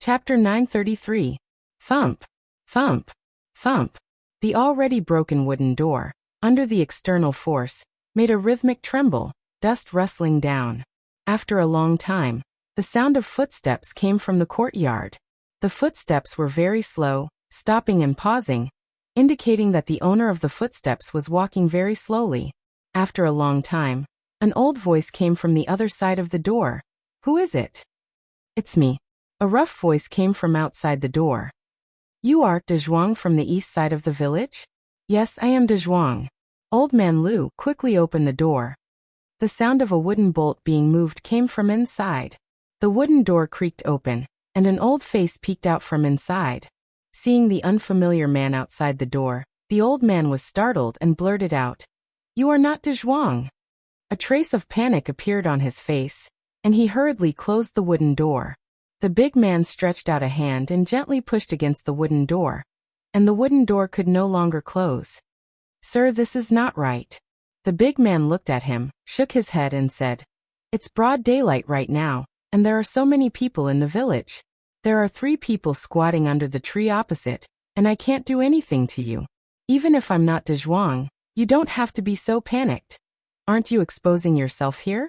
Chapter 933. Thump, thump, thump. The already broken wooden door, under the external force, made a rhythmic tremble, dust rustling down. After a long time, the sound of footsteps came from the courtyard. The footsteps were very slow, stopping and pausing, indicating that the owner of the footsteps was walking very slowly. After a long time, an old voice came from the other side of the door. "Who is it?" "It's me." A rough voice came from outside the door. "You are De Zhuang from the east side of the village?" "Yes, I am De Zhuang." Old Man Lu quickly opened the door. The sound of a wooden bolt being moved came from inside. The wooden door creaked open, and an old face peeked out from inside. Seeing the unfamiliar man outside the door, the old man was startled and blurted out, "You are not De Zhuang." A trace of panic appeared on his face, and he hurriedly closed the wooden door. The big man stretched out a hand and gently pushed against the wooden door, and the wooden door could no longer close. "Sir, this is not right." The big man looked at him, shook his head and said, "It's broad daylight right now, and there are so many people in the village. There are 3 people squatting under the tree opposite, and I can't do anything to you. Even if I'm not De Zhuang, you don't have to be so panicked. Aren't you exposing yourself here?"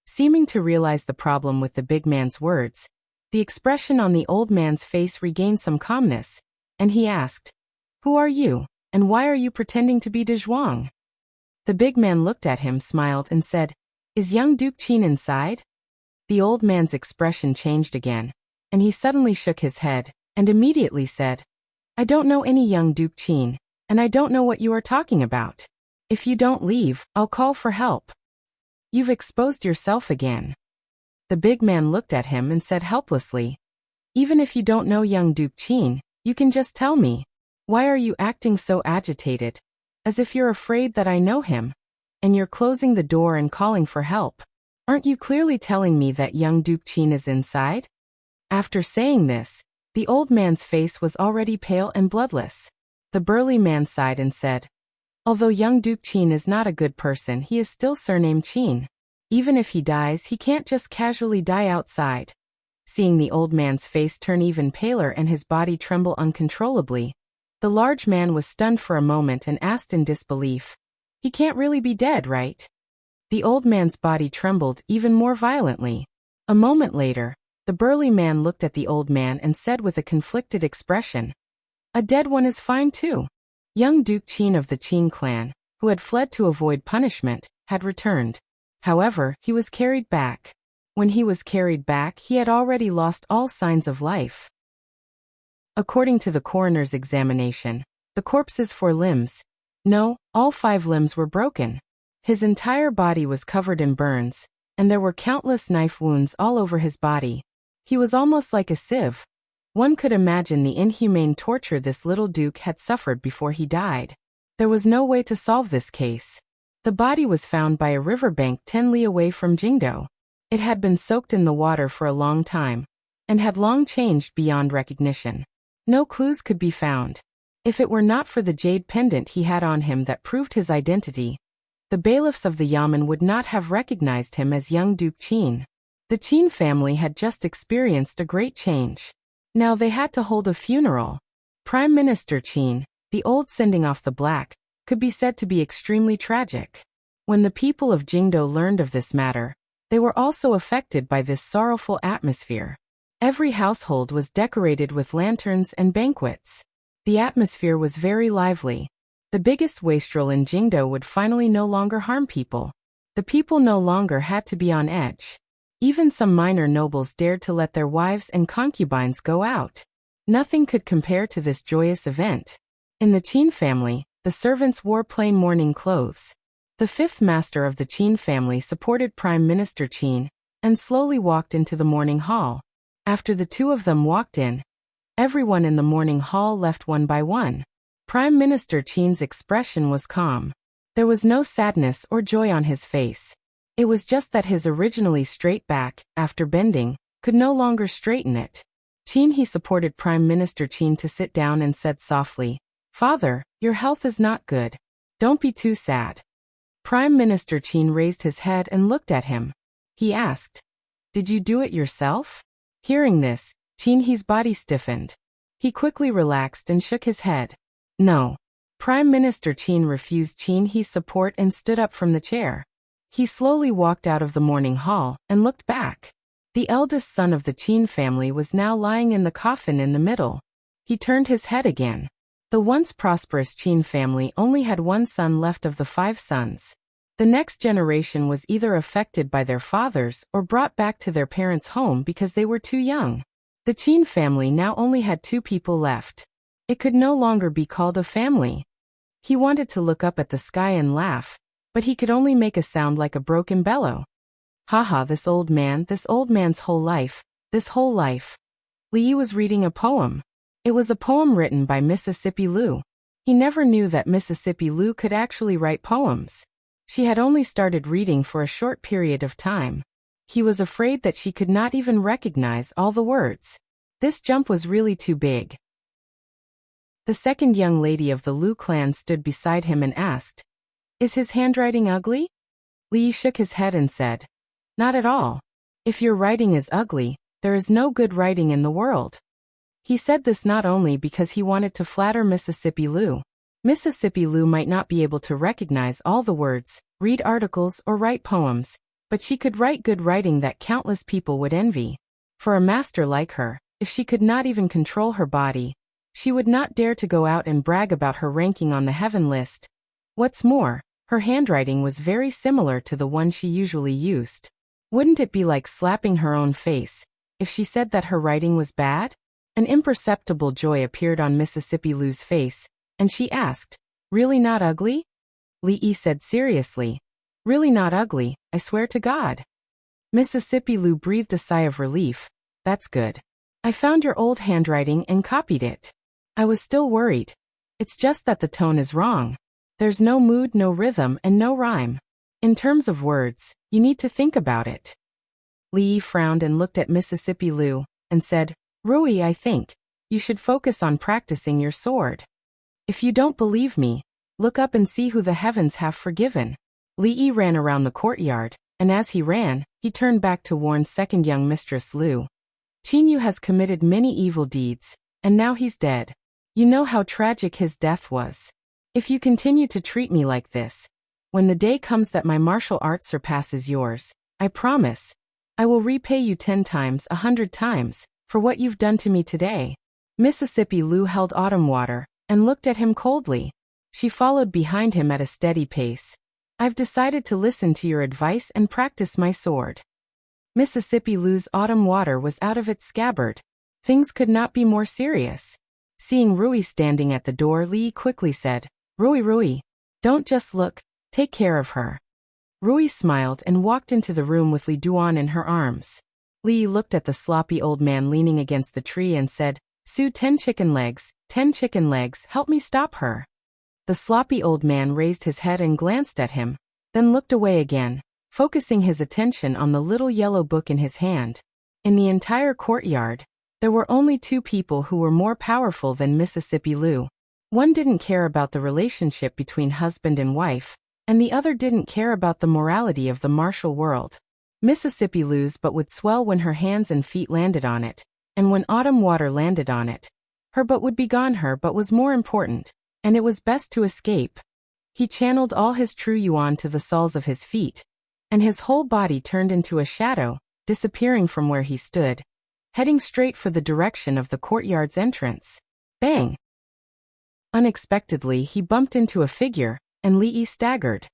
Seeming to realize the problem with the big man's words, the expression on the old man's face regained some calmness, and he asked, "Who are you, and why are you pretending to be De Zhuang?" The big man looked at him, smiled, and said, "Is young Duke Qin inside?" The old man's expression changed again, and he suddenly shook his head, and immediately said, "I don't know any young Duke Qin, and I don't know what you are talking about. If you don't leave, I'll call for help." "You've exposed yourself again." The big man looked at him and said helplessly, "Even if you don't know young Duke Qin, you can just tell me. Why are you acting so agitated? As if you're afraid that I know him. And you're closing the door and calling for help. Aren't you clearly telling me that young Duke Qin is inside?" After saying this, the old man's face was already pale and bloodless. The burly man sighed and said, "Although young Duke Qin is not a good person, he is still surnamed Qin. Even if he dies, he can't just casually die outside." Seeing the old man's face turn even paler and his body tremble uncontrollably, the large man was stunned for a moment and asked in disbelief, "He can't really be dead, right?" The old man's body trembled even more violently. A moment later, the burly man looked at the old man and said with a conflicted expression, "A dead one is fine too." Young Duke Qin of the Qin clan, who had fled to avoid punishment, had returned. However, he was carried back. When he was carried back, he had already lost all signs of life. According to the coroner's examination, the corpse's 4 limbs, no, all 5 limbs were broken. His entire body was covered in burns, and there were countless knife wounds all over his body. He was almost like a sieve. One could imagine the inhumane torture this little duke had suffered before he died. There was no way to solve this case. The body was found by a riverbank 10 li away from Jingdo. It had been soaked in the water for a long time, and had long changed beyond recognition. No clues could be found. If it were not for the jade pendant he had on him that proved his identity, the bailiffs of the Yamen would not have recognized him as young Duke Qin. The Qin family had just experienced a great change. Now they had to hold a funeral. Prime Minister Qin, the old sending off the black, could be said to be extremely tragic. When the people of Jingdo learned of this matter, they were also affected by this sorrowful atmosphere. Every household was decorated with lanterns and banquets. The atmosphere was very lively. The biggest wastrel in Jingdo would finally no longer harm people. The people no longer had to be on edge. Even some minor nobles dared to let their wives and concubines go out. Nothing could compare to this joyous event. In the Qin family, the servants wore plain mourning clothes. The 5th master of the Qin family supported Prime Minister Qin, and slowly walked into the mourning hall. After the 2 of them walked in, everyone in the mourning hall left one by one. Prime Minister Qin's expression was calm. There was no sadness or joy on his face. It was just that his originally straight back, after bending, could no longer straighten it. He supported Prime Minister Qin to sit down and said softly, "Father, your health is not good. Don't be too sad." Prime Minister Qin raised his head and looked at him. He asked, "Did you do it yourself?" Hearing this, Chin-hee's body stiffened. He quickly relaxed and shook his head. No. Prime Minister Chin refused Chin-hee's support and stood up from the chair. He slowly walked out of the morning hall and looked back. The eldest son of the Chin family was now lying in the coffin in the middle. He turned his head again. The once prosperous Chin family only had one son left of the 5 sons. The next generation was either affected by their fathers or brought back to their parents' home because they were too young. The Chin family now only had 2 people left. It could no longer be called a family. He wanted to look up at the sky and laugh, but he could only make a sound like a broken bellow. Haha, this old man's whole life, this whole life. Li Yi was reading a poem. It was a poem written by Mississippi Lu. He never knew that Mississippi Lu could actually write poems. She had only started reading for a short period of time. He was afraid that she could not even recognize all the words. This jump was really too big. The second young lady of the Lu clan stood beside him and asked, "Is his handwriting ugly?" Li Yi shook his head and said, "Not at all. If your writing is ugly, there is no good writing in the world." He said this not only because he wanted to flatter Mississippi Lu. Mississippi Lu might not be able to recognize all the words, read articles, or write poems, but she could write good writing that countless people would envy. For a master like her, if she could not even control her body, she would not dare to go out and brag about her ranking on the heaven list. What's more, her handwriting was very similar to the one she usually used. Wouldn't it be like slapping her own face if she said that her writing was bad? An imperceptible joy appeared on Mississippi Lu's face, and she asked, "Really not ugly?" Li Yi said seriously, "Really not ugly, I swear to God." Mississippi Lu breathed a sigh of relief. "That's good. I found your old handwriting and copied it. I was still worried. It's just that the tone is wrong. There's no mood, no rhythm, and no rhyme. In terms of words, you need to think about it." Li Yi frowned and looked at Mississippi Lu, and said, "Rui, I think you should focus on practicing your sword. If you don't believe me, look up and see who the heavens have forgiven." Li Yi ran around the courtyard, and as he ran, he turned back to warn second young mistress Lu. "Qin Yu has committed many evil deeds, and now he's dead. You know how tragic his death was. If you continue to treat me like this, when the day comes that my martial art surpasses yours, I promise, I will repay you 10 times, 100 times, for what you've done to me today." Mississippi Lu held autumn water, and looked at him coldly. She followed behind him at a steady pace. "I've decided to listen to your advice and practice my sword." Mississippi Lu's autumn water was out of its scabbard. Things could not be more serious. Seeing Rui standing at the door, Li Yi quickly said, Rui, don't just look, take care of her." Rui smiled and walked into the room with Li Duan in her arms. Li Yi looked at the sloppy old man leaning against the tree and said, "Sue, 10 chicken legs, 10 chicken legs, help me stop her." The sloppy old man raised his head and glanced at him, then looked away again, focusing his attention on the little yellow book in his hand. In the entire courtyard, there were only 2 people who were more powerful than Mississippi Lu. One didn't care about the relationship between husband and wife, and the other didn't care about the morality of the martial world. Mississippi Lu's butt would swell when her hands and feet landed on it, and when autumn water landed on it, her butt would be gone. Her butt was more important, and it was best to escape. He channeled all his true yuan to the soles of his feet, and his whole body turned into a shadow, disappearing from where he stood, heading straight for the direction of the courtyard's entrance. Bang! Unexpectedly, he bumped into a figure, and Li Yi staggered.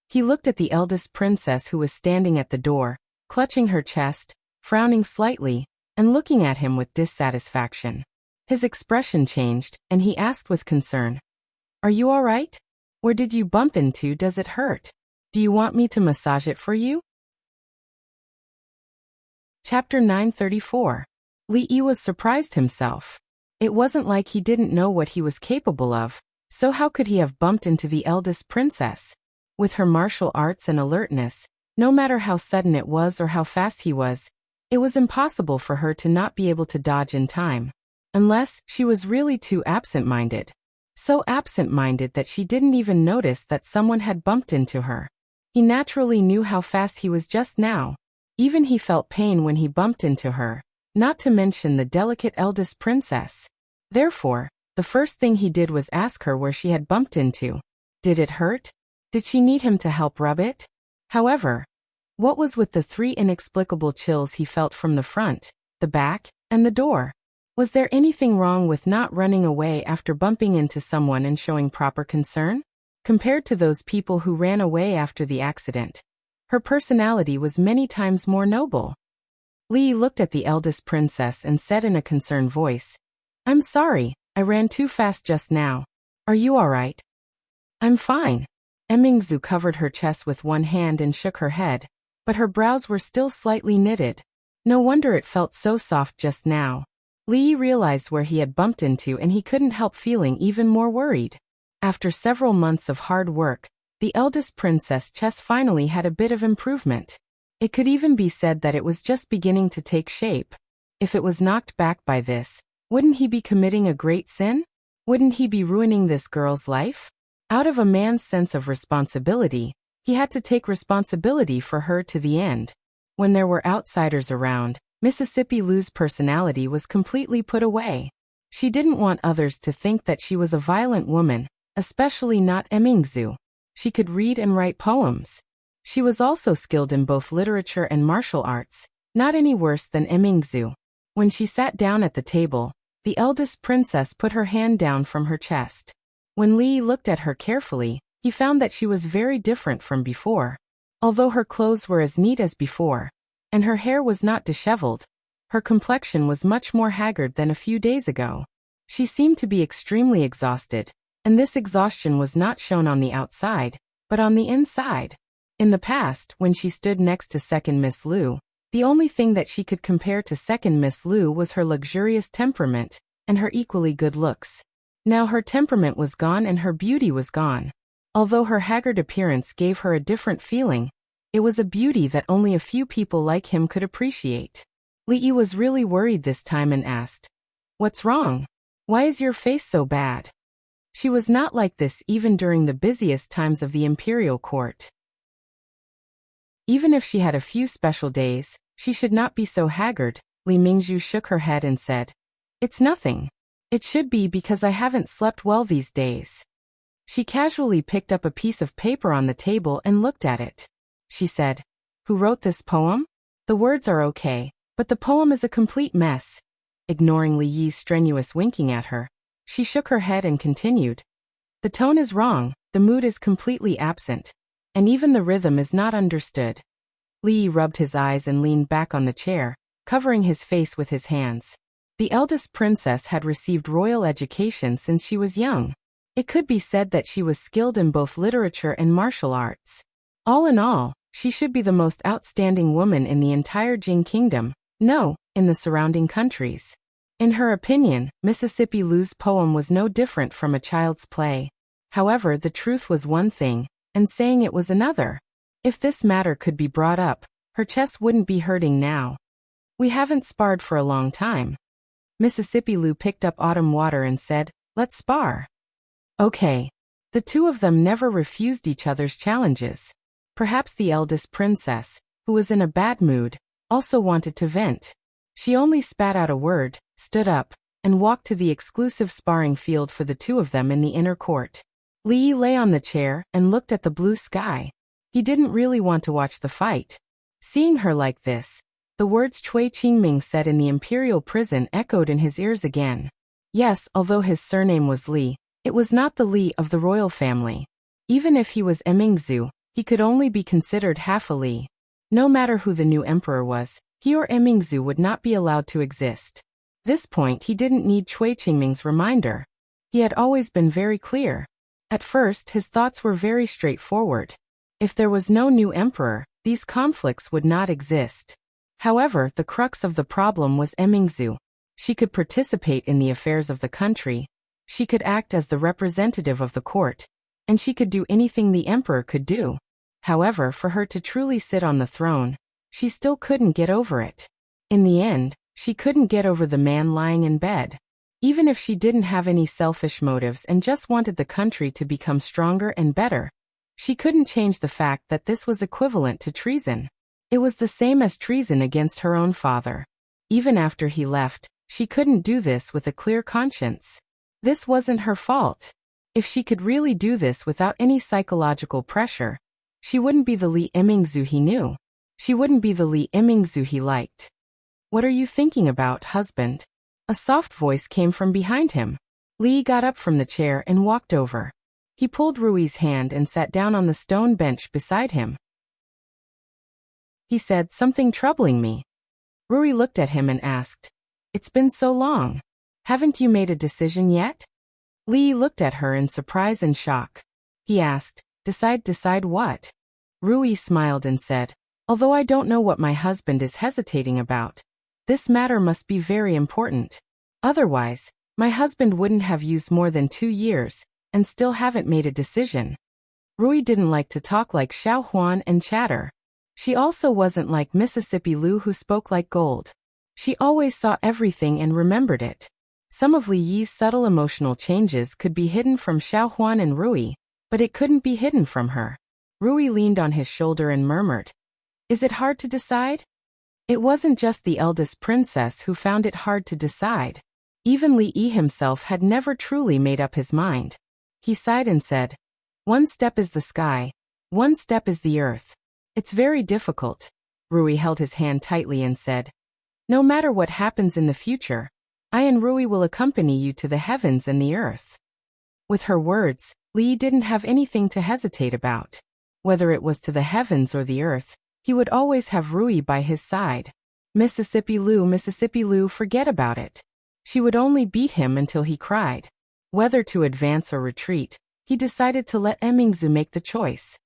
He looked at the eldest princess who was standing at the door, clutching her chest, frowning slightly, and looking at him with dissatisfaction. His expression changed, and he asked with concern, "Are you all right? Where did you bump into? Does it hurt? Do you want me to massage it for you?" Chapter 934. Li Yi was surprised himself. It wasn't like he didn't know what he was capable of, so how could he have bumped into the eldest princess? With her martial arts and alertness, no matter how sudden it was or how fast he was, it was impossible for her to not be able to dodge in time. Unless she was really too absent-minded. So absent-minded that she didn't even notice that someone had bumped into her. He naturally knew how fast he was just now. Even he felt pain when he bumped into her. not to mention the delicate eldest princess. Therefore, the first thing he did was ask her where she had bumped into. Did it hurt? Did she need him to help rub it? However, what was with the 3 inexplicable chills he felt from the front, the back, and the door? Was there anything wrong with not running away after bumping into someone and showing proper concern? Compared to those people who ran away after the accident, her personality was many times more noble. Lee looked at the eldest princess and said in a concerned voice, "I'm sorry, I ran too fast just now. Are you all right?" "I'm fine." Emingzu covered her chest with one hand and shook her head, but her brows were still slightly knitted. No wonder it felt so soft just now. Lee realized where he had bumped into and he couldn't help feeling even more worried. After several months of hard work, the eldest princess' chest finally had a bit of improvement. It could even be said that it was just beginning to take shape. If it was knocked back by this, wouldn't he be committing a great sin? Wouldn't he be ruining this girl's life? Out of a man's sense of responsibility, he had to take responsibility for her to the end. When there were outsiders around, Mississippi Lou's personality was completely put away. She didn't want others to think that she was a violent woman, especially not Emingzu. She could read and write poems. She was also skilled in both literature and martial arts, not any worse than Emingzu. When she sat down at the table, the eldest princess put her hand down from her chest. When Lee looked at her carefully, he found that she was very different from before. Although her clothes were as neat as before, and her hair was not disheveled, her complexion was much more haggard than a few days ago. She seemed to be extremely exhausted, and this exhaustion was not shown on the outside, but on the inside. In the past, when she stood next to Second Miss Liu, the only thing that she could compare to Second Miss Liu was her luxurious temperament and her equally good looks. Now her temperament was gone and her beauty was gone. Although her haggard appearance gave her a different feeling, it was a beauty that only a few people like him could appreciate. Li was really worried this time and asked, "What's wrong? Why is your face so bad?" She was not like this even during the busiest times of the imperial court. Even if she had a few special days, she should not be so haggard. Li Mingzhu shook her head and said, "It's nothing. It should be because I haven't slept well these days." She casually picked up a piece of paper on the table and looked at it. She said, "Who wrote this poem? The words are okay, but the poem is a complete mess." Ignoring Li Yi's strenuous winking at her, she shook her head and continued, "The tone is wrong, the mood is completely absent, and even the rhythm is not understood." Li Yi rubbed his eyes and leaned back on the chair, covering his face with his hands. The eldest princess had received royal education since she was young. It could be said that she was skilled in both literature and martial arts. All in all, she should be the most outstanding woman in the entire Jing Kingdom, no, in the surrounding countries. In her opinion, Mississippi Lou's poem was no different from a child's play. However, the truth was one thing, and saying it was another. If this matter could be brought up, her chest wouldn't be hurting now. "We haven't sparred for a long time." Mississippi Lou picked up autumn water and said, "Let's spar." Okay. The two of them never refused each other's challenges. Perhaps the eldest princess, who was in a bad mood, also wanted to vent. She only spat out a word, stood up, and walked to the exclusive sparring field for the two of them in the inner court. Li Yi lay on the chair and looked at the blue sky. He didn't really want to watch the fight. Seeing her like this, the words Cui Qingming said in the imperial prison echoed in his ears again. Yes, although his surname was Li, it was not the Li of the royal family. Even if he was Emingzu, he could only be considered half a Li. No matter who the new emperor was, he or Emingzu would not be allowed to exist. This point he didn't need Cui Qingming's reminder. He had always been very clear. At first his thoughts were very straightforward. If there was no new emperor, these conflicts would not exist. However, the crux of the problem was Emingzu. She could participate in the affairs of the country, she could act as the representative of the court, and she could do anything the emperor could do. However, for her to truly sit on the throne, she still couldn't get over it. In the end, she couldn't get over the man lying in bed. Even if she didn't have any selfish motives and just wanted the country to become stronger and better, she couldn't change the fact that this was equivalent to treason. It was the same as treason against her own father. Even after he left, she couldn't do this with a clear conscience. This wasn't her fault. If she could really do this without any psychological pressure, she wouldn't be the Lee Emingzu he knew. She wouldn't be the Lee Emingzu he liked. "What are you thinking about, husband?" A soft voice came from behind him. Lee got up from the chair and walked over. He pulled Rui's hand and sat down on the stone bench beside him. He said, "Something troubling me." Rui looked at him and asked, "It's been so long. Haven't you made a decision yet?" Lee looked at her in surprise and shock. He asked, Decide what?" Rui smiled and said, "Although I don't know what my husband is hesitating about, this matter must be very important. Otherwise, my husband wouldn't have used more than 2 years, and still haven't made a decision." Rui didn't like to talk like Xiao Huan and chatter. She also wasn't like Mississippi Lu, who spoke like gold. She always saw everything and remembered it. Some of Li Yi's subtle emotional changes could be hidden from Xiao Huan and Rui, but it couldn't be hidden from her. Rui leaned on his shoulder and murmured, "Is it hard to decide?" It wasn't just the eldest princess who found it hard to decide. Even Li Yi himself had never truly made up his mind. He sighed and said, "One step is the sky, one step is the earth. It's very difficult." Rui held his hand tightly and said, "No matter what happens in the future, I and Rui will accompany you to the heavens and the earth." With her words, Li didn't have anything to hesitate about. Whether it was to the heavens or the earth, he would always have Rui by his side. Mississippi Lu, forget about it. She would only beat him until he cried. Whether to advance or retreat, he decided to let Emingzu make the choice.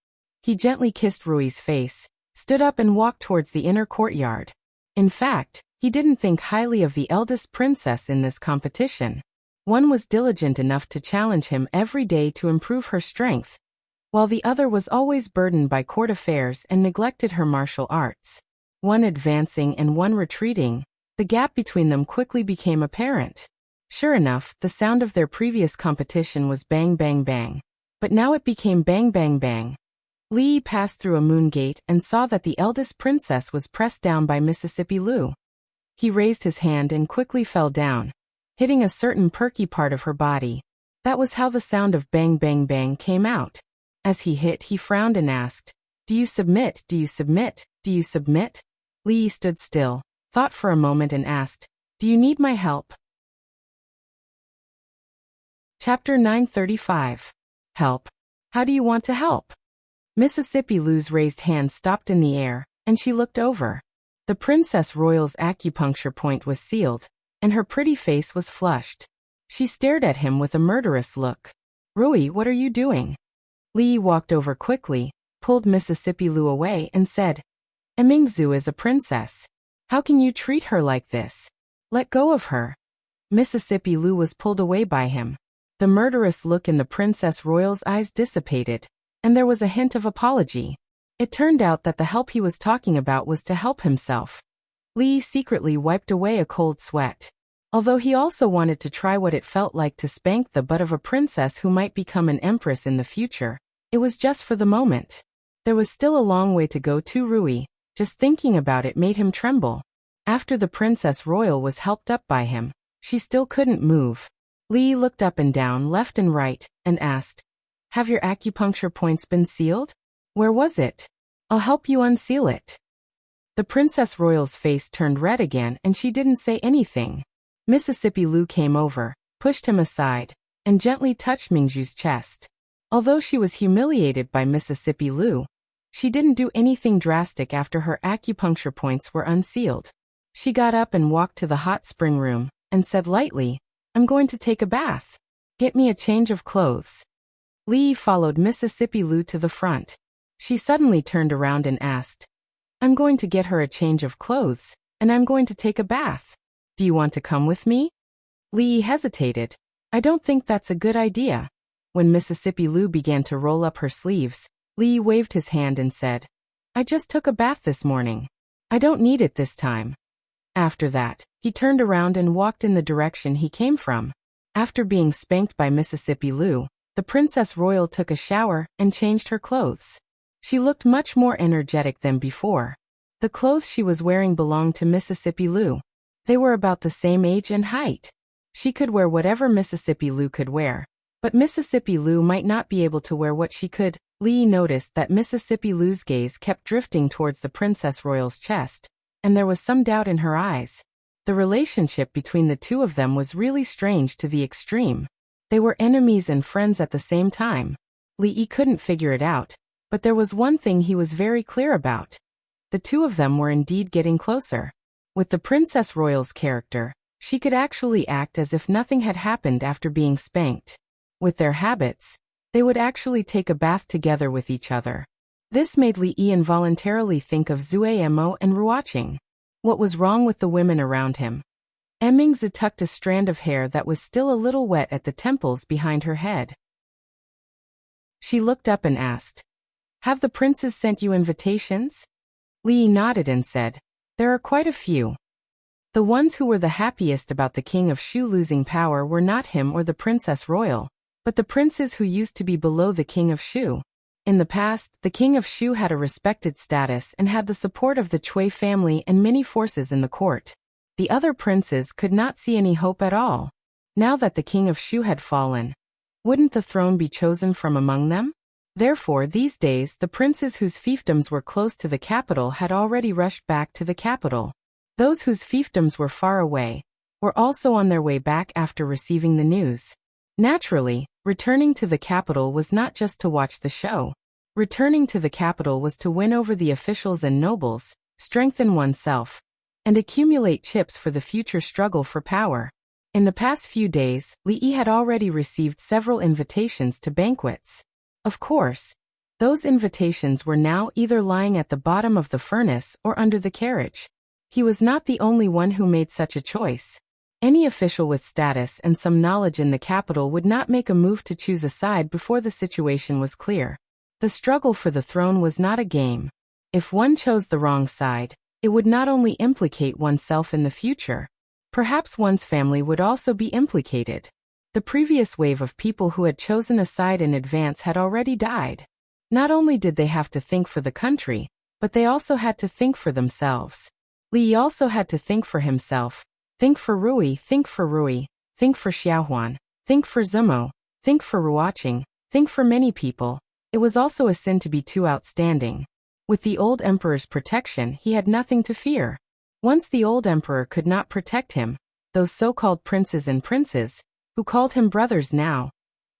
He gently kissed Rui's face, stood up and walked towards the inner courtyard. In fact, he didn't think highly of the eldest princess in this competition. One was diligent enough to challenge him every day to improve her strength, while the other was always burdened by court affairs and neglected her martial arts. One advancing and one retreating, the gap between them quickly became apparent. Sure enough, the sound of their previous competition was bang bang bang. But now it became bang bang bang. Li passed through a moon gate and saw that the eldest princess was pressed down by Mississippi Lu. He raised his hand and quickly fell down, hitting a certain perky part of her body. That was how the sound of bang bang bang came out. As he hit, he frowned and asked, "Do you submit? Do you submit? Do you submit?" Li stood still, thought for a moment and asked, "Do you need my help?" Chapter 935. Help. How do you want to help? Mississippi Lu's raised hand stopped in the air, and she looked over. The Princess Royal's acupuncture point was sealed, and her pretty face was flushed. She stared at him with a murderous look. "Rui, what are you doing?" Li walked over quickly, pulled Mississippi Lu away and said, "Emingzu is a princess. How can you treat her like this? Let go of her." Mississippi Lu was pulled away by him. The murderous look in the Princess Royal's eyes dissipated, and there was a hint of apology. It turned out that the help he was talking about was to help himself. Li secretly wiped away a cold sweat. Although he also wanted to try what it felt like to spank the butt of a princess who might become an empress in the future, it was just for the moment. There was still a long way to go to Rui. Just thinking about it made him tremble. After the Princess Royal was helped up by him, she still couldn't move. Li looked up and down, left and right, and asked, "Have your acupuncture points been sealed? Where was it? I'll help you unseal it." The Princess Royal's face turned red again and she didn't say anything. Mississippi Lu came over, pushed him aside, and gently touched Mingju's chest. Although she was humiliated by Mississippi Lu, she didn't do anything drastic after her acupuncture points were unsealed. She got up and walked to the hot spring room, and said lightly, "I'm going to take a bath. Get me a change of clothes." Li followed Mississippi Lu to the front. She suddenly turned around and asked, "I'm going to get her a change of clothes, and I'm going to take a bath. Do you want to come with me?" Li hesitated. "I don't think that's a good idea." When Mississippi Lu began to roll up her sleeves, Li waved his hand and said, "I just took a bath this morning. I don't need it this time." After that, he turned around and walked in the direction he came from. After being spanked by Mississippi Lu, the Princess Royal took a shower and changed her clothes. She looked much more energetic than before. The clothes she was wearing belonged to Mississippi Lu. They were about the same age and height. She could wear whatever Mississippi Lou could wear, but Mississippi Lou might not be able to wear what she could. Lee noticed that Mississippi Lou's gaze kept drifting towards the Princess Royal's chest, and there was some doubt in her eyes. The relationship between the two of them was really strange to the extreme. They were enemies and friends at the same time. Lee couldn't figure it out, but there was one thing he was very clear about. The two of them were indeed getting closer. With the Princess Royal's character, she could actually act as if nothing had happened after being spanked. With their habits, they would actually take a bath together with each other. This made Lee involuntarily think of Zuemo and Ruoqing. What was wrong with the women around him? Emingzi tucked a strand of hair that was still a little wet at the temples behind her head. She looked up and asked, "Have the princes sent you invitations?" Lee nodded and said, "There are quite a few." The ones who were the happiest about the King of Shu losing power were not him or the Princess Royal, but the princes who used to be below the King of Shu. In the past, the King of Shu had a respected status and had the support of the Cui family and many forces in the court. The other princes could not see any hope at all. Now that the King of Shu had fallen, wouldn't the throne be chosen from among them? Therefore, these days, the princes whose fiefdoms were close to the capital had already rushed back to the capital. Those whose fiefdoms were far away were also on their way back after receiving the news. Naturally, returning to the capital was not just to watch the show. Returning to the capital was to win over the officials and nobles, strengthen oneself, and accumulate chips for the future struggle for power. In the past few days, Lee had already received several invitations to banquets. Of course, those invitations were now either lying at the bottom of the furnace or under the carriage. He was not the only one who made such a choice. Any official with status and some knowledge in the capital would not make a move to choose a side before the situation was clear. The struggle for the throne was not a game. If one chose the wrong side, it would not only implicate oneself in the future, perhaps one's family would also be implicated. The previous wave of people who had chosen a side in advance had already died. Not only did they have to think for the country, but they also had to think for themselves. Lee also had to think for himself. Think for Rui, think for Rui, think for Xiaohuan, think for Zemo, think for Ruoqing, think for many people. It was also a sin to be too outstanding. With the old emperor's protection, he had nothing to fear. Once the old emperor could not protect him, those so-called princes and princes, who called him brothers now,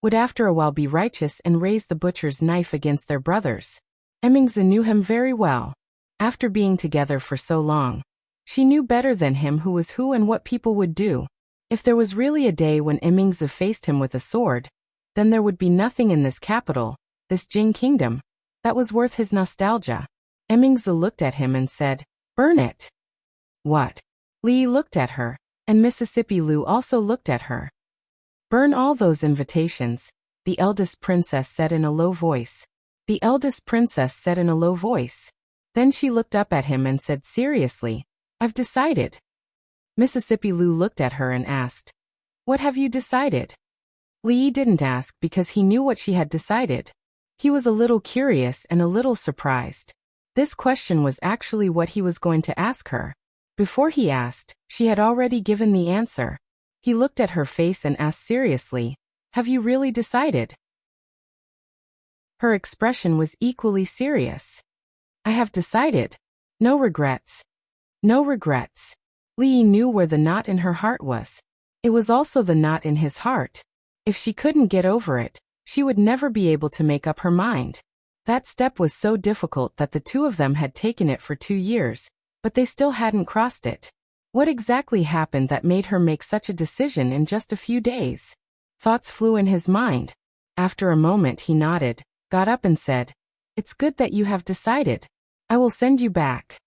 would after a while be righteous and raise the butcher's knife against their brothers. Emingzi knew him very well. After being together for so long, she knew better than him who was who and what people would do. If there was really a day when Emingzi faced him with a sword, then there would be nothing in this capital, this Jing kingdom, that was worth his nostalgia. Emingzi looked at him and said, "Burn it." "What?" Lee looked at her, and Mississippi Lou also looked at her. "Burn all those invitations," the eldest princess said in a low voice. The eldest princess said in a low voice. Then she looked up at him and said seriously, "I've decided." Mississippi Lou looked at her and asked, "What have you decided?" Lee didn't ask because he knew what she had decided. He was a little curious and a little surprised. This question was actually what he was going to ask her. Before he asked, she had already given the answer. He looked at her face and asked seriously, "Have you really decided?" Her expression was equally serious. "I have decided. No regrets. No regrets." Lee knew where the knot in her heart was. It was also the knot in his heart. If she couldn't get over it, she would never be able to make up her mind. That step was so difficult that the two of them had taken it for 2 years, but they still hadn't crossed it. What exactly happened that made her make such a decision in just a few days? Thoughts flew in his mind. After a moment he nodded, got up and said, "It's good that you have decided. I will send you back."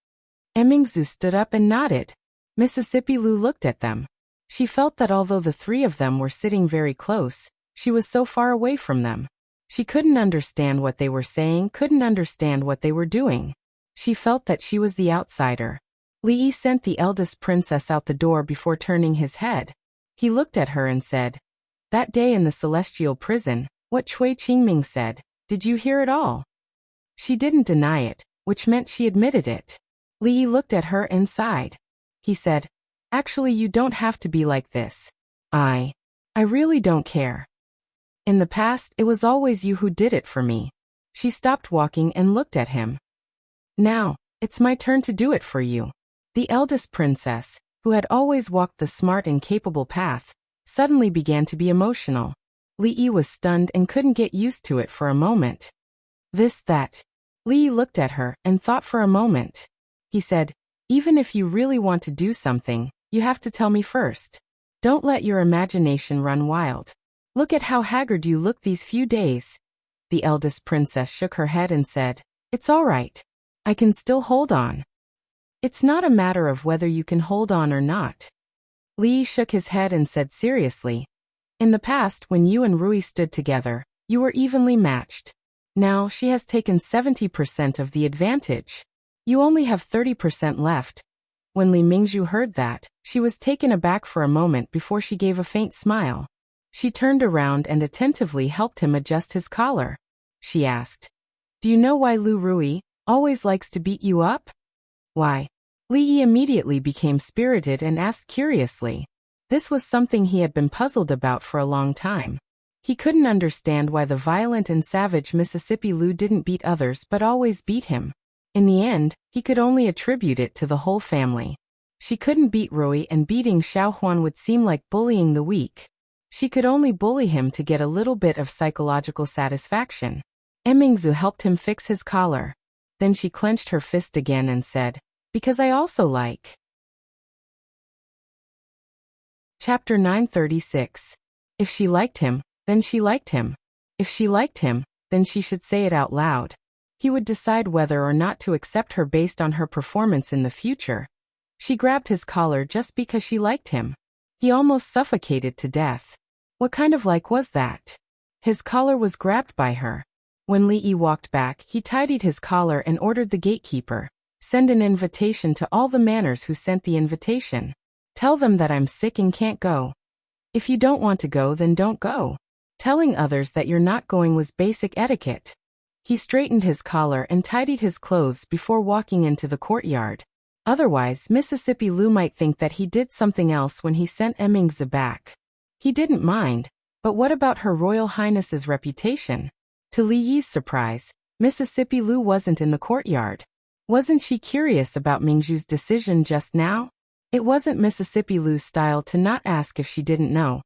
Emingzi stood up and nodded. Mississippi Lou looked at them. She felt that although the three of them were sitting very close, she was so far away from them. She couldn't understand what they were saying, couldn't understand what they were doing. She felt that she was the outsider. Lee sent the eldest princess out the door before turning his head. He looked at her and said, "That day in the celestial prison, what Cui Qingming said, did you hear it all?" She didn't deny it, which meant she admitted it. Lee looked at her and sighed. He said, Actually, you don't have to be like this. I really don't care. In the past, it was always you who did it for me. She stopped walking and looked at him. Now, it's my turn to do it for you. The eldest princess, who had always walked the smart and capable path, suddenly began to be emotional. Li Yi was stunned and couldn't get used to it for a moment. That. Li Yi looked at her and thought for a moment. He said, even if you really want to do something, you have to tell me first. Don't let your imagination run wild. Look at how haggard you look these few days. The eldest princess shook her head and said, it's all right. I can still hold on. It's not a matter of whether you can hold on or not. Li Yi shook his head and said seriously, in the past when you and Rui stood together, you were evenly matched. Now she has taken 70% of the advantage. You only have 30% left. When Li Mingzhu heard that, she was taken aback for a moment before she gave a faint smile. She turned around and attentively helped him adjust his collar. She asked, do you know why Lu Rui always likes to beat you up? Why? Li Yi immediately became spirited and asked curiously. This was something he had been puzzled about for a long time. He couldn't understand why the violent and savage Mississippi Lu didn't beat others but always beat him. In the end, he could only attribute it to the whole family. She couldn't beat Rui, and beating Xiaohuan would seem like bullying the weak. She could only bully him to get a little bit of psychological satisfaction. Emingzu helped him fix his collar. Then she clenched her fist again and said, because I also like. Chapter 936. If she liked him, then she liked him. If she liked him, then she should say it out loud. He would decide whether or not to accept her based on her performance in the future. She grabbed his collar just because she liked him. He almost suffocated to death. What kind of like was that? His collar was grabbed by her. When Li Yi walked back, he tidied his collar and ordered the gatekeeper, send an invitation to all the manners who sent the invitation. Tell them that I'm sick and can't go. If you don't want to go, then don't go. Telling others that you're not going was basic etiquette. He straightened his collar and tidied his clothes before walking into the courtyard. Otherwise, Mississippi Lu might think that he did something else when he sent Emingzi back. He didn't mind, but what about Her Royal Highness's reputation? To Li Yi's surprise, Mississippi Lu wasn't in the courtyard. Wasn't she curious about Mingzhu's decision just now? It wasn't Mississippi Lu's style to not ask if she didn't know,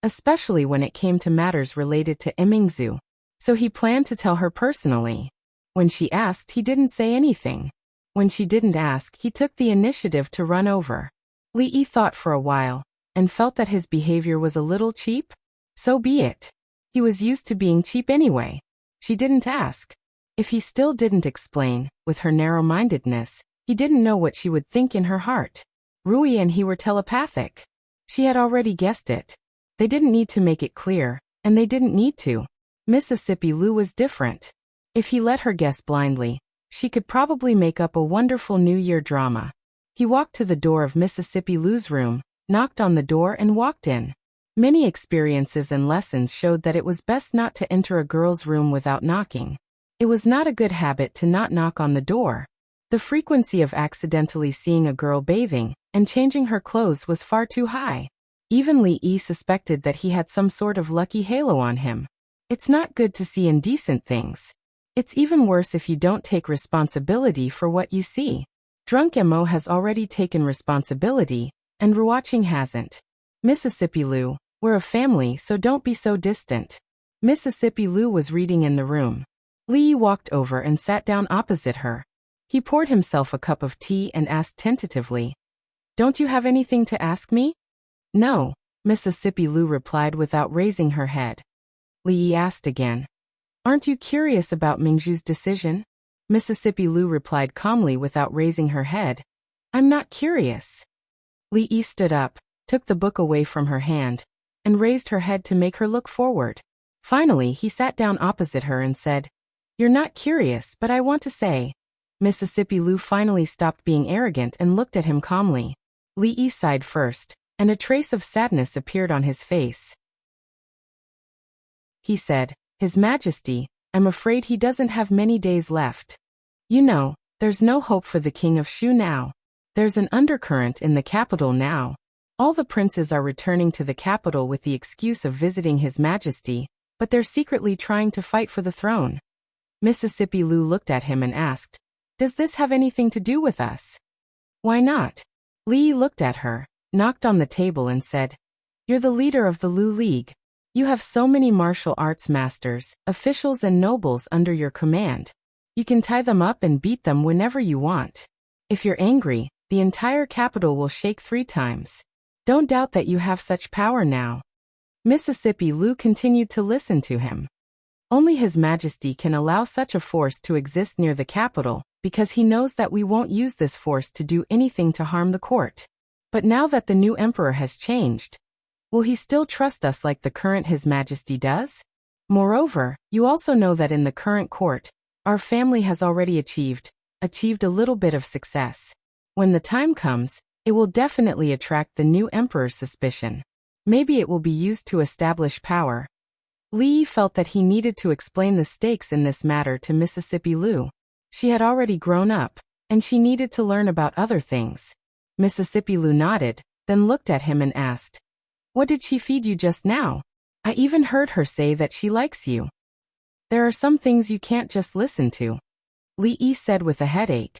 especially when it came to matters related to Emingzu. So he planned to tell her personally. When she asked, he didn't say anything. When she didn't ask, he took the initiative to run over. Li Yi thought for a while, and felt that his behavior was a little cheap. So be it. He was used to being cheap anyway. She didn't ask. If he still didn't explain, with her narrow-mindedness, he didn't know what she would think in her heart. Rui and he were telepathic. She had already guessed it. They didn't need to make it clear, and they didn't need to. Mississippi Lu was different. If he let her guess blindly, she could probably make up a wonderful New Year drama. He walked to the door of Mississippi Lu's room, knocked on the door and walked in. Many experiences and lessons showed that it was best not to enter a girl's room without knocking. It was not a good habit to not knock on the door. The frequency of accidentally seeing a girl bathing and changing her clothes was far too high. Even Li Yi suspected that he had some sort of lucky halo on him. It's not good to see indecent things. It's even worse if you don't take responsibility for what you see. Drunk Mo has already taken responsibility, and Ruoqing hasn't. Mississippi Lu, we're a family, so don't be so distant. Mississippi Lu was reading in the room. Li Yi walked over and sat down opposite her. He poured himself a cup of tea and asked tentatively, "Don't you have anything to ask me?" "No," Mississippi Lu replied without raising her head. Li Yi asked again, "Aren't you curious about Mingzhu's decision?" Mississippi Lu replied calmly without raising her head, "I'm not curious." Li Yi stood up, took the book away from her hand, and raised her head to make her look forward. Finally, he sat down opposite her and said, "You're not curious, but I want to say." Mississippi Lu finally stopped being arrogant and looked at him calmly. Li Yi sighed first, and a trace of sadness appeared on his face. He said, "His Majesty, I'm afraid he doesn't have many days left. You know, there's no hope for the King of Shu now. There's an undercurrent in the capital now. All the princes are returning to the capital with the excuse of visiting His Majesty, but they're secretly trying to fight for the throne. Mississippi Lou looked at him and asked, "Does this have anything to do with us?" "Why not?" Lee looked at her, knocked on the table and said, "You're the leader of the Lu League. You have so many martial arts masters, officials and nobles under your command. You can tie them up and beat them whenever you want. If you're angry, the entire capital will shake 3 times. Don't doubt that you have such power now." Mississippi Lou continued to listen to him. Only His Majesty can allow such a force to exist near the capital, because he knows that we won't use this force to do anything to harm the court. But now that the new emperor has changed, will he still trust us like the current His Majesty does? Moreover, you also know that in the current court, our family has already achieved a little bit of success. When the time comes, it will definitely attract the new emperor's suspicion. Maybe it will be used to establish power. Lee felt that he needed to explain the stakes in this matter to Mississippi Lou. She had already grown up, and she needed to learn about other things. Mississippi Lou nodded, then looked at him and asked, "What did she feed you just now? I even heard her say that she likes you." "There are some things you can't just listen to," Lee said with a headache.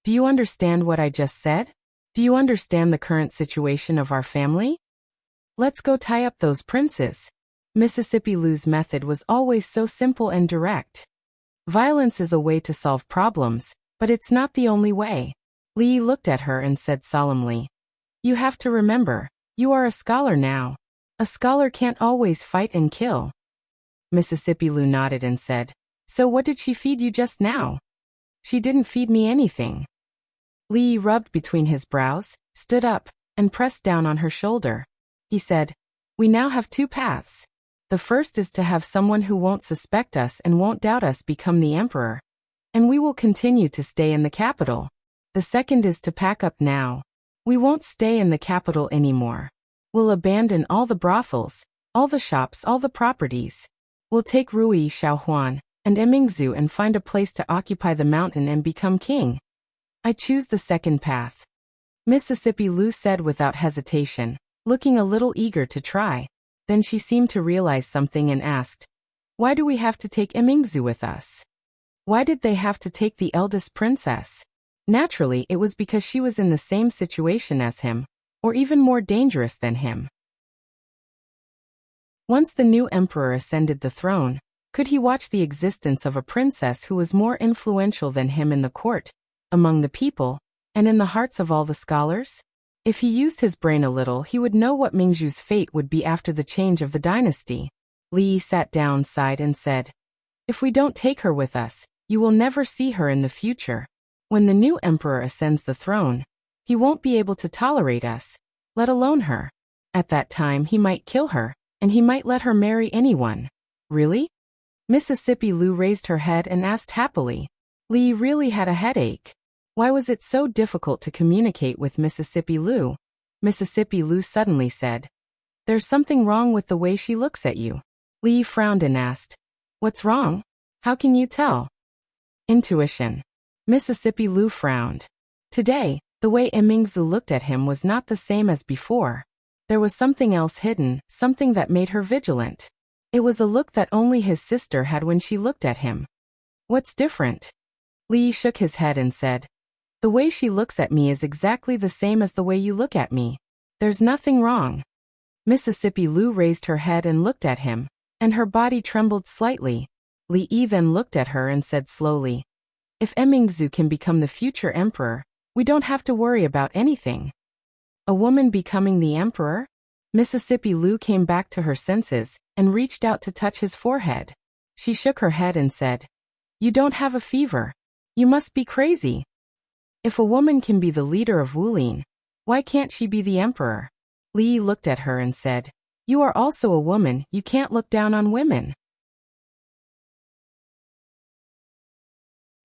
"Do you understand what I just said? Do you understand the current situation of our family? Let's go tie up those princes." Mississippi Lou's method was always so simple and direct. Violence is a way to solve problems, but it's not the only way. Lee looked at her and said solemnly, "You have to remember, you are a scholar now. A scholar can't always fight and kill." Mississippi Lou nodded and said, "So what did she feed you just now?" "She didn't feed me anything." Lee rubbed between his brows, stood up, and pressed down on her shoulder. He said, "We now have 2 paths. The first is to have someone who won't suspect us and won't doubt us become the emperor. And we will continue to stay in the capital. The second is to pack up now. We won't stay in the capital anymore. We'll abandon all the brothels, all the shops, all the properties. We'll take Rui Xiaohuan and Emingzu and find a place to occupy the mountain and become king. I choose the second path." Mississippi Lou said without hesitation, looking a little eager to try. Then she seemed to realize something and asked, "Why do we have to take Emingzu with us? Why did they have to take the eldest princess?" Naturally, it was because she was in the same situation as him, or even more dangerous than him. Once the new emperor ascended the throne, could he watch the existence of a princess who was more influential than him in the court, among the people, and in the hearts of all the scholars? If he used his brain a little, he would know what Mingzhu's fate would be after the change of the dynasty. Li sat down, sighed, and said, "If we don't take her with us, you will never see her in the future. When the new emperor ascends the throne, he won't be able to tolerate us, let alone her. At that time he might kill her, and he might let her marry anyone." "Really?" Mississippi Lou raised her head and asked happily. Li really had a headache. Why was it so difficult to communicate with Mississippi Lou? Mississippi Lou suddenly said, "There's something wrong with the way she looks at you." Li frowned and asked, "What's wrong? How can you tell?" "Intuition." Mississippi Lou frowned. Today, the way Emingzu looked at him was not the same as before. There was something else hidden, something that made her vigilant. It was a look that only his sister had when she looked at him. "What's different?" Li shook his head and said, "The way she looks at me is exactly the same as the way you look at me. There's nothing wrong." Mississippi Lou raised her head and looked at him, and her body trembled slightly. Li then looked at her and said slowly, "If Emingzu can become the future emperor, we don't have to worry about anything." A woman becoming the emperor? Mississippi Lou came back to her senses and reached out to touch his forehead. She shook her head and said, "You don't have a fever. You must be crazy. If a woman can be the leader of Wulin, why can't she be the emperor?" Li looked at her and said, "You are also a woman, you can't look down on women."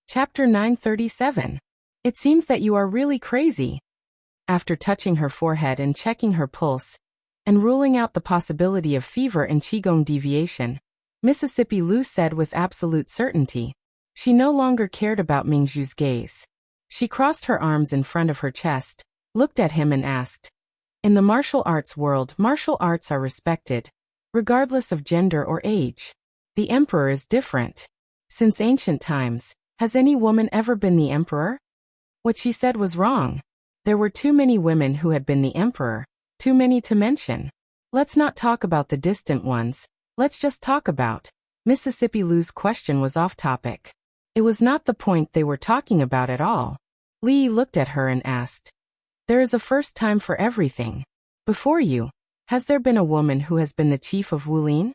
Chapter 937. It seems that you are really crazy. After touching her forehead and checking her pulse, and ruling out the possibility of fever and qigong deviation, Mississippi Lou said with absolute certainty. She no longer cared about Mingzhu's gaze. She crossed her arms in front of her chest, looked at him and asked, "In the martial arts world, martial arts are respected, regardless of gender or age. The emperor is different. Since ancient times, has any woman ever been the emperor?" What she said was wrong. There were too many women who had been the emperor, too many to mention. Let's not talk about the distant ones, let's just talk about. Mississippi Lou's question was off topic. It was not the point they were talking about at all. Lee looked at her and asked, "There is a first time for everything. Before you, has there been a woman who has been the chief of Wulin?"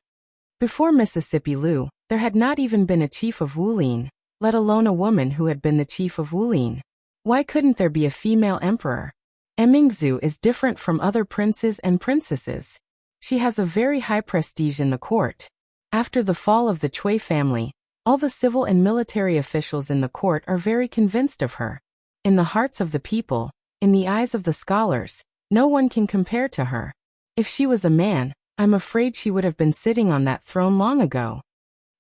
Before Mississippi Lou, there had not even been a chief of Wulin, let alone a woman who had been the chief of Wulin. Why couldn't there be a female emperor? Emingzu is different from other princes and princesses. She has a very high prestige in the court. After the fall of the Chui family, all the civil and military officials in the court are very convinced of her. In the hearts of the people, in the eyes of the scholars, no one can compare to her. If she was a man, I'm afraid she would have been sitting on that throne long ago.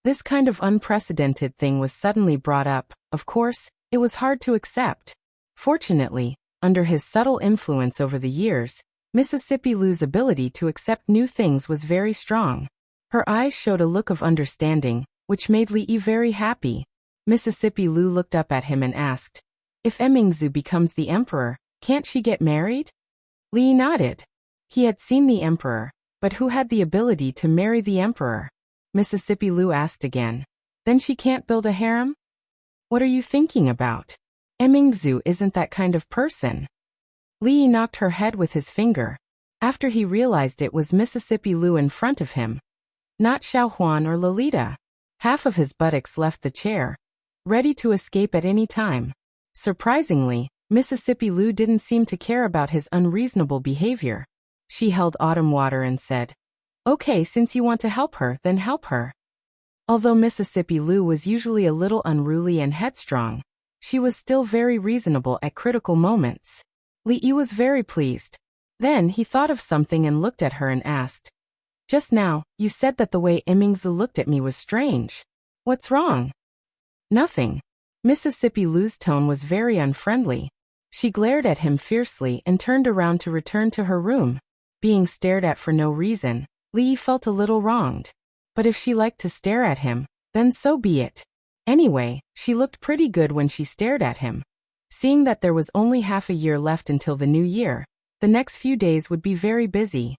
This kind of unprecedented thing was suddenly brought up. Of course, it was hard to accept. Fortunately, under his subtle influence over the years, Mississippi Lou's ability to accept new things was very strong. Her eyes showed a look of understanding, which made Lee very happy. Mississippi Lou looked up at him and asked, "If Emingzu becomes the emperor, can't she get married?" Lee nodded. He had seen the emperor, but who had the ability to marry the emperor? Mississippi Lou asked again. "Then she can't build a harem?" "What are you thinking about? Emingzu isn't that kind of person." Lee knocked her head with his finger. After he realized it was Mississippi Lou in front of him, not Xiaohuan or Lolita. Half of his buttocks left the chair, ready to escape at any time. Surprisingly, Mississippi Lou didn't seem to care about his unreasonable behavior. She held Autumn water and said, "Okay, since you want to help her, then help her." Although Mississippi Lou was usually a little unruly and headstrong, she was still very reasonable at critical moments. Lee was very pleased. Then he thought of something and looked at her and asked, "Just now, you said that the way Emingzu looked at me was strange. What's wrong?" "Nothing." Mississippi Lou's tone was very unfriendly. She glared at him fiercely and turned around to return to her room. Being stared at for no reason, Lee felt a little wronged. But if she liked to stare at him, then so be it. Anyway, she looked pretty good when she stared at him. Seeing that there was only half a year left until the new year, the next few days would be very busy.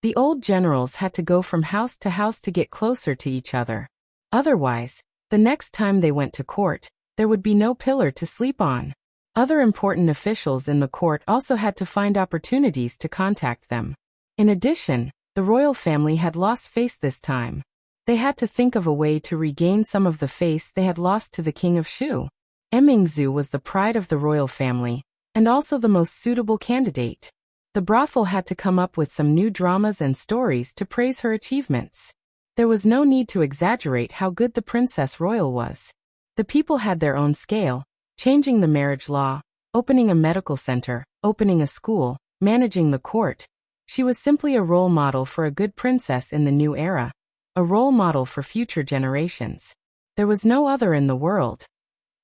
The old generals had to go from house to house to get closer to each other. Otherwise, the next time they went to court, there would be no pillar to sleep on. Other important officials in the court also had to find opportunities to contact them. In addition, the royal family had lost face this time. They had to think of a way to regain some of the face they had lost to the king of Shu. Emingzu was the pride of the royal family, and also the most suitable candidate. The brothel had to come up with some new dramas and stories to praise her achievements. There was no need to exaggerate how good the princess royal was. The people had their own scale, changing the marriage law, opening a medical center, opening a school, managing the court. She was simply a role model for a good princess in the new era, a role model for future generations. There was no other in the world.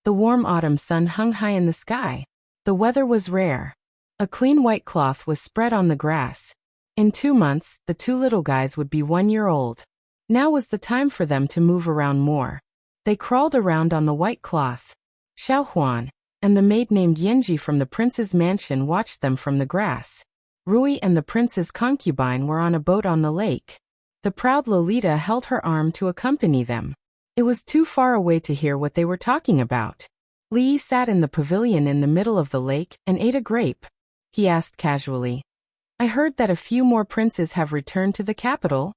The warm autumn sun hung high in the sky. The weather was rare. A clean white cloth was spread on the grass. In 2 months, the two little guys would be 1 year old. Now was the time for them to move around more. They crawled around on the white cloth. Xiaohuan and the maid named Yanji from the prince's mansion watched them from the grass. Rui and the prince's concubine were on a boat on the lake. The proud Lolita held her arm to accompany them. It was too far away to hear what they were talking about. Li sat in the pavilion in the middle of the lake and ate a grape. He asked casually, "I heard that a few more princes have returned to the capital?"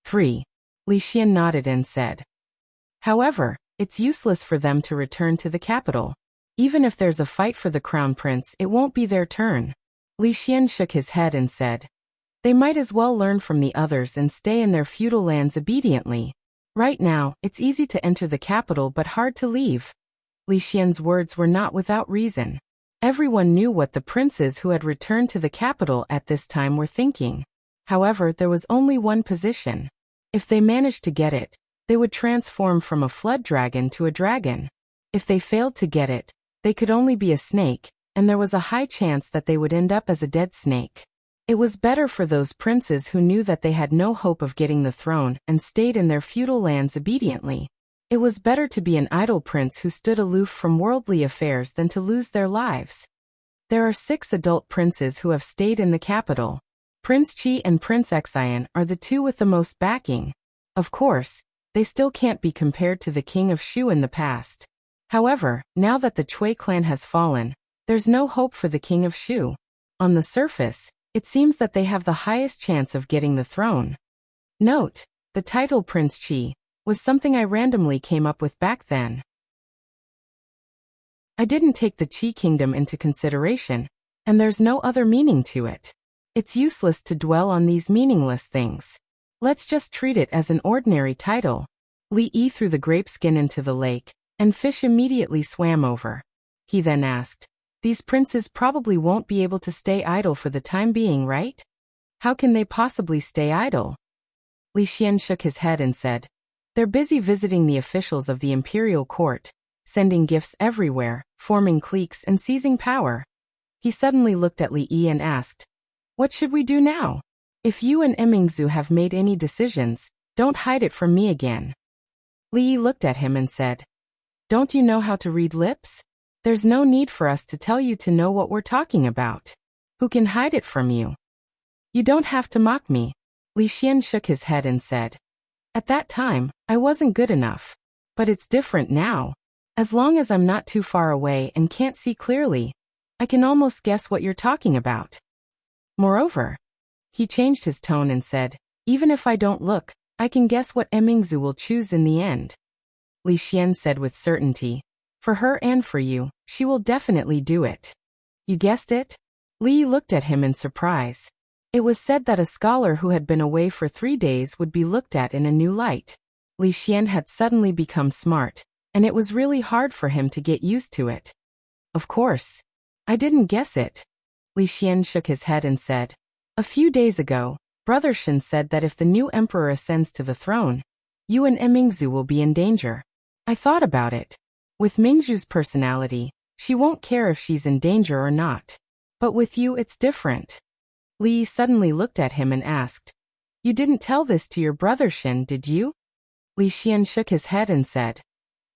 3. Li Xian nodded and said, "However, it's useless for them to return to the capital. Even if there's a fight for the crown prince, it won't be their turn." Li Xian shook his head and said, "They might as well learn from the others and stay in their feudal lands obediently. Right now, it's easy to enter the capital but hard to leave." Li Xian's words were not without reason. Everyone knew what the princes who had returned to the capital at this time were thinking. However, there was only one position. If they managed to get it, they would transform from a flood dragon to a dragon. If they failed to get it, they could only be a snake, and there was a high chance that they would end up as a dead snake. It was better for those princes who knew that they had no hope of getting the throne and stayed in their feudal lands obediently. It was better to be an idle prince who stood aloof from worldly affairs than to lose their lives. There are 6 adult princes who have stayed in the capital. Prince Chi and Prince Xian are the 2 with the most backing. Of course, they still can't be compared to the king of Shu in the past. However, now that the Chui clan has fallen, there's no hope for the king of Shu. On the surface, it seems that they have the highest chance of getting the throne. Note, the title Prince Chi was something I randomly came up with back then. I didn't take the Qi kingdom into consideration, and there's no other meaning to it. It's useless to dwell on these meaningless things. Let's just treat it as an ordinary title. Li Yi threw the grape skin into the lake, and fish immediately swam over. He then asked, "These princes probably won't be able to stay idle for the time being, right? How can they possibly stay idle?" Li Xian shook his head and said, "They're busy visiting the officials of the imperial court, sending gifts everywhere, forming cliques and seizing power." He suddenly looked at Li Yi and asked, "What should we do now? If you and Emingzu have made any decisions, don't hide it from me again." Li Yi looked at him and said, "Don't you know how to read lips? There's no need for us to tell you to know what we're talking about. Who can hide it from you? You don't have to mock me." Li Xian shook his head and said, "At that time, I wasn't good enough. But it's different now. As long as I'm not too far away and can't see clearly, I can almost guess what you're talking about. Moreover," he changed his tone and said, "even if I don't look, I can guess what Emingzu will choose in the end." Li Xian said with certainty, "For her and for you, she will definitely do it." "You guessed it?" Li looked at him in surprise. It was said that a scholar who had been away for 3 days would be looked at in a new light. Li Xian had suddenly become smart, and it was really hard for him to get used to it. "Of course. I didn't guess it." Li Xian shook his head and said, "A few days ago, Brother Shen said that if the new emperor ascends to the throne, you and Emingzu will be in danger. I thought about it. With Mingzhu's personality, she won't care if she's in danger or not. But with you it's different." Li suddenly looked at him and asked, "You didn't tell this to your brother Shen, did you?" Li Xian shook his head and said,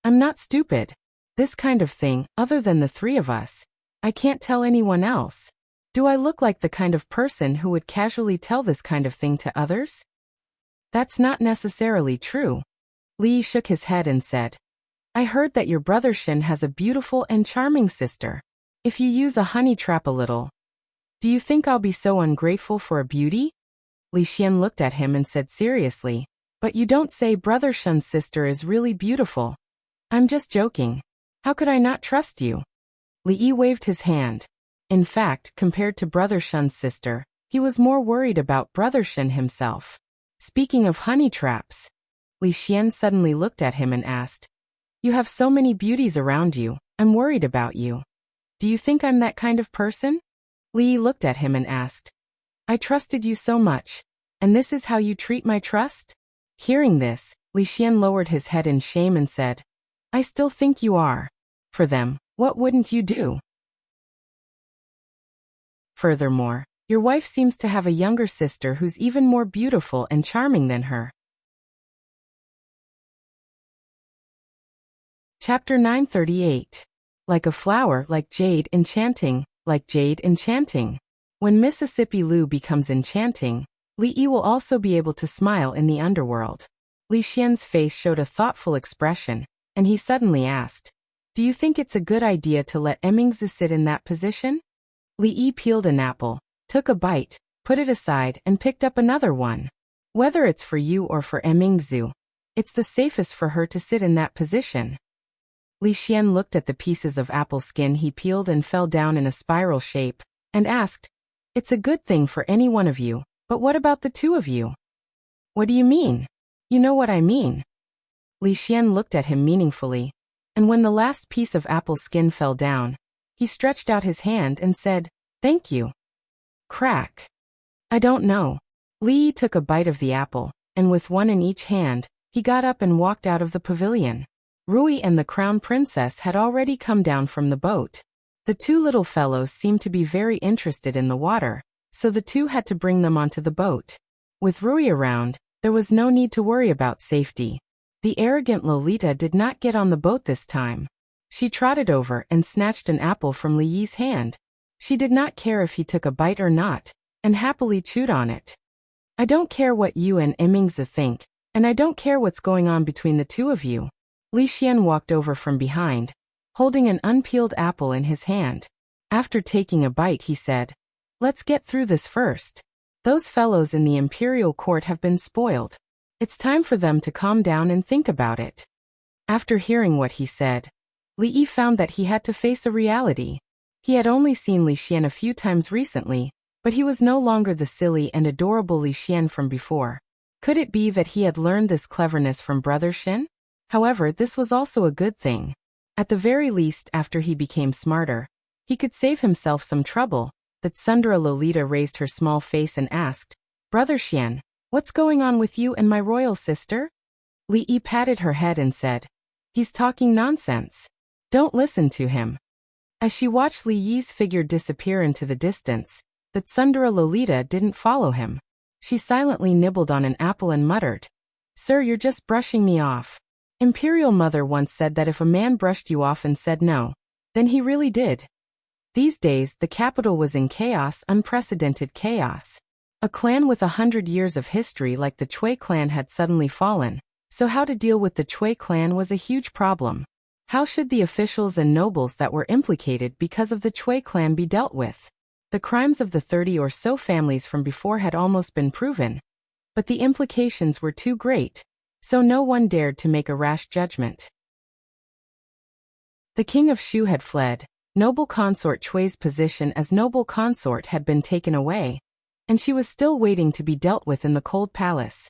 "I'm not stupid. This kind of thing, other than the 3 of us, I can't tell anyone else. Do I look like the kind of person who would casually tell this kind of thing to others?" "That's not necessarily true." Li shook his head and said, "I heard that your brother Shen has a beautiful and charming sister. If you use a honey trap a little, do you think I'll be so ungrateful for a beauty?" Li Xian looked at him and said seriously, "But you don't say brother Shen's sister is really beautiful." "I'm just joking. How could I not trust you?" Li Yi waved his hand. In fact, compared to brother Shen's sister, he was more worried about brother Shen himself. Speaking of honey traps, Li Xian suddenly looked at him and asked, "You have so many beauties around you, I'm worried about you. Do you think I'm that kind of person?" Li looked at him and asked, "I trusted you so much, and this is how you treat my trust?" Hearing this, Li Xian lowered his head in shame and said, "I still think you are. For them, what wouldn't you do? Furthermore, your wife seems to have a younger sister who's even more beautiful and charming than her." Chapter 938. Like a flower, like jade enchanting, like jade enchanting. When Mississippi Lu becomes enchanting, Li Yi will also be able to smile in the underworld. Li Xian's face showed a thoughtful expression, and he suddenly asked, "Do you think it's a good idea to let Emingzu sit in that position?" Li Yi peeled an apple, took a bite, put it aside and picked up another one. "Whether it's for you or for Emingzu, it's the safest for her to sit in that position." Li Xian looked at the pieces of apple skin he peeled and fell down in a spiral shape, and asked, "It's a good thing for any one of you, but what about the 2 of you?" "What do you mean?" "You know what I mean." Li Xian looked at him meaningfully, and when the last piece of apple skin fell down, he stretched out his hand and said, "Thank you." Crack. "I don't know." Li took a bite of the apple, and with one in each hand, he got up and walked out of the pavilion. Rui and the crown princess had already come down from the boat. The two little fellows seemed to be very interested in the water, so the two had to bring them onto the boat. With Rui around, there was no need to worry about safety. The arrogant Lolita did not get on the boat this time. She trotted over and snatched an apple from Li Yi's hand. She did not care if he took a bite or not, and happily chewed on it. I don't care what you and Emingzi think, and I don't care what's going on between the two of you. Li Xian walked over from behind, holding an unpeeled apple in his hand. After taking a bite, he said, "Let's get through this first. Those fellows in the imperial court have been spoiled. It's time for them to calm down and think about it." After hearing what he said, Li Yi found that he had to face a reality. He had only seen Li Xian a few times recently, but he was no longer the silly and adorable Li Xian from before. Could it be that he had learned this cleverness from Brother Xin? However, this was also a good thing. At the very least, after he became smarter, he could save himself some trouble. The Tsundere Lolita raised her small face and asked, "Brother Xian, what's going on with you and my royal sister?" Li Yi patted her head and said, "He's talking nonsense. Don't listen to him." As she watched Li Yi's figure disappear into the distance, the Tsundere Lolita didn't follow him. She silently nibbled on an apple and muttered, "Sir, you're just brushing me off. Imperial Mother once said that if a man brushed you off and said no, then he really did." These days, the capital was in chaos, unprecedented chaos. A clan with 100 years of history like the Chui clan had suddenly fallen, so how to deal with the Chui clan was a huge problem. How should the officials and nobles that were implicated because of the Chui clan be dealt with? The crimes of the 30 or so families from before had almost been proven, but the implications were too great, so no one dared to make a rash judgment. The king of Shu had fled. Noble consort Chui's position as noble consort had been taken away, and she was still waiting to be dealt with in the cold palace.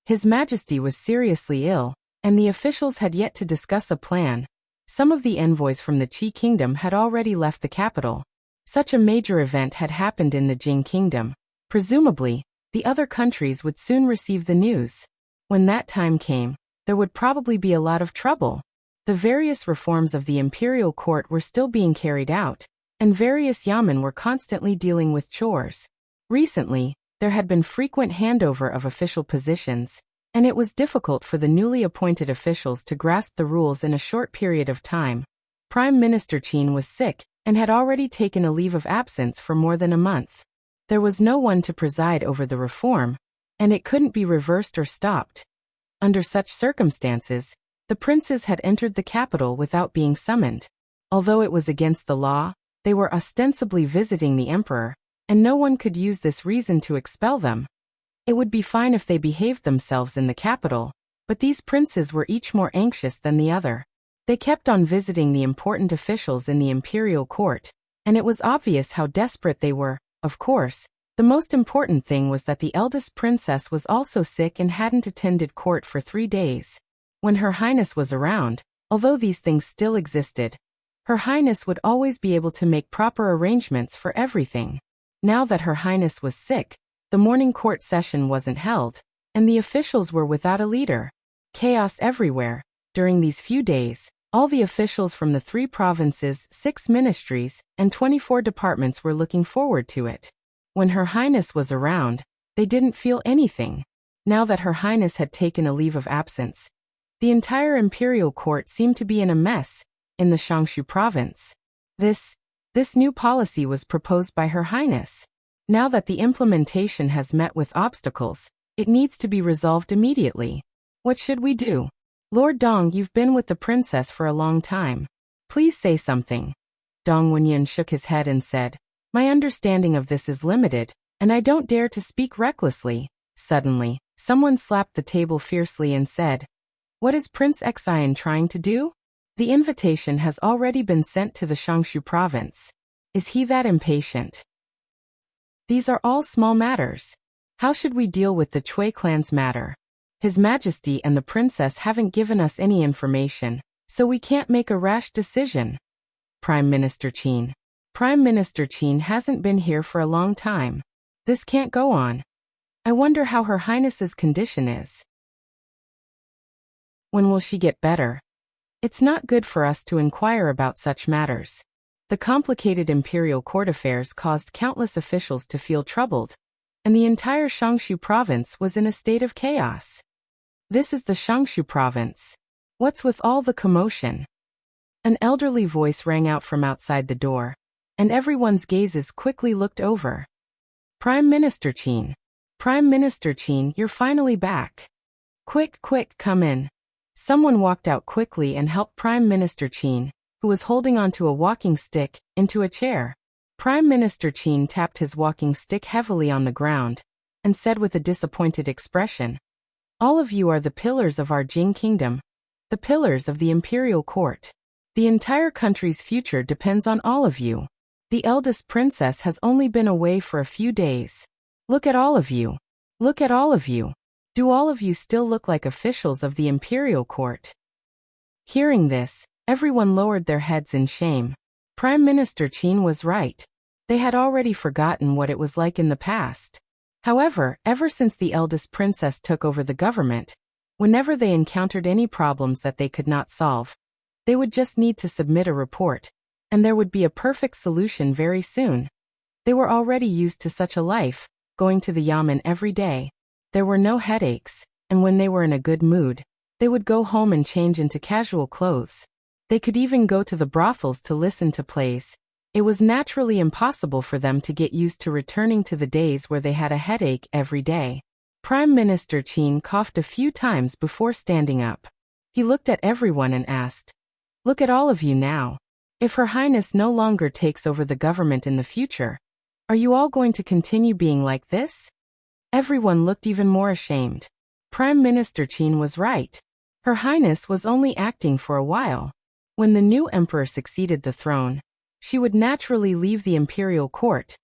His Majesty was seriously ill, and the officials had yet to discuss a plan. Some of the envoys from the Qi kingdom had already left the capital. Such a major event had happened in the Jing kingdom. Presumably, the other countries would soon receive the news. When that time came, there would probably be a lot of trouble. The various reforms of the imperial court were still being carried out, and various yamen were constantly dealing with chores. Recently, there had been frequent handover of official positions, and it was difficult for the newly appointed officials to grasp the rules in a short period of time. Prime Minister Qin was sick and had already taken a leave of absence for more than a month. There was no one to preside over the reform, and it couldn't be reversed or stopped. Under such circumstances, the princes had entered the capital without being summoned. Although it was against the law, they were ostensibly visiting the emperor, and no one could use this reason to expel them. It would be fine if they behaved themselves in the capital, but these princes were each more anxious than the other. They kept on visiting the important officials in the imperial court, and it was obvious how desperate they were. Of course, the most important thing was that the eldest princess was also sick and hadn't attended court for 3 days. When Her Highness was around, although these things still existed, Her Highness would always be able to make proper arrangements for everything. Now that Her Highness was sick, the morning court session wasn't held, and the officials were without a leader. Chaos everywhere. During these few days, all the officials from the 3 provinces, 6 ministries, and 24 departments were looking forward to it. When Her Highness was around, they didn't feel anything. Now that Her Highness had taken a leave of absence, the entire imperial court seemed to be in a mess. In the Shangshu province, this new policy was proposed by Her Highness. Now that the implementation has met with obstacles, it needs to be resolved immediately. What should we do? Lord Dong, you've been with the princess for a long time. Please say something. Dong Wenyan shook his head and said, "My understanding of this is limited, and I don't dare to speak recklessly." Suddenly, someone slapped the table fiercely and said, "What is Prince Xian trying to do? The invitation has already been sent to the Shangshu province. Is he that impatient? These are all small matters. How should we deal with the Chui clan's matter? His Majesty and the princess haven't given us any information, so we can't make a rash decision." Prime Minister Qin. Prime Minister Qin hasn't been here for a long time. This can't go on. I wonder how Her Highness's condition is. When will she get better? It's not good for us to inquire about such matters. The complicated imperial court affairs caused countless officials to feel troubled, and the entire Shangshu province was in a state of chaos. This is the Shangshu province. What's with all the commotion? An elderly voice rang out from outside the door, and everyone's gazes quickly looked over. Prime Minister Qin. Prime Minister Qin, you're finally back. Quick, come in. Someone walked out quickly and helped Prime Minister Qin, who was holding onto a walking stick, into a chair. Prime Minister Qin tapped his walking stick heavily on the ground, and said with a disappointed expression, "All of you are the pillars of our Jing kingdom, the pillars of the imperial court. The entire country's future depends on all of you. The eldest princess has only been away for a few days. Look at all of you. Look at all of you. Do all of you still look like officials of the imperial court?" Hearing this, everyone lowered their heads in shame. Prime Minister Qin was right. They had already forgotten what it was like in the past. However, ever since the eldest princess took over the government, whenever they encountered any problems that they could not solve, they would just need to submit a report, and there would be a perfect solution very soon. They were already used to such a life, going to the yamen every day. There were no headaches, and when they were in a good mood, they would go home and change into casual clothes. They could even go to the brothels to listen to plays. It was naturally impossible for them to get used to returning to the days where they had a headache every day. Prime Minister Qin coughed a few times before standing up. He looked at everyone and asked, "Look at all of you now. If Her Highness no longer takes over the government in the future, are you all going to continue being like this?" Everyone looked even more ashamed. Prime Minister Qin was right. Her Highness was only acting for a while. When the new emperor succeeded the throne, she would naturally leave the imperial court.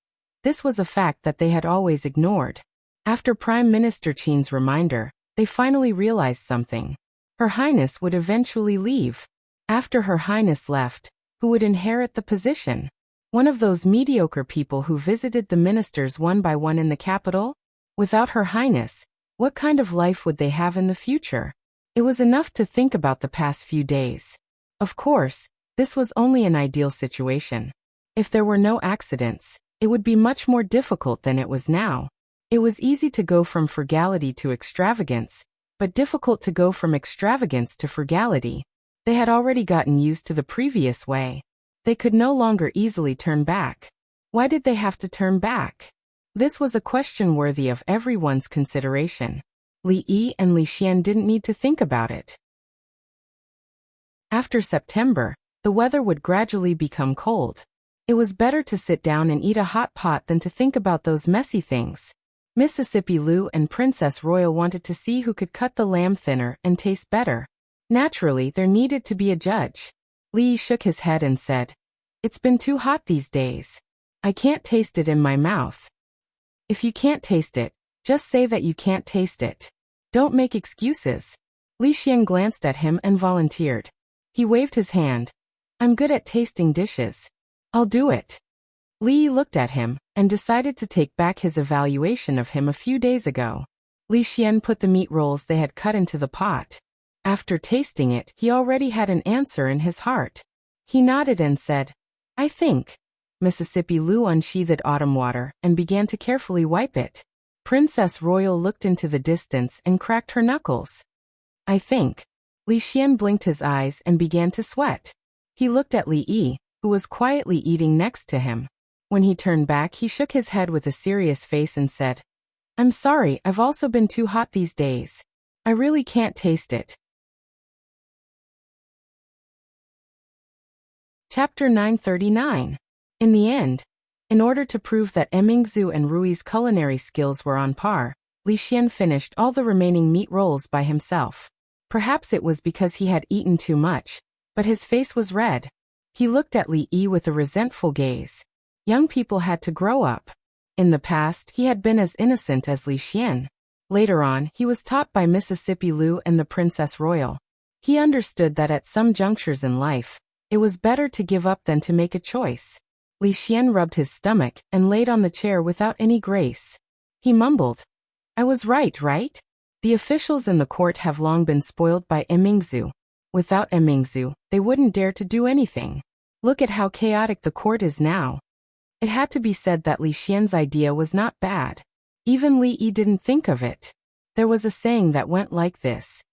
This was a fact that they had always ignored. After Prime Minister Qin's reminder, they finally realized something. Her Highness would eventually leave. After Her Highness left, who would inherit the position? One of those mediocre people who visited the ministers one by one in the capital? Without Her Highness, what kind of life would they have in the future? It was enough to think about the past few days. Of course, this was only an ideal situation. If there were no accidents, it would be much more difficult than it was now. It was easy to go from frugality to extravagance, but difficult to go from extravagance to frugality. They had already gotten used to the previous way. They could no longer easily turn back. Why did they have to turn back? This was a question worthy of everyone's consideration. Li Yi and Li Xian didn't need to think about it. After September, the weather would gradually become cold. It was better to sit down and eat a hot pot than to think about those messy things. Mississippi Lu and Princess Royal wanted to see who could cut the lamb thinner and taste better. Naturally, there needed to be a judge. Li Yi shook his head and said, "It's been too hot these days. I can't taste it in my mouth." If you can't taste it, just say that you can't taste it. Don't make excuses. Li Xian glanced at him and volunteered. He waved his hand. "I'm good at tasting dishes. I'll do it." Li Yi looked at him and decided to take back his evaluation of him a few days ago. Li Xian put the meat rolls they had cut into the pot. After tasting it, he already had an answer in his heart. He nodded and said, "I think." Mississippi Lu unsheathed autumn water and began to carefully wipe it. Princess Royal looked into the distance and cracked her knuckles. "I think." Li Xian blinked his eyes and began to sweat. He looked at Li Yi, who was quietly eating next to him. When he turned back, he shook his head with a serious face and said, "I'm sorry, I've also been too hot these days. I really can't taste it." Chapter 939. In the end, in order to prove that Emingzu and Rui's culinary skills were on par, Li Xian finished all the remaining meat rolls by himself. Perhaps it was because he had eaten too much, but his face was red. He looked at Li Yi with a resentful gaze. Young people had to grow up. In the past, he had been as innocent as Li Xian. Later on, he was taught by Mississippi Lu and the Princess Royal. He understood that at some junctures in life, it was better to give up than to make a choice. Li Xian rubbed his stomach and laid on the chair without any grace. He mumbled, "I was right? The officials in the court have long been spoiled by Emingzu. Without Emingzu, they wouldn't dare to do anything. Look at how chaotic the court is now. It had to be said that Li Xian's idea was not bad. Even Li Yi didn't think of it. There was a saying that went like this.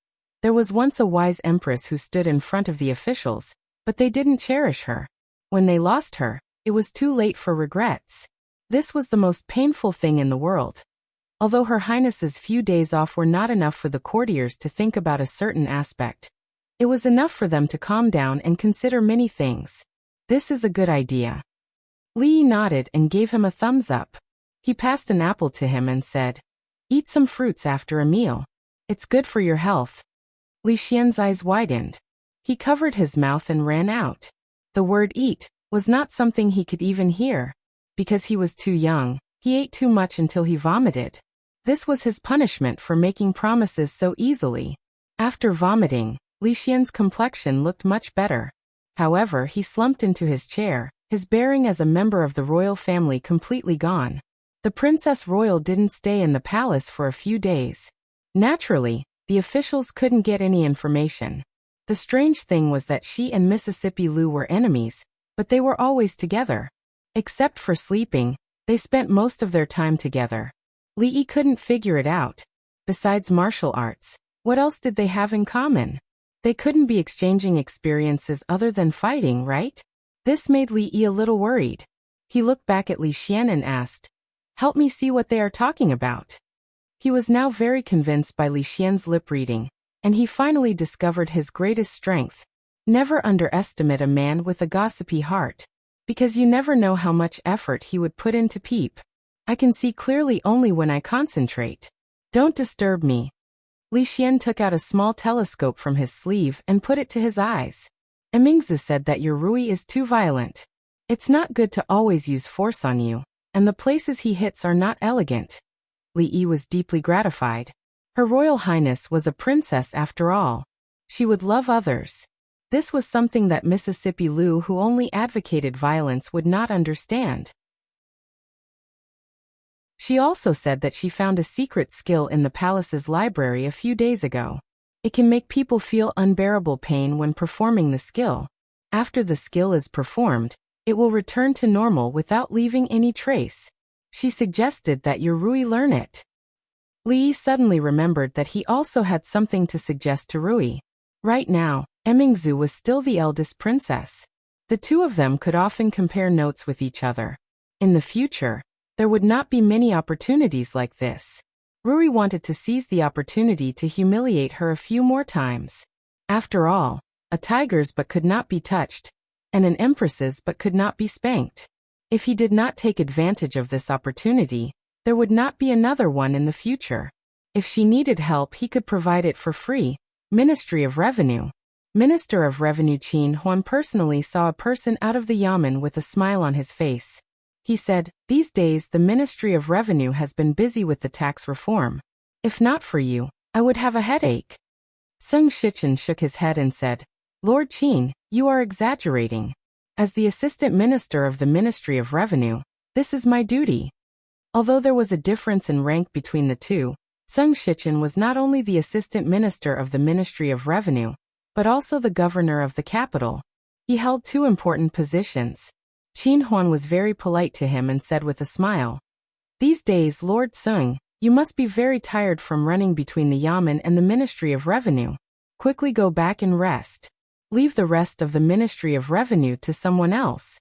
There was once a wise empress who stood in front of the officials, but they didn't cherish her. When they lost her, it was too late for regrets. This was the most painful thing in the world. Although Her Highness's few days off were not enough for the courtiers to think about a certain aspect, it was enough for them to calm down and consider many things. This is a good idea. Li Yi nodded and gave him a thumbs up. He passed an apple to him and said, "Eat some fruits after a meal. It's good for your health." Li Xian's eyes widened. He covered his mouth and ran out. The word eat was not something he could even hear. Because he was too young, he ate too much until he vomited. This was his punishment for making promises so easily. After vomiting, Li Xian's complexion looked much better. However, he slumped into his chair, his bearing as a member of the royal family completely gone. The Princess Royal didn't stay in the palace for a few days. Naturally, the officials couldn't get any information. The strange thing was that she and Mississippi Lu were enemies, but they were always together. Except for sleeping, they spent most of their time together. Li Yi couldn't figure it out. Besides martial arts, what else did they have in common? They couldn't be exchanging experiences other than fighting, right? This made Li Yi a little worried. He looked back at Li Xian and asked, "Help me see what they are talking about." He was now very convinced by Li Xian's lip reading, and he finally discovered his greatest strength. Never underestimate a man with a gossipy heart, because you never know how much effort he would put into peep. I can see clearly only when I concentrate. Don't disturb me. Li Xian took out a small telescope from his sleeve and put it to his eyes. Emingzi said that your Rui is too violent. It's not good to always use force on you, and the places he hits are not elegant. Li Yi was deeply gratified. Her Royal Highness was a princess after all. She would love others. This was something that Mississippi Lu, who only advocated violence, would not understand. She also said that she found a secret skill in the palace's library a few days ago. It can make people feel unbearable pain when performing the skill. After the skill is performed, it will return to normal without leaving any trace. She suggested that Rui learn it. Li Yi suddenly remembered that he also had something to suggest to Rui. Right now, Emingzu was still the eldest princess. The two of them could often compare notes with each other. In the future, there would not be many opportunities like this. Rui wanted to seize the opportunity to humiliate her a few more times. After all, a tiger's but could not be touched, and an empress's but could not be spanked. If he did not take advantage of this opportunity, there would not be another one in the future. If she needed help, he could provide it for free. Ministry of Revenue. Minister of Revenue Qin Huan personally saw a person out of the yamen with a smile on his face. He said, "These days the Ministry of Revenue has been busy with the tax reform. If not for you, I would have a headache." Sung Shichen shook his head and said, "Lord Qin, you are exaggerating. As the Assistant Minister of the Ministry of Revenue, this is my duty." Although there was a difference in rank between the two, Sung Shichen was not only the Assistant Minister of the Ministry of Revenue, but also the Governor of the capital. He held two important positions. Qin Huan was very polite to him and said with a smile, "These days, Lord Sung, you must be very tired from running between the yamen and the Ministry of Revenue. Quickly go back and rest. Leave the rest of the Ministry of Revenue to someone else.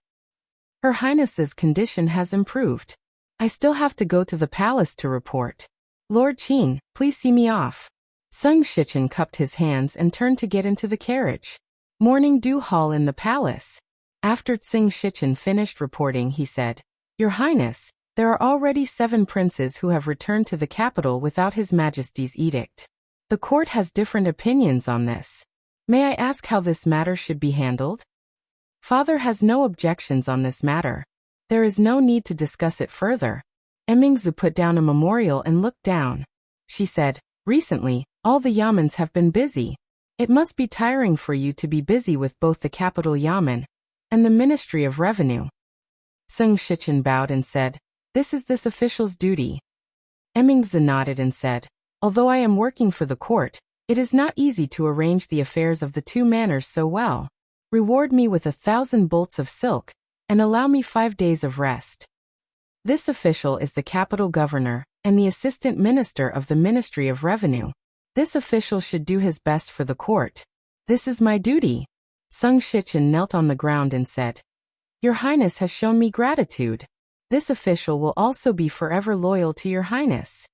Her Highness's condition has improved. I still have to go to the palace to report. Lord Qin, please see me off." Sung Shichen cupped his hands and turned to get into the carriage. Morning dew hall in the palace. After Sung Shichen finished reporting, he said, "Your Highness, there are already 7 princes who have returned to the capital without His Majesty's edict. The court has different opinions on this. May I ask how this matter should be handled?" Father has no objections on this matter. There is no need to discuss it further. Emingzu put down a memorial and looked down. She said, "Recently, all the yamens have been busy. It must be tiring for you to be busy with both the capital yamen and the Ministry of Revenue." Sung Shichen bowed and said, This is this official's duty." Emingzi nodded and said, "Although I am working for the court, It is not easy to arrange the affairs of the two manors so well. Reward me with 1,000 bolts of silk, and allow me 5 days of rest. This official is the capital governor, and the assistant minister of the Ministry of Revenue. This official should do his best for the court. This is my duty. Sung Shichen knelt on the ground and said, Your Highness has shown me gratitude. This official will also be forever loyal to Your Highness.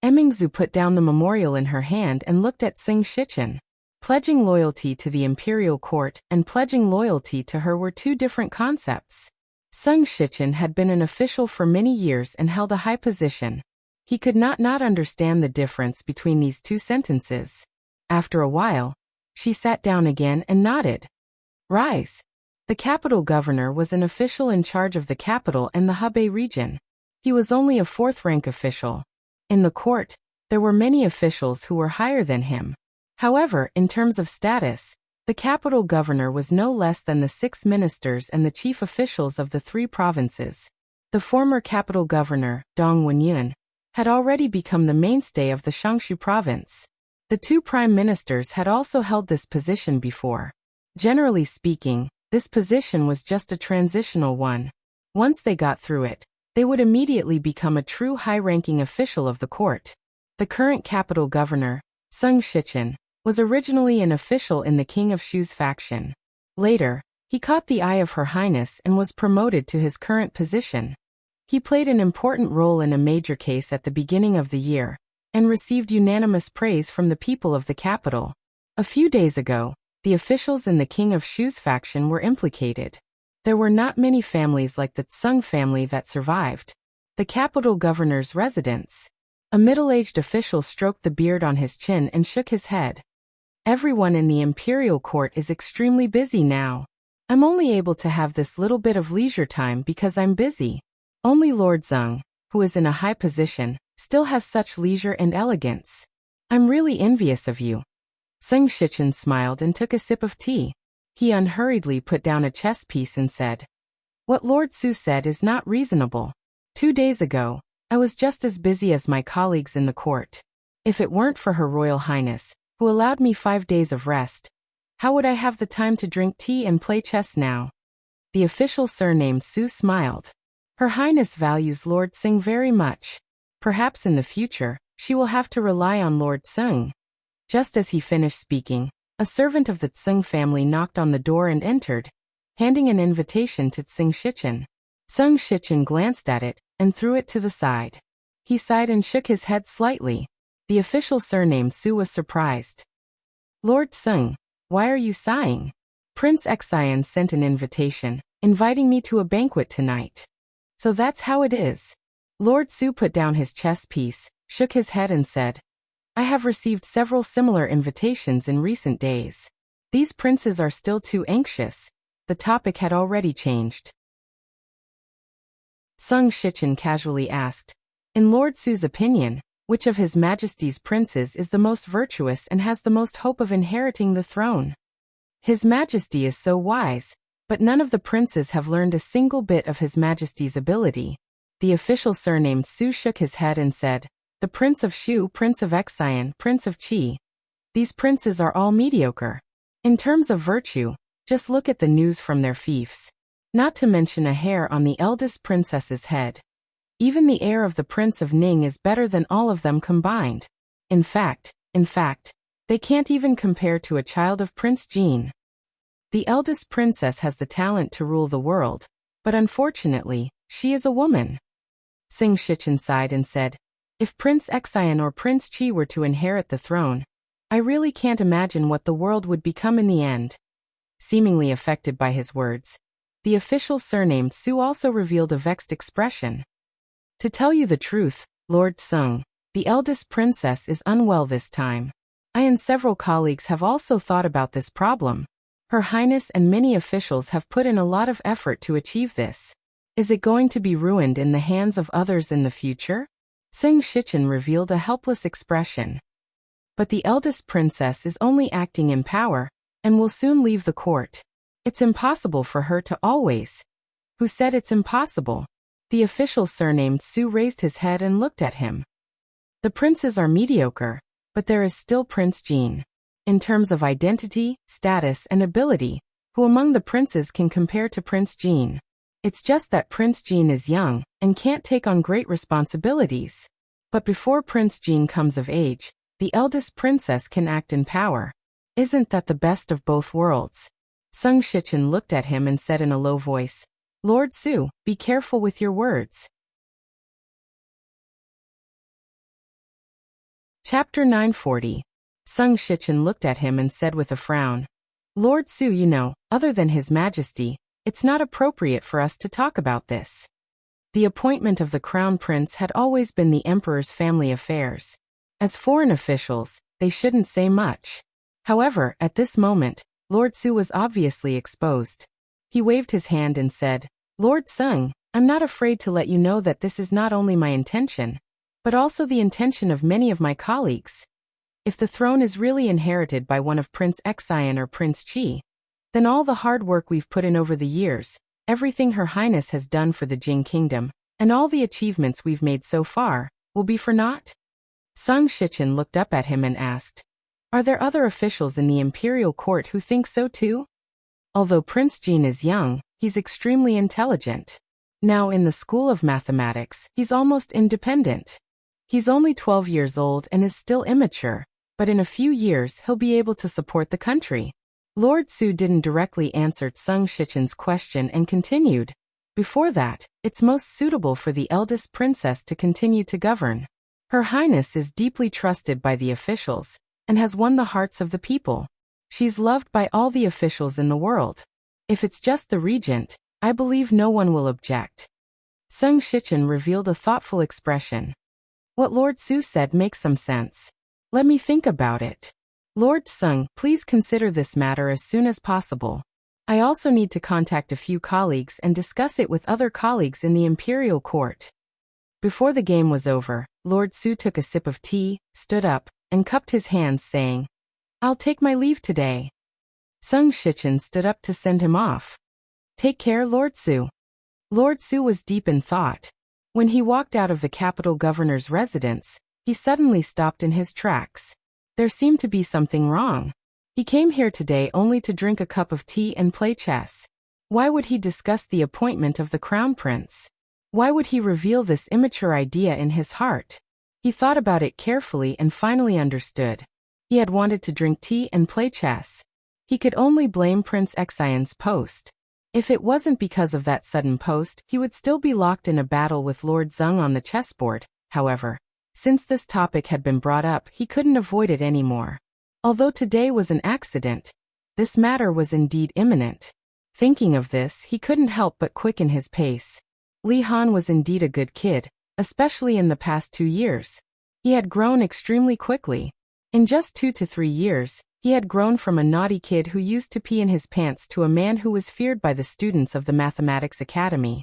Emingzu put down the memorial in her hand and looked at Sung Shichen. Pledging loyalty to the imperial court and pledging loyalty to her were two different concepts. Sung Shichen had been an official for many years and held a high position. He could not understand the difference between these two sentences. After a while, she sat down again and nodded. Rise. The capital governor was an official in charge of the capital and the Hebei region. He was only a fourth-rank official. In the court, there were many officials who were higher than him. However, in terms of status, the capital governor was no less than the 6 ministers and the chief officials of the 3 provinces. The former capital governor, Dong Wenyun, had already become the mainstay of the Shangshu province. The 2 prime ministers had also held this position before. Generally speaking, this position was just a transitional one. Once they got through it, they would immediately become a true high-ranking official of the court. The current capital governor, Sung Shichen, was originally an official in the King of Shu's faction. Later, he caught the eye of Her Highness and was promoted to his current position. He played an important role in a major case at the beginning of the year, and received unanimous praise from the people of the capital. A few days ago, the officials in the King of Shu's faction were implicated. There were not many families like the Tsung family that survived. The capital governor's residence. A middle-aged official stroked the beard on his chin and shook his head. Everyone in the imperial court is extremely busy now. I'm only able to have this little bit of leisure time because I'm busy. Only Lord Zeng, who is in a high position, still has such leisure and elegance. I'm really envious of you. Sung Shichen smiled and took a sip of tea. He unhurriedly put down a chess piece and said, What Lord Su said is not reasonable. 2 days ago, I was just as busy as my colleagues in the court. If it weren't for Her Royal Highness, who allowed me 5 days of rest, how would I have the time to drink tea and play chess now? The official surnamed Su smiled. Her Highness values Lord Tseng very much. Perhaps in the future, she will have to rely on Lord Tseng. Just as he finished speaking, a servant of the Tseng family knocked on the door and entered, handing an invitation to Sung Shichen. Sung Shichen glanced at it and threw it to the side. He sighed and shook his head slightly. The official surnamed Su was surprised. Lord Tseng, why are you sighing? Prince Xian sent an invitation, inviting me to a banquet tonight. So that's how it is. Lord Su put down his chess piece, shook his head and said, I have received several similar invitations in recent days. These princes are still too anxious. The topic had already changed. Sung Shichen casually asked, In Lord Su's opinion, which of His Majesty's princes is the most virtuous and has the most hope of inheriting the throne? His Majesty is so wise, but none of the princes have learned a single bit of His Majesty's ability. The official surnamed Su shook his head and said, The Prince of Shu, Prince of Xian, Prince of Qi. These princes are all mediocre. In terms of virtue, just look at the news from their fiefs. Not to mention a hair on the eldest princess's head. Even the heir of the Prince of Ning is better than all of them combined. In fact, they can't even compare to a child of Prince Jean. The eldest princess has the talent to rule the world, but unfortunately, she is a woman. Sung Shichen sighed and said, If Prince Xian or Prince Qi were to inherit the throne, I really can't imagine what the world would become in the end. Seemingly affected by his words, the official surnamed Su also revealed a vexed expression. To tell you the truth, Lord Tseng, the eldest princess is unwell this time. I and several colleagues have also thought about this problem. Her Highness and many officials have put in a lot of effort to achieve this. Is it going to be ruined in the hands of others in the future? Sung Shichen revealed a helpless expression. But the eldest princess is only acting in power, and will soon leave the court. It's impossible for her to always. Who said it's impossible? The official surnamed Su raised his head and looked at him. The princes are mediocre, but there is still Prince Jean. In terms of identity, status, and ability, who among the princes can compare to Prince Jean? It's just that Prince Jean is young and can't take on great responsibilities. But before Prince Jean comes of age, the eldest princess can act in power. Isn't that the best of both worlds? Sung Shichen looked at him and said in a low voice, Lord Su, be careful with your words. Chapter 940. Sung Shichen looked at him and said with a frown, Lord Su, you know, other than His Majesty, it's not appropriate for us to talk about this. The appointment of the crown prince had always been the emperor's family affairs. As foreign officials, they shouldn't say much. However, at this moment, Lord Su was obviously exposed. He waved his hand and said, Lord Sung, I'm not afraid to let you know that this is not only my intention, but also the intention of many of my colleagues. If the throne is really inherited by one of Prince Xian or Prince Qi, then all the hard work we've put in over the years, everything Her Highness has done for the Jing Kingdom, and all the achievements we've made so far, will be for naught? Sung Shichen looked up at him and asked, Are there other officials in the imperial court who think so too? Although Prince Jean is young, he's extremely intelligent. Now in the school of mathematics, he's almost independent. He's only 12 years old and is still immature, but in a few years he'll be able to support the country. Lord Su didn't directly answer Sung Shichen's question and continued, Before that, it's most suitable for the eldest princess to continue to govern. Her Highness is deeply trusted by the officials, and has won the hearts of the people. She's loved by all the officials in the world. If it's just the regent, I believe no one will object. Sung Shichen revealed a thoughtful expression. What Lord Su said makes some sense. Let me think about it. Lord Sung, please consider this matter as soon as possible. I also need to contact a few colleagues and discuss it with other colleagues in the imperial court. Before the game was over, Lord Su took a sip of tea, stood up, and cupped his hands saying, I'll take my leave today. Sung Shichen stood up to send him off. Take care, Lord Su. Lord Su was deep in thought. When he walked out of the capital governor's residence, he suddenly stopped in his tracks. There seemed to be something wrong. He came here today only to drink a cup of tea and play chess. Why would he discuss the appointment of the crown prince? Why would he reveal this immature idea in his heart? He thought about it carefully and finally understood. He had wanted to drink tea and play chess. He could only blame Prince Xian's post. If it wasn't because of that sudden post, he would still be locked in a battle with Lord Zheng on the chessboard. However, since this topic had been brought up, he couldn't avoid it anymore. Although today was an accident, this matter was indeed imminent. Thinking of this, he couldn't help but quicken his pace. Li Han was indeed a good kid, especially in the past 2 years. He had grown extremely quickly. In just 2 to 3 years, he had grown from a naughty kid who used to pee in his pants to a man who was feared by the students of the Mathematics Academy.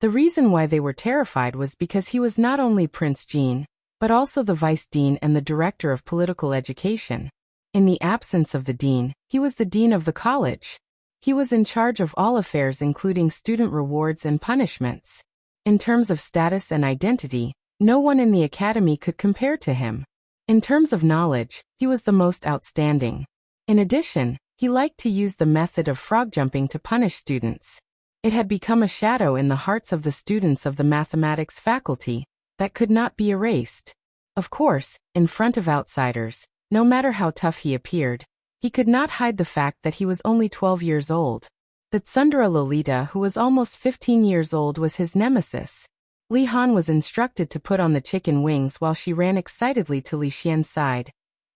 The reason why they were terrified was because he was not only Prince Jean, but also the vice dean and the director of political education. In the absence of the dean, he was the dean of the college. He was in charge of all affairs including student rewards and punishments. In terms of status and identity, no one in the academy could compare to him. In terms of knowledge, he was the most outstanding. In addition, he liked to use the method of frog jumping to punish students. It had become a shadow in the hearts of the students of the mathematics faculty that could not be erased. Of course, in front of outsiders, no matter how tough he appeared, he could not hide the fact that he was only 12 years old. The Tsundere Lolita, who was almost 15 years old, was his nemesis. Li Han was instructed to put on the chicken wings while she ran excitedly to Li Xian's side,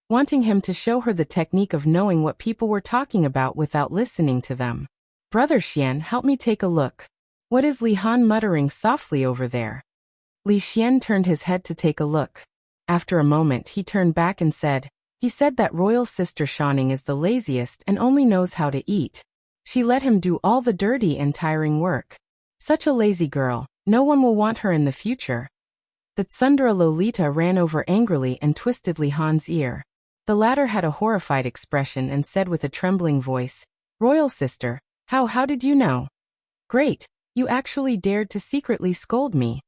wanting him to show her the technique of knowing what people were talking about without listening to them. Brother Xian, help me take a look. What is Li Han muttering softly over there? Li Xian turned his head to take a look. After a moment he turned back and said, He said that royal sister Shanning is the laziest and only knows how to eat. She let him do all the dirty and tiring work. Such a lazy girl, no one will want her in the future. The Tsundere Lolita ran over angrily and twisted Li Han's ear. The latter had a horrified expression and said with a trembling voice, Royal sister, how did you know? Great, you actually dared to secretly scold me.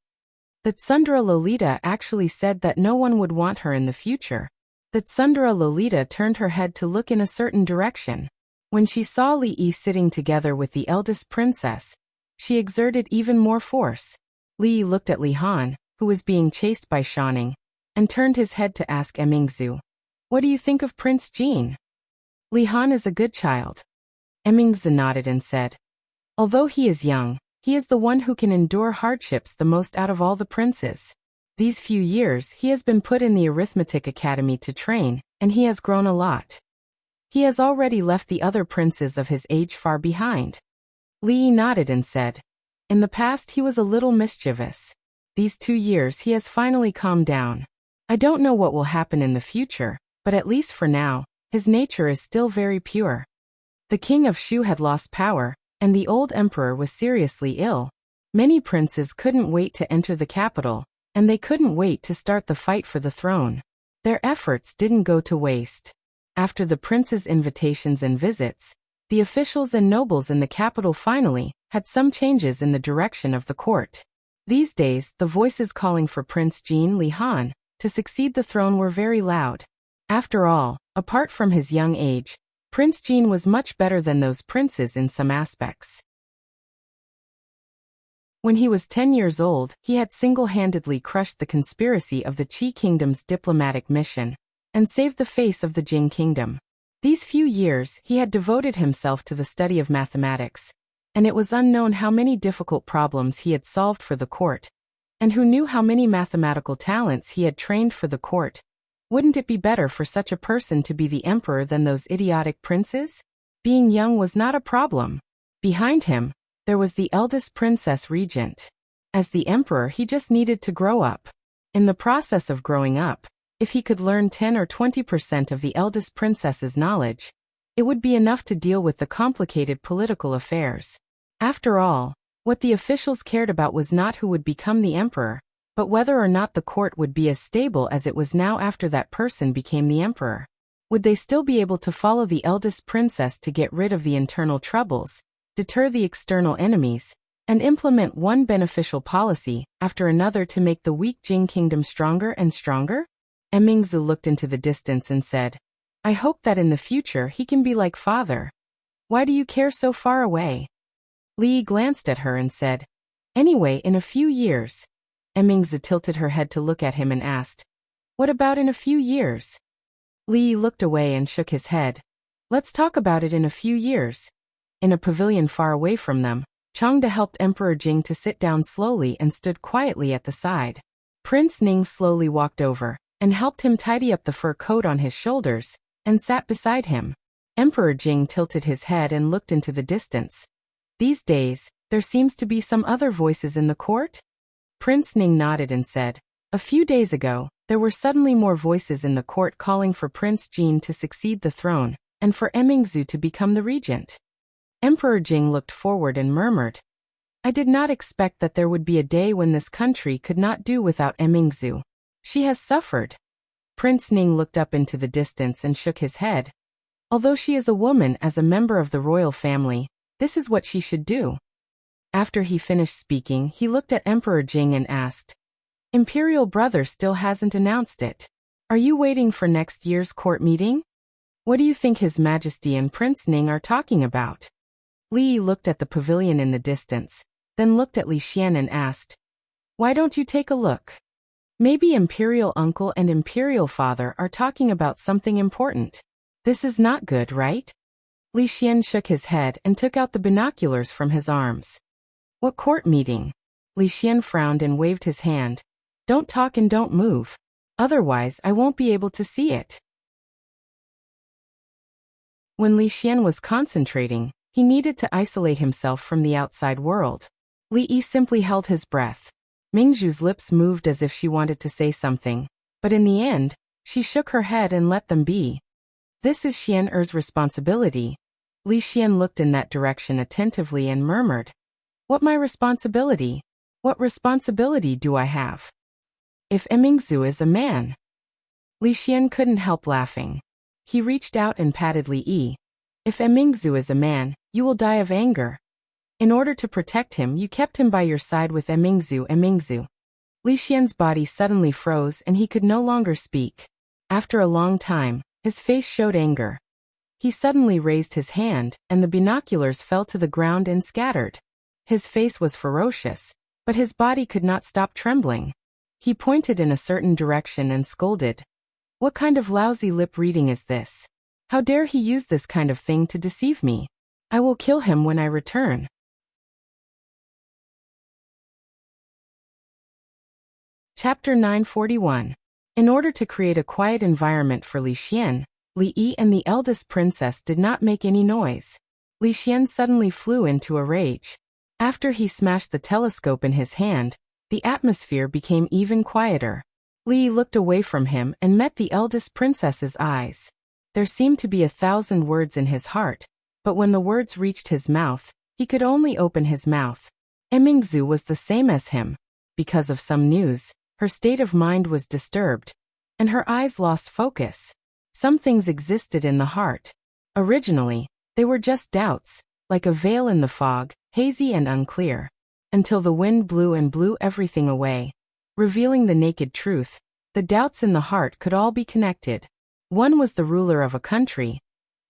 That Sundara Lolita actually said that no one would want her in the future. That Sundara Lolita turned her head to look in a certain direction. When she saw Li Yi sitting together with the eldest princess, she exerted even more force. Li Yi looked at Li Han, who was being chased by Shanning, and turned his head to ask Emingzu, "What do you think of Prince Jean?" "Li Han is a good child." Emingzu nodded and said, "Although he is young, he is the one who can endure hardships the most out of all the princes. These few years he has been put in the arithmetic academy to train, and he has grown a lot. He has already left the other princes of his age far behind." Li Yi nodded and said, "In the past he was a little mischievous. These 2 years he has finally calmed down. I don't know what will happen in the future, but at least for now, his nature is still very pure." The king of Shu had lost power, and the old emperor was seriously ill. Many princes couldn't wait to enter the capital, and they couldn't wait to start the fight for the throne. Their efforts didn't go to waste. After the prince's invitations and visits, the officials and nobles in the capital finally had some changes in the direction of the court. These days, the voices calling for Prince Jean Li Han to succeed the throne were very loud. After all, apart from his young age, Prince Jean was much better than those princes in some aspects. When he was 10 years old, he had single-handedly crushed the conspiracy of the Qi Kingdom's diplomatic mission and saved the face of the Jing Kingdom. These few years, he had devoted himself to the study of mathematics, and it was unknown how many difficult problems he had solved for the court, and who knew how many mathematical talents he had trained for the court. Wouldn't it be better for such a person to be the emperor than those idiotic princes? Being young was not a problem. Behind him, there was the eldest princess regent. As the emperor, he just needed to grow up. In the process of growing up, if he could learn 10 or 20% of the eldest princess's knowledge, it would be enough to deal with the complicated political affairs. After all, what the officials cared about was not who would become the emperor, but whether or not the court would be as stable as it was now after that person became the emperor. Would they still be able to follow the eldest princess to get rid of the internal troubles, deter the external enemies, and implement one beneficial policy after another to make the weak Jing Kingdom stronger and stronger? Emingzu looked into the distance and said, "I hope that in the future he can be like father. Why do you care so far away?" Li Yi glanced at her and said, "Anyway, in a few years." Emingzu tilted her head to look at him and asked, "What about in a few years?" Li Yi looked away and shook his head. "Let's talk about it in a few years." In a pavilion far away from them, Changde helped Emperor Jing to sit down slowly and stood quietly at the side. Prince Ning slowly walked over and helped him tidy up the fur coat on his shoulders and sat beside him. Emperor Jing tilted his head and looked into the distance. "These days, there seems to be some other voices in the court?" Prince Ning nodded and said, "A few days ago, there were suddenly more voices in the court calling for Prince Jean to succeed the throne, and for Emingzu to become the regent." Emperor Jing looked forward and murmured, "I did not expect that there would be a day when this country could not do without Emingzu. She has suffered." Prince Ning looked up into the distance and shook his head. "Although she is a woman as a member of the royal family, this is what she should do." After he finished speaking, he looked at Emperor Jing and asked, "Imperial brother still hasn't announced it. Are you waiting for next year's court meeting? What do you think His Majesty and Prince Ning are talking about?" Li Yi looked at the pavilion in the distance, then looked at Li Xian and asked, "Why don't you take a look? Maybe Imperial Uncle and Imperial Father are talking about something important. This is not good, right?" Li Xian shook his head and took out the binoculars from his arms. "What court meeting?" Li Xian frowned and waved his hand. "Don't talk and don't move. Otherwise, I won't be able to see it." When Li Xian was concentrating, he needed to isolate himself from the outside world. Li Yi simply held his breath. Mingzhu's lips moved as if she wanted to say something, but in the end, she shook her head and let them be. "This is Xian Er's responsibility." Li Xian looked in that direction attentively and murmured, "What my responsibility? What responsibility do I have? If Emingzu is a man?" Li Xian couldn't help laughing. He reached out and patted Li Yi. "If Emingzu is a man, you will die of anger. In order to protect him, you kept him by your side with Emingzu. Li Xian's body suddenly froze and he could no longer speak. After a long time, his face showed anger. He suddenly raised his hand, and the binoculars fell to the ground and scattered. His face was ferocious, but his body could not stop trembling. He pointed in a certain direction and scolded. "What kind of lousy lip reading is this? How dare he use this kind of thing to deceive me? I will kill him when I return." Chapter 941. In order to create a quiet environment for Li Xian, Li Yi and the eldest princess did not make any noise. Li Xian suddenly flew into a rage. After he smashed the telescope in his hand, the atmosphere became even quieter. Li Yi looked away from him and met the eldest princess's eyes. There seemed to be 1,000 words in his heart, but when the words reached his mouth, he could only open his mouth. Emingzu was the same as him. Because of some news, her state of mind was disturbed, and her eyes lost focus. Some things existed in the heart. Originally, they were just doubts, like a veil in the fog, hazy and unclear, until the wind blew and blew everything away, revealing the naked truth. The doubts in the heart could all be connected. One was the ruler of a country,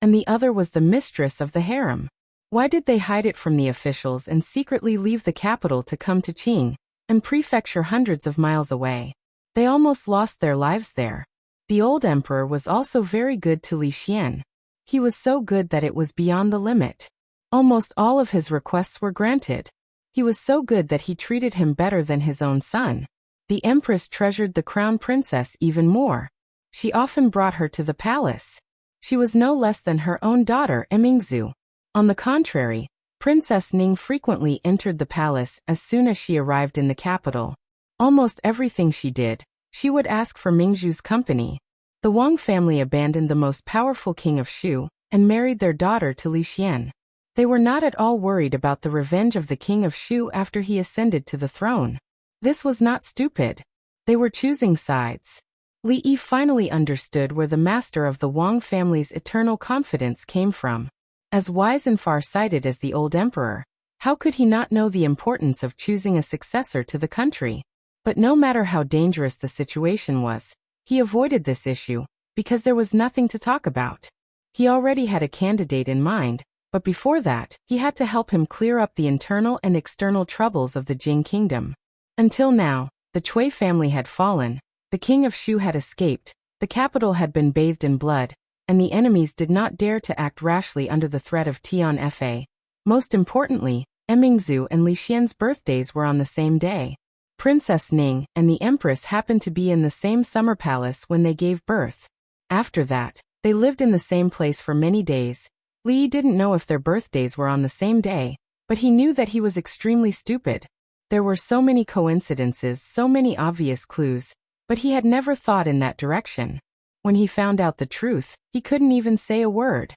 and the other was the mistress of the harem. Why did they hide it from the officials and secretly leave the capital to come to Qing, and prefecture hundreds of miles away? They almost lost their lives there. The old emperor was also very good to Li Xian. He was so good that it was beyond the limit. Almost all of his requests were granted. He was so good that he treated him better than his own son. The empress treasured the crown princess even more. She often brought her to the palace. She was no less than her own daughter Emingzu. On the contrary, Princess Ning frequently entered the palace as soon as she arrived in the capital. Almost everything she did, she would ask for Mingzhu's company. The Wang family abandoned the most powerful king of Shu and married their daughter to Li Xian. They were not at all worried about the revenge of the king of Shu after he ascended to the throne. This was not stupid. They were choosing sides. Li Yi finally understood where the master of the Wang family's eternal confidence came from. As wise and far-sighted as the old emperor, how could he not know the importance of choosing a successor to the country? But no matter how dangerous the situation was, he avoided this issue, because there was nothing to talk about. He already had a candidate in mind, but before that, he had to help him clear up the internal and external troubles of the Jing kingdom. Until now, the Cui family had fallen, the king of Shu had escaped, the capital had been bathed in blood, and the enemies did not dare to act rashly under the threat of Tian Fa. Most importantly, Emingzu and Li Xian's birthdays were on the same day. Princess Ning and the Empress happened to be in the same summer palace when they gave birth. After that, they lived in the same place for many days. Li didn't know if their birthdays were on the same day, but he knew that he was extremely stupid. There were so many coincidences, so many obvious clues, but he had never thought in that direction. When he found out the truth, he couldn't even say a word.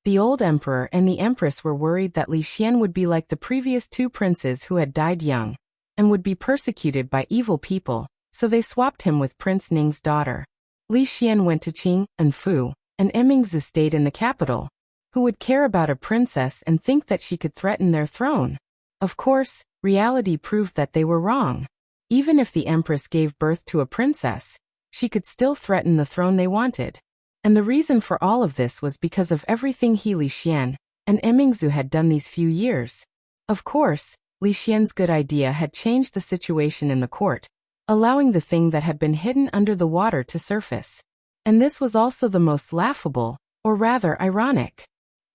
The old emperor and the empress were worried that Li Xian would be like the previous two princes who had died young, and would be persecuted by evil people, so they swapped him with Prince Ning's daughter. Li Xian went to Qing and Fu, and Emingzi stayed in the capital. Who would care about a princess and think that she could threaten their throne? Of course, reality proved that they were wrong. Even if the empress gave birth to a princess, she could still threaten the throne they wanted. And the reason for all of this was because of everything Li Xian and Emingzu had done these few years. Of course, Li Xian's good idea had changed the situation in the court, allowing the thing that had been hidden under the water to surface. And this was also the most laughable, or rather ironic.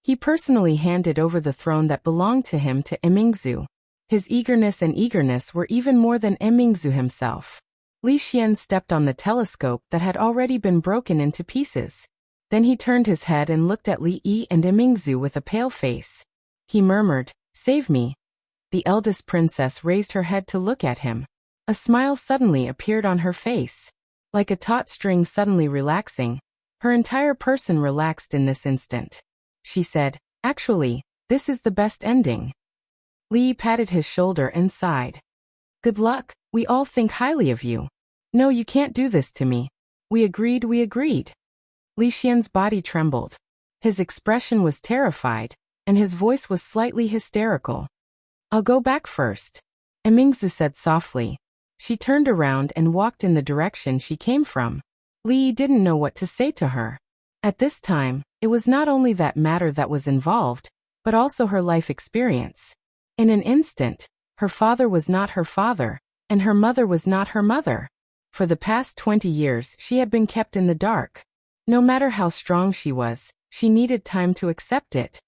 He personally handed over the throne that belonged to him to Emingzu. His eagerness were even more than Emingzu himself. Li Xian stepped on the telescope that had already been broken into pieces. Then he turned his head and looked at Li Yi and Emingzu with a pale face. He murmured, "Save me." The eldest princess raised her head to look at him. A smile suddenly appeared on her face. Like a taut string suddenly relaxing, her entire person relaxed in this instant. She said, "Actually, this is the best ending." Li patted his shoulder and sighed. "Good luck, we all think highly of you." "No, you can't do this to me." We agreed. Li Xian's body trembled. His expression was terrified, and his voice was slightly hysterical. "I'll go back first." Emingzu said softly. She turned around and walked in the direction she came from. Li Yi didn't know what to say to her. At this time, it was not only that matter that was involved, but also her life experience. In an instant, her father was not her father, and her mother was not her mother. For the past 20 years she had been kept in the dark. No matter how strong she was, she needed time to accept it.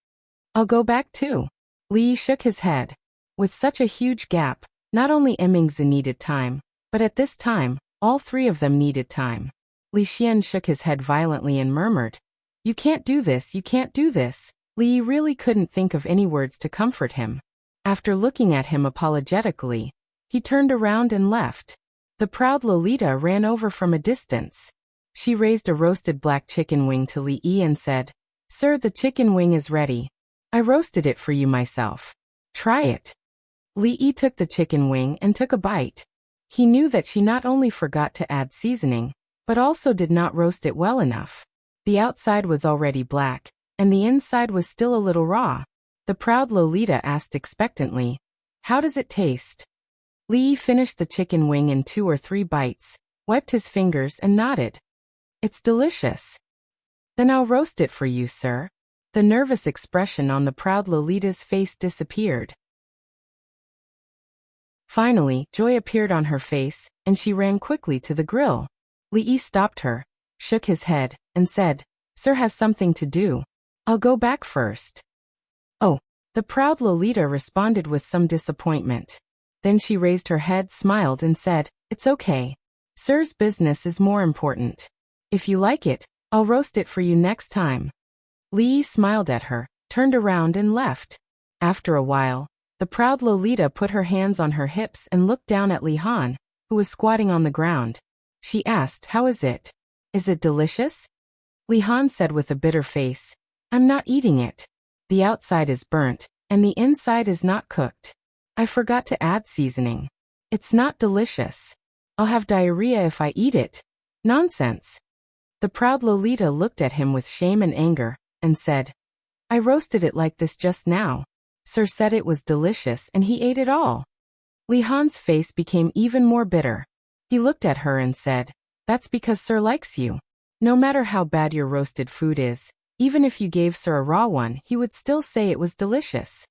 I'll go back too. Li Yi shook his head. With such a huge gap, not only Emingzi needed time, but at this time, all three of them needed time. Li Xian shook his head violently and murmured, "You can't do this, you can't do this." Li Yi really couldn't think of any words to comfort him. After looking at him apologetically, he turned around and left. The proud Lolita ran over from a distance. She raised a roasted black chicken wing to Li Yi and said, "Sir, the chicken wing is ready. I roasted it for you myself. Try it." Li Yi took the chicken wing and took a bite. He knew that she not only forgot to add seasoning, but also did not roast it well enough. The outside was already black, and the inside was still a little raw. The proud Lolita asked expectantly, "How does it taste?" Li Yi finished the chicken wing in 2 or 3 bites, wiped his fingers and nodded. "It's delicious." "Then I'll roast it for you, sir." The nervous expression on the proud Lolita's face disappeared. Finally, joy appeared on her face, and she ran quickly to the grill. Li Yi stopped her, shook his head, and said, "Sir has something to do. I'll go back first." "Oh," the proud Lolita responded with some disappointment. Then she raised her head, smiled, and said, "It's okay. Sir's business is more important. If you like it, I'll roast it for you next time." Li Yi smiled at her, turned around and left. After a while, the proud Lolita put her hands on her hips and looked down at Li Han, who was squatting on the ground. She asked, "How is it? Is it delicious?" Li Han said with a bitter face, "I'm not eating it. The outside is burnt, and the inside is not cooked. I forgot to add seasoning. It's not delicious. I'll have diarrhea if I eat it." "Nonsense." The proud Lolita looked at him with shame and anger, and said, "I roasted it like this just now. Sir said it was delicious and he ate it all." Li Han's face became even more bitter. He looked at her and said, "That's because Sir likes you. No matter how bad your roasted food is, even if you gave Sir a raw one, he would still say it was delicious."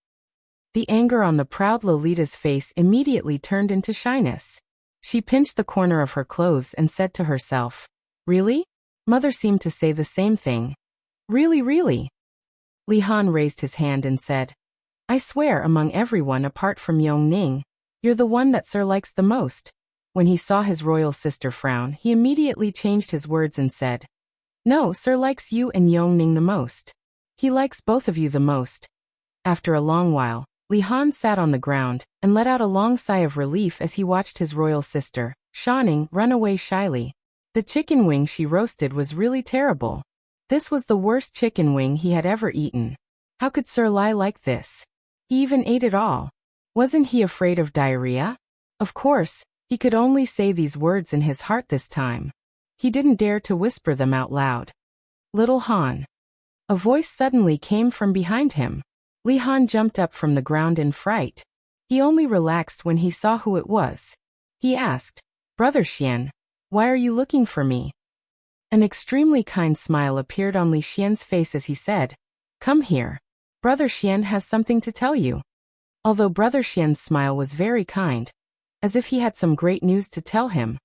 The anger on the proud Lolita's face immediately turned into shyness. She pinched the corner of her clothes and said to herself, "Really? Mother seemed to say the same thing. Really, really?" Li Han raised his hand and said, "I swear among everyone apart from Yong Ning, you're the one that Sir likes the most." When he saw his royal sister frown, he immediately changed his words and said, "No, Sir likes you and Yong Ning the most. He likes both of you the most." After a long while, Li Han sat on the ground and let out a long sigh of relief as he watched his royal sister, Shaning, run away shyly. The chicken wing she roasted was really terrible. This was the worst chicken wing he had ever eaten. How could Sir lie like this? He even ate it all. Wasn't he afraid of diarrhea? Of course, he could only say these words in his heart this time. He didn't dare to whisper them out loud. "Little Han." A voice suddenly came from behind him. Li Han jumped up from the ground in fright. He only relaxed when he saw who it was. He asked, "Brother Xian, why are you looking for me?" An extremely kind smile appeared on Li Xian's face as he said, "Come here. Brother Xian has something to tell you." Although Brother Xian's smile was very kind, as if he had some great news to tell him,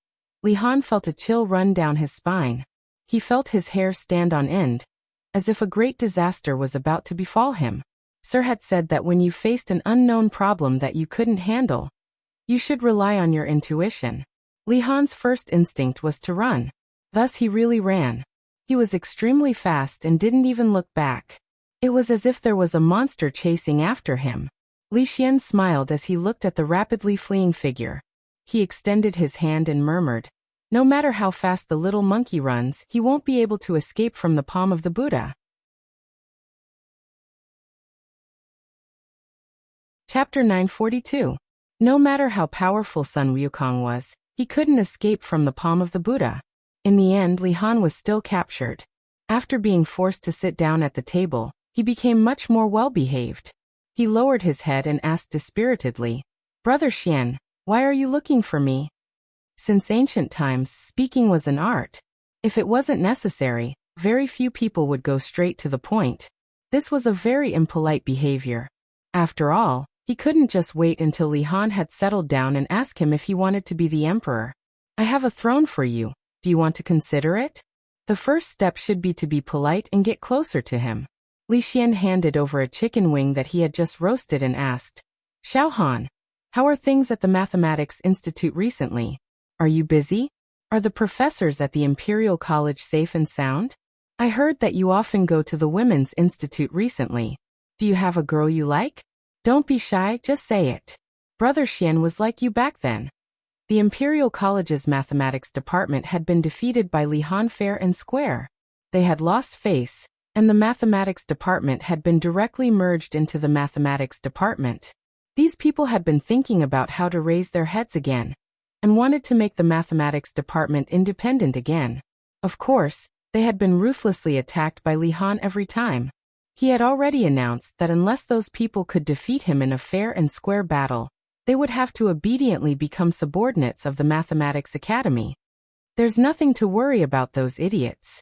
Li Han felt a chill run down his spine. He felt his hair stand on end, as if a great disaster was about to befall him. Sir had said that when you faced an unknown problem that you couldn't handle, you should rely on your intuition. Li Han's first instinct was to run. Thus he really ran. He was extremely fast and didn't even look back. It was as if there was a monster chasing after him. Li Xian smiled as he looked at the rapidly fleeing figure. He extended his hand and murmured, "No matter how fast the little monkey runs, he won't be able to escape from the palm of the Buddha." Chapter 942. No matter how powerful Sun Wukong was, he couldn't escape from the palm of the Buddha. In the end, Li Han was still captured. After being forced to sit down at the table, he became much more well-behaved. He lowered his head and asked dispiritedly, Brother Xian, why are you looking for me? Since ancient times, speaking was an art. If it wasn't necessary, very few people would go straight to the point. This was a very impolite behavior. After all, he couldn't just wait until Li Han had settled down and ask him if he wanted to be the emperor. I have a throne for you. Do you want to consider it? The first step should be to be polite and get closer to him. Li Xian handed over a chicken wing that he had just roasted and asked, Xiao Han, how are things at the Mathematics Institute recently? Are you busy? Are the professors at the Imperial College safe and sound? I heard that you often go to the Women's Institute recently. Do you have a girl you like? Don't be shy, just say it. Brother Xian was like you back then. The Imperial College's mathematics department had been defeated by Li Han fair and square. They had lost face, and the mathematics department had been directly merged into the mathematics department. These people had been thinking about how to raise their heads again, and wanted to make the mathematics department independent again. Of course, they had been ruthlessly attacked by Li Han every time. He had already announced that unless those people could defeat him in a fair and square battle, they would have to obediently become subordinates of the Mathematics Academy. There's nothing to worry about those idiots.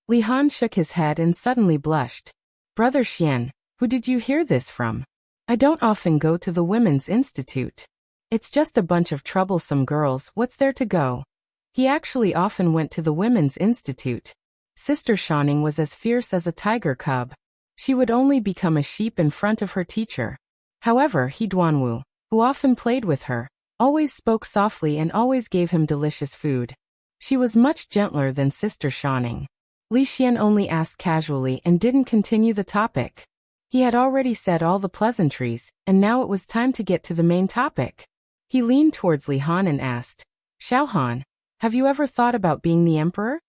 Li Han shook his head and suddenly blushed. Brother Xian, who did you hear this from? I don't often go to the Women's Institute. It's just a bunch of troublesome girls, what's there to go? He actually often went to the Women's Institute. Sister Shanning was as fierce as a tiger cub. She would only become a sheep in front of her teacher. However, He Duanwu, who often played with her, always spoke softly and always gave him delicious food. She was much gentler than Sister Shanning. Li Xian only asked casually and didn't continue the topic. He had already said all the pleasantries, and now it was time to get to the main topic. He leaned towards Li Han and asked, Xiao Han, have you ever thought about being the emperor?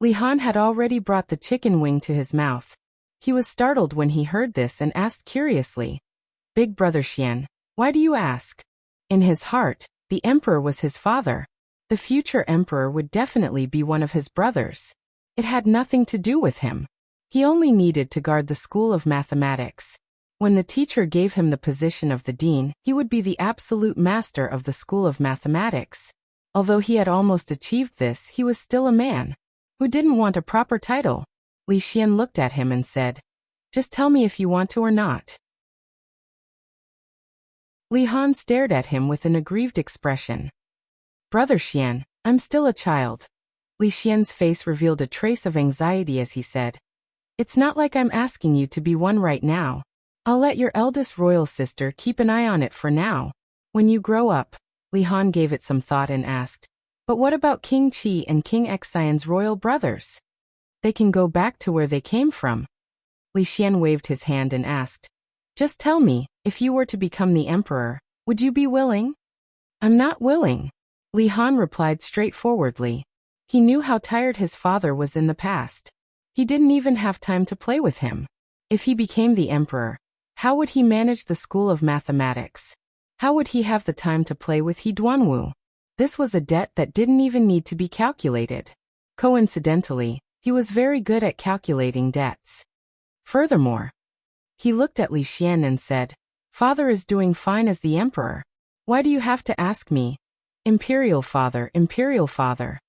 Li Han had already brought the chicken wing to his mouth. He was startled when he heard this and asked curiously, Big Brother Xian, why do you ask? In his heart, the emperor was his father. The future emperor would definitely be one of his brothers. It had nothing to do with him. He only needed to guard the school of mathematics. When the teacher gave him the position of the dean, he would be the absolute master of the school of mathematics. Although he had almost achieved this, he was still a man who didn't want a proper title. Li Xian looked at him and said, Just tell me if you want to or not. Li Han stared at him with an aggrieved expression. Brother Xian, I'm still a child. Li Xian's face revealed a trace of anxiety as he said, It's not like I'm asking you to be one right now. I'll let your eldest royal sister keep an eye on it for now. When you grow up, Li Han gave it some thought and asked, But what about King Qi and King Xian's royal brothers? They can go back to where they came from. Li Xian waved his hand and asked, Just tell me, if you were to become the emperor, would you be willing? I'm not willing. Li Han replied straightforwardly. He knew how tired his father was in the past. He didn't even have time to play with him. If he became the emperor, how would he manage the school of mathematics? How would he have the time to play with He Duanwu? This was a debt that didn't even need to be calculated. Coincidentally, he was very good at calculating debts. Furthermore, he looked at Li Xian and said, Father is doing fine as the emperor. Why do you have to ask me? Imperial father, Imperial father.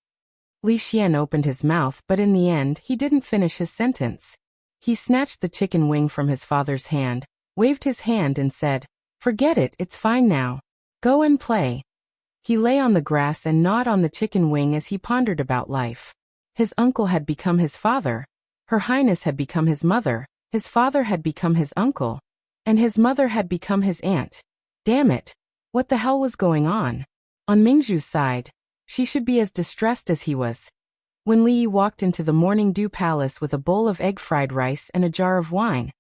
Li Xian opened his mouth, but in the end, he didn't finish his sentence. He snatched the chicken wing from his father's hand, waved his hand and said, Forget it, it's fine now. Go and play. He lay on the grass and gnawed on the chicken wing as he pondered about life. His uncle had become his father. Her Highness had become his mother. His father had become his uncle. And his mother had become his aunt. Damn it. What the hell was going on? On Mingzhu's side, she should be as distressed as he was. When Li Yi walked into the Morning Dew Palace with a bowl of egg-fried rice and a jar of wine,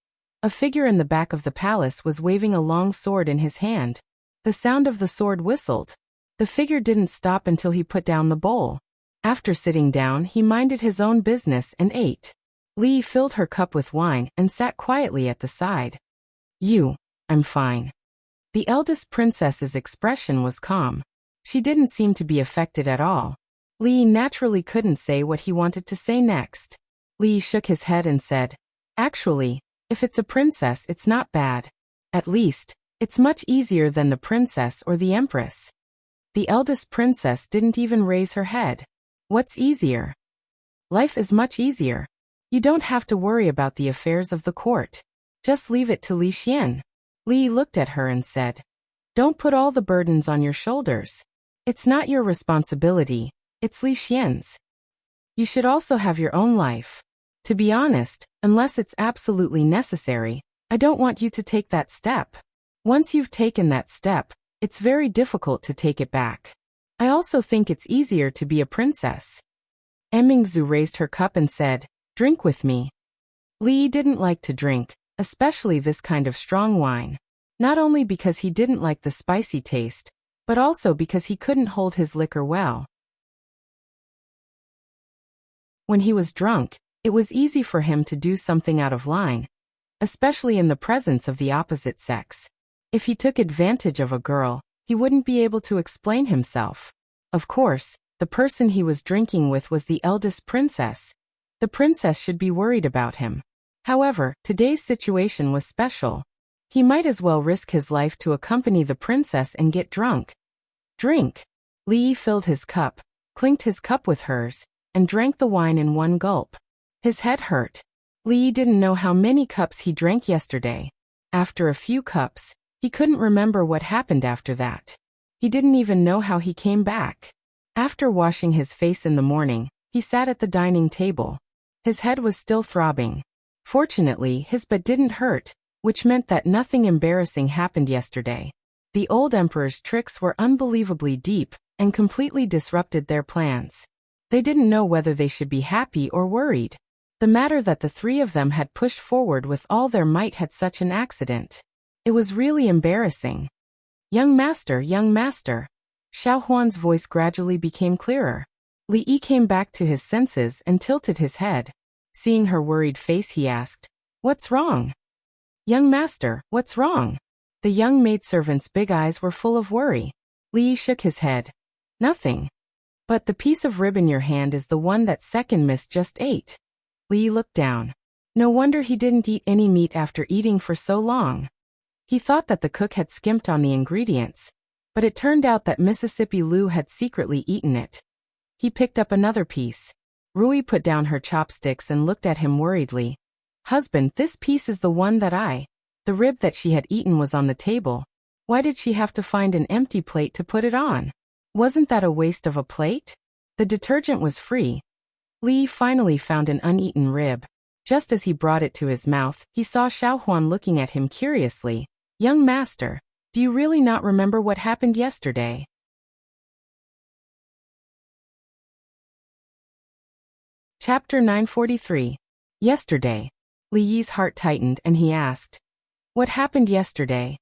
a figure in the back of the palace was waving a long sword in his hand. The sound of the sword whistled. The figure didn't stop until he put down the bowl. After sitting down, he minded his own business and ate. Li Yi filled her cup with wine and sat quietly at the side. I'm fine. The eldest princess's expression was calm. She didn't seem to be affected at all. Li Yi naturally couldn't say what he wanted to say next. Li Yi shook his head and said, Actually, if it's a princess, it's not bad. At least, It's much easier than the princess or the empress. The eldest princess didn't even raise her head. What's easier? Life is much easier. You don't have to worry about the affairs of the court. Just leave it to Li Xian. Li looked at her and said, "Don't put all the burdens on your shoulders. It's not your responsibility, it's Li Xian's. You should also have your own life. To be honest, unless it's absolutely necessary, I don't want you to take that step. Once you've taken that step, it's very difficult to take it back. I also think it's easier to be a princess." Emingzu raised her cup and said, "Drink with me." Li didn't like to drink, especially this kind of strong wine. Not only because he didn't like the spicy taste, but also because he couldn't hold his liquor well. When he was drunk, it was easy for him to do something out of line, especially in the presence of the opposite sex. If he took advantage of a girl, he wouldn't be able to explain himself. Of course, the person he was drinking with was the eldest princess. The princess should be worried about him. However, today's situation was special. He might as well risk his life to accompany the princess and get drunk. Drink. Li filled his cup, clinked his cup with hers, and drank the wine in one gulp. His head hurt. Li didn't know how many cups he drank yesterday. After a few cups, he couldn't remember what happened after that. He didn't even know how he came back. After washing his face in the morning, he sat at the dining table. His head was still throbbing. Fortunately, his butt didn't hurt, which meant that nothing embarrassing happened yesterday. The old emperor's tricks were unbelievably deep and completely disrupted their plans. They didn't know whether they should be happy or worried. The matter that the three of them had pushed forward with all their might had such an accident. It was really embarrassing. Young master, Xiao Huan's voice gradually became clearer. Li Yi came back to his senses and tilted his head. Seeing her worried face, he asked, "What's wrong?" "Young master, what's wrong?" The young maidservant's big eyes were full of worry. Li Yi shook his head. "Nothing. But the piece of rib in your hand is the one that second miss just ate." Li Yi looked down. No wonder he didn't eat any meat after eating for so long. He thought that the cook had skimped on the ingredients, but it turned out that Mississippi Lu had secretly eaten it. He picked up another piece. Rui put down her chopsticks and looked at him worriedly. "Husband, this piece is the one that The rib that she had eaten was on the table. Why did she have to find an empty plate to put it on? Wasn't that a waste of a plate? The detergent was free." Li finally found an uneaten rib. Just as he brought it to his mouth, he saw Xiao Huan looking at him curiously. "Young master, do you really not remember what happened yesterday?" Chapter 943. Yesterday. Li Yi's heart tightened and he asked, "What happened yesterday?"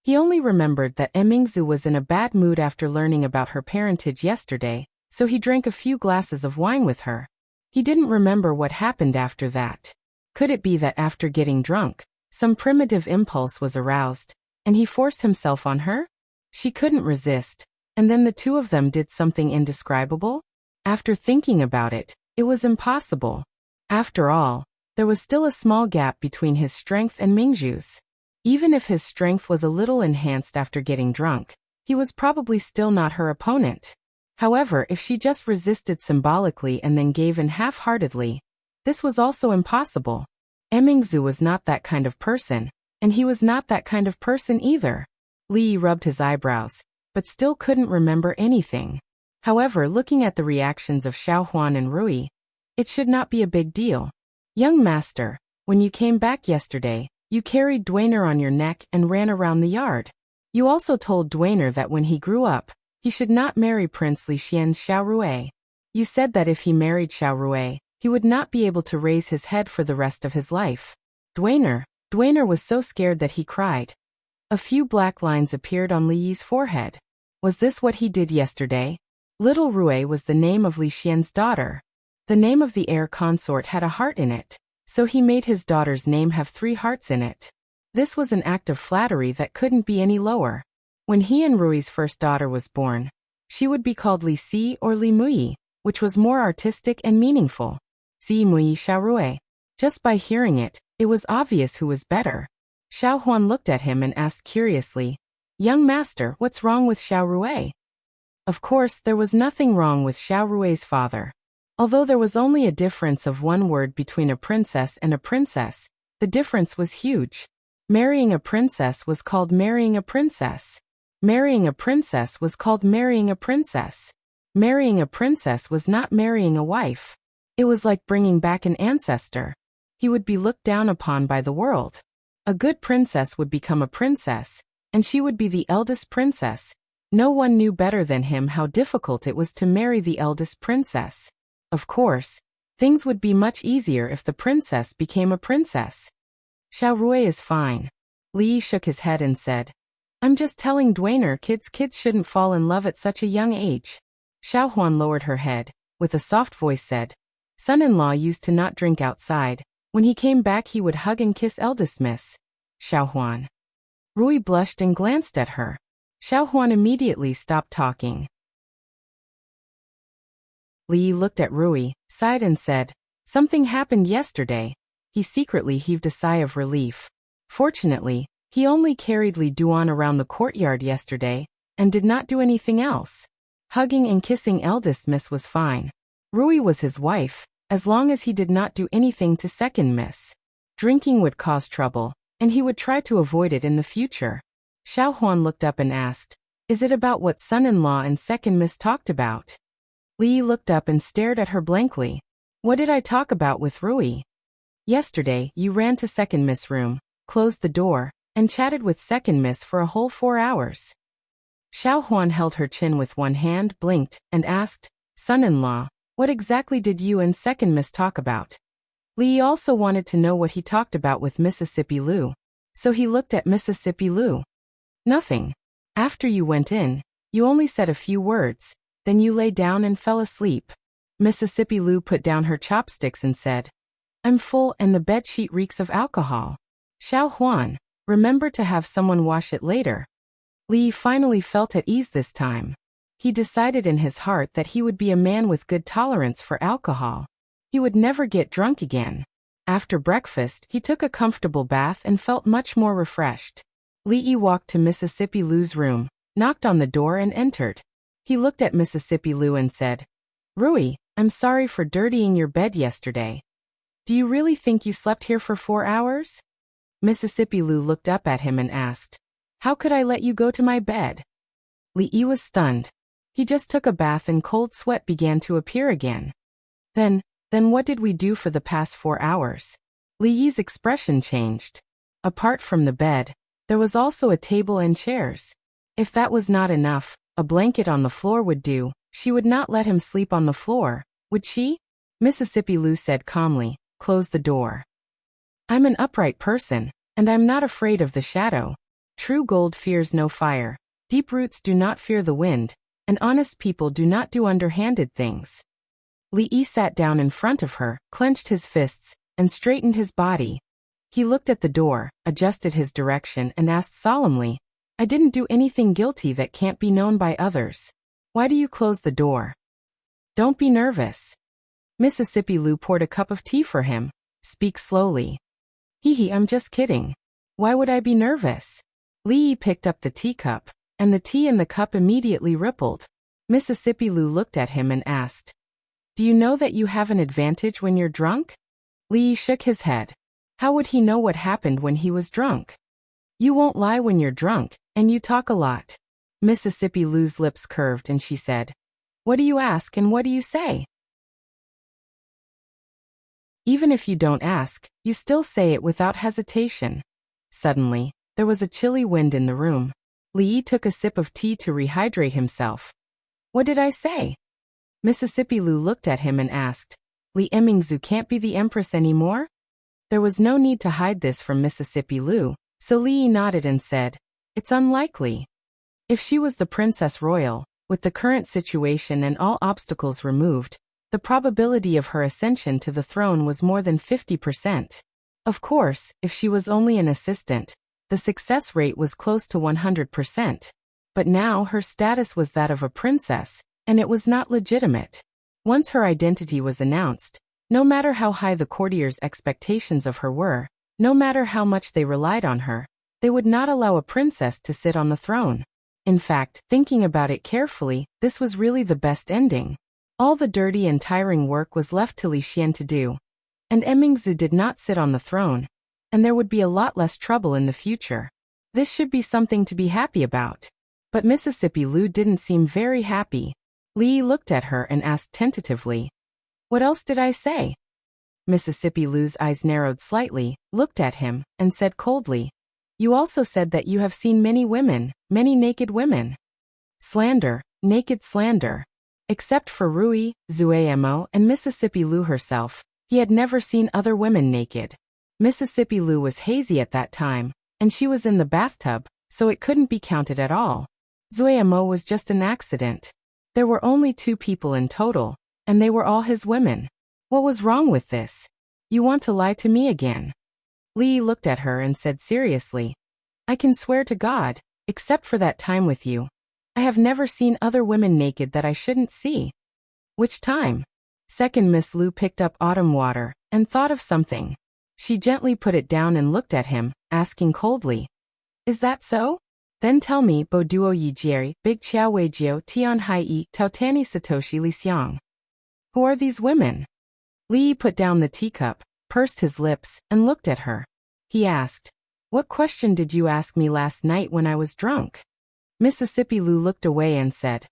He only remembered that Emingzu was in a bad mood after learning about her parentage yesterday, so he drank a few glasses of wine with her. He didn't remember what happened after that. Could it be that after getting drunk, some primitive impulse was aroused, and he forced himself on her? She couldn't resist, and then the two of them did something indescribable? After thinking about it, it was impossible. After all, there was still a small gap between his strength and Mingzhu's. Even if his strength was a little enhanced after getting drunk, he was probably still not her opponent. However, if she just resisted symbolically and then gave in half-heartedly, this was also impossible. Emingzu was not that kind of person, and he was not that kind of person either. Li rubbed his eyebrows, but still couldn't remember anything. However, looking at the reactions of Xiao Huan and Rui, it should not be a big deal. "Young master, when you came back yesterday, you carried Dwainer on your neck and ran around the yard. You also told Dwainer that when he grew up, he should not marry Prince Li Xian's Xiao Rui. You said that if he married Xiao Rui, he would not be able to raise his head for the rest of his life." Dwainer was so scared that he cried. A few black lines appeared on Li Yi's forehead. Was this what he did yesterday? Little Rui was the name of Li Xian's daughter. The name of the heir consort had a heart in it, so he made his daughter's name have 3 hearts in it. This was an act of flattery that couldn't be any lower. When he and Rui's first daughter was born, she would be called Li Si or Li Mui, which was more artistic and meaningful. Si Mui Xiao Rui. Just by hearing it, it was obvious who was better. Xiao Huan looked at him and asked curiously, "Young master, what's wrong with Xiao Rui?" Of course, there was nothing wrong with Xiao Rui's father. Although there was only a difference of one word between a princess and a princess, the difference was huge. Marrying a princess was called marrying a princess. Marrying a princess was called marrying a princess. Marrying a princess was not marrying a wife. It was like bringing back an ancestor. He would be looked down upon by the world. A good princess would become a princess, and she would be the eldest princess. No one knew better than him how difficult it was to marry the eldest princess. Of course, things would be much easier if the princess became a princess. Xiao Rui is fine. Li shook his head and said, "I'm just telling Dwainer kids shouldn't fall in love at such a young age." Xiao Huan lowered her head, with a soft voice said, "Son-in-law used to not drink outside. When he came back he would hug and kiss eldest miss." Xiao Huan. Rui blushed and glanced at her. Xiao Huan immediately stopped talking. Li looked at Rui, sighed and said, "Something happened yesterday." He secretly heaved a sigh of relief. Fortunately, he only carried Li Duan around the courtyard yesterday, and did not do anything else. Hugging and kissing eldest miss was fine. Rui was his wife, as long as he did not do anything to second miss. Drinking would cause trouble, and he would try to avoid it in the future. Xiao Huan looked up and asked, "Is it about what son-in-law and second miss talked about?" Li looked up and stared at her blankly. "What did I talk about with Rui?" "Yesterday, you ran to second miss' room, closed the door, and chatted with second miss for a whole 4 hours." Xiao Huan held her chin with one hand, blinked, and asked, "Son-in-law, what exactly did you and second miss talk about?" Li also wanted to know what he talked about with Mississippi Lu. So he looked at Mississippi Lu. "Nothing. After you went in, you only said a few words, then you lay down and fell asleep." Mississippi Lu put down her chopsticks and said, "I'm full and the bedsheet reeks of alcohol." Xiao Huan, remember to have someone wash it later. Li finally felt at ease this time. He decided in his heart that he would be a man with good tolerance for alcohol. He would never get drunk again. After breakfast, he took a comfortable bath and felt much more refreshed. Li walked to Mississippi Lu's room, knocked on the door and entered. He looked at Mississippi Lu and said, "Rui, I'm sorry for dirtying your bed yesterday. Do you really think you slept here for 4 hours?" Mississippi Lu looked up at him and asked, "How could I let you go to my bed?" Li was stunned. He just took a bath and cold sweat began to appear again. Then what did we do for the past 4 hours? Li's expression changed. Apart from the bed, there was also a table and chairs. If that was not enough, a blanket on the floor would do. She would not let him sleep on the floor, would she? Mississippi Lu said calmly, "Close the door. I'm an upright person, and I'm not afraid of the shadow. True gold fears no fire. Deep roots do not fear the wind, and honest people do not do underhanded things." Li sat down in front of her, clenched his fists, and straightened his body. He looked at the door, adjusted his direction, and asked solemnly, "I didn't do anything guilty that can't be known by others. Why do you close the door?" "Don't be nervous." Mississippi Lu poured a cup of tea for him. "Speak slowly." "Hee, I'm just kidding. Why would I be nervous?" Li picked up the teacup, and the tea in the cup immediately rippled. Mississippi Lu looked at him and asked, "Do you know that you have an advantage when you're drunk?" Li shook his head. How would he know what happened when he was drunk? "You won't lie when you're drunk, and you talk a lot." Mississippi Lu's lips curved and she said, "What do you ask and what do you say?" Even if you don't ask, you still say it without hesitation. Suddenly, there was a chilly wind in the room. Li took a sip of tea to rehydrate himself. "What did I say?" Mississippi Lu looked at him and asked, "Li Emingzu can't be the empress anymore?" There was no need to hide this from Mississippi Lu, so Li nodded and said, "It's unlikely. If she was the Princess Royal, with the current situation and all obstacles removed, the probability of her ascension to the throne was more than 50%. Of course, if she was only an assistant, the success rate was close to 100%. But now her status was that of a princess, and it was not legitimate. Once her identity was announced, no matter how high the courtiers' expectations of her were, No matter how much they relied on her, they would not allow a princess to sit on the throne. In fact, thinking about it carefully, this was really the best ending. All the dirty and tiring work was left to Li Xian to do. And Emingzu did not sit on the throne, and there would be a lot less trouble in the future. This should be something to be happy about. But Mississippi Lu didn't seem very happy. Li looked at her and asked tentatively, "What else did I say?" Mississippi Lu's eyes narrowed slightly, looked at him, and said coldly, "You also said that you have seen many women, many naked women." Slander, naked slander. Except for Rui, Zuemo, and Mississippi Lu herself, he had never seen other women naked. Mississippi Lu was hazy at that time, and she was in the bathtub, so it couldn't be counted at all. Zuemo was just an accident. There were only 2 people in total, and they were all his women. What was wrong with this? You want to lie to me again? Li looked at her and said seriously, "I can swear to God, except for that time with you, I have never seen other women naked that I shouldn't see." "Which time?" Second Miss Lu picked up autumn water and thought of something. She gently put it down and looked at him, asking coldly, "Is that so? Then tell me, Bo Duo Yi Jieri, Big Chiao Wei Jiao Tian Hai Yi Taotani Satoshi Li Xiang. Who are these women?" Li put down the teacup, pursed his lips, and looked at her. He asked, "What question did you ask me last night when I was drunk?" Mississippi Lu looked away and said,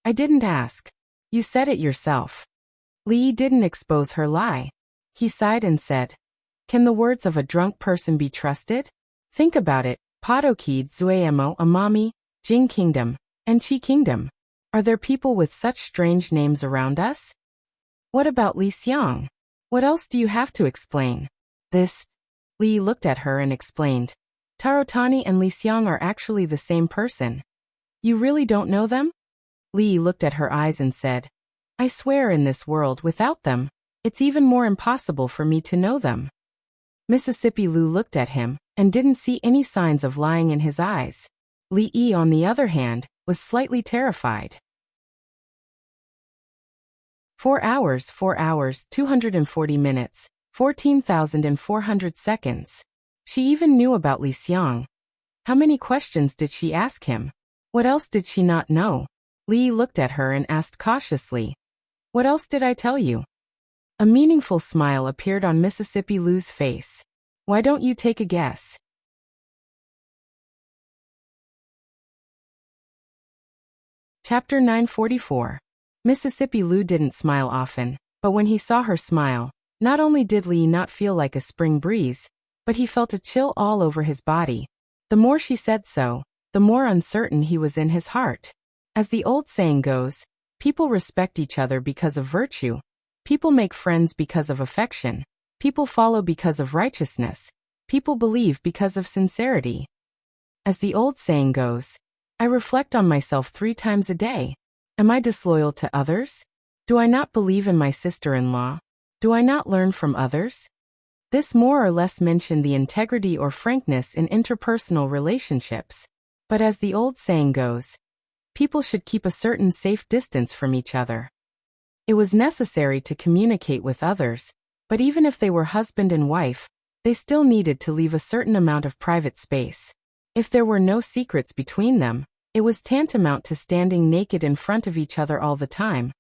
"I didn't ask. You said it yourself." Li didn't expose her lie. He sighed and said, "Can the words of a drunk person be trusted? Think about it, Padokid Zuemo Amami, Jing Kingdom, and Qi Kingdom. Are there people with such strange names around us? What about Li Xiang? What else do you have to explain?" Li looked at her and explained, "Tarotani and Li Xiang are actually the same person. You really don't know them?" Li looked at her eyes and said, "I swear in this world without them, it's even more impossible for me to know them." Mississippi Lu looked at him and didn't see any signs of lying in his eyes. Li Yi, on the other hand, was slightly terrified. 4 hours, 240 minutes, 14,400 seconds. She even knew about Li Xiang. How many questions did she ask him? What else did she not know? Li looked at her and asked cautiously, "What else did I tell you?" A meaningful smile appeared on Mississippi Lu's face. "Why don't you take a guess?" Chapter 944. Mississippi Lu didn't smile often, but when he saw her smile, not only did Li not feel like a spring breeze, but he felt a chill all over his body. The more she said so, the more uncertain he was in his heart. As the old saying goes, people respect each other because of virtue. People make friends because of affection. People follow because of righteousness. People believe because of sincerity. As the old saying goes, I reflect on myself 3 times a day. Am I disloyal to others? Do I not believe in my sister-in-law? Do I not learn from others? This more or less mentioned the integrity or frankness in interpersonal relationships. But as the old saying goes, people should keep a certain safe distance from each other. It was necessary to communicate with others, but even if they were husband and wife, they still needed to leave a certain amount of private space. If there were no secrets between them, it was tantamount to standing naked in front of each other all the time,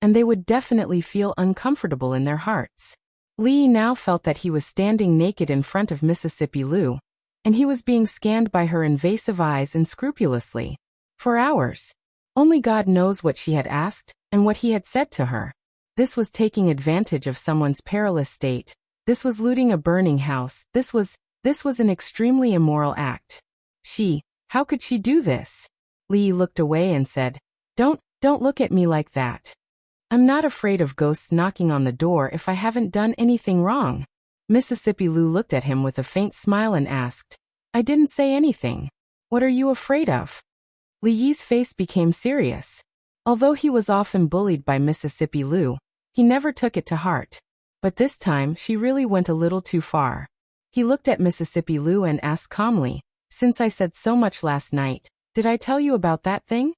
and they would definitely feel uncomfortable in their hearts. Li now felt that he was standing naked in front of Mississippi Lu, and he was being scanned by her invasive eyes and scrupulously. For hours. Only God knows what she had asked, and what he had said to her. This was taking advantage of someone's perilous state. This was looting a burning house. This was an extremely immoral act. How could she do this? Li looked away and said, Don't look at me like that. I'm not afraid of ghosts knocking on the door if I haven't done anything wrong. Mississippi Lu looked at him with a faint smile and asked, I didn't say anything. What are you afraid of? Li Yi's face became serious. Although he was often bullied by Mississippi Lu, he never took it to heart. But this time she really went a little too far. He looked at Mississippi Lu and asked calmly, Since I said so much last night, did I tell you about that thing?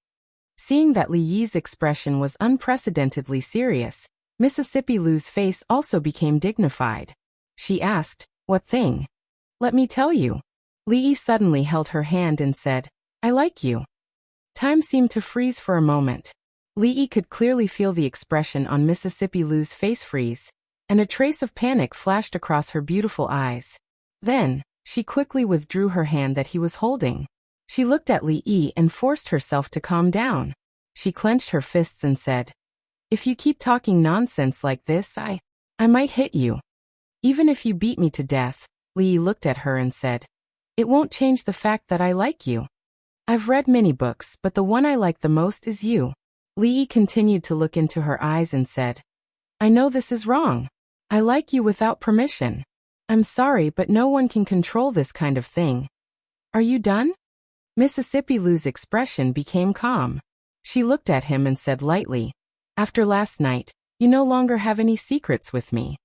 Seeing that Li Yi's expression was unprecedentedly serious, Mississippi Lu's face also became dignified. She asked, What thing? Let me tell you. Li suddenly held her hand and said, I like you. Time seemed to freeze for a moment. Li could clearly feel the expression on Mississippi Lou's face freeze, and a trace of panic flashed across her beautiful eyes. Then, she quickly withdrew her hand that he was holding. She looked at Li and forced herself to calm down. She clenched her fists and said, If you keep talking nonsense like this, I might hit you. Even if you beat me to death, Li looked at her and said, It won't change the fact that I like you. I've read many books, but the one I like the most is you. Li continued to look into her eyes and said, I know this is wrong. I like you without permission. I'm sorry, but no one can control this kind of thing. Are you done? Mississippi Lou's expression became calm. She looked at him and said lightly, After last night, you no longer have any secrets with me.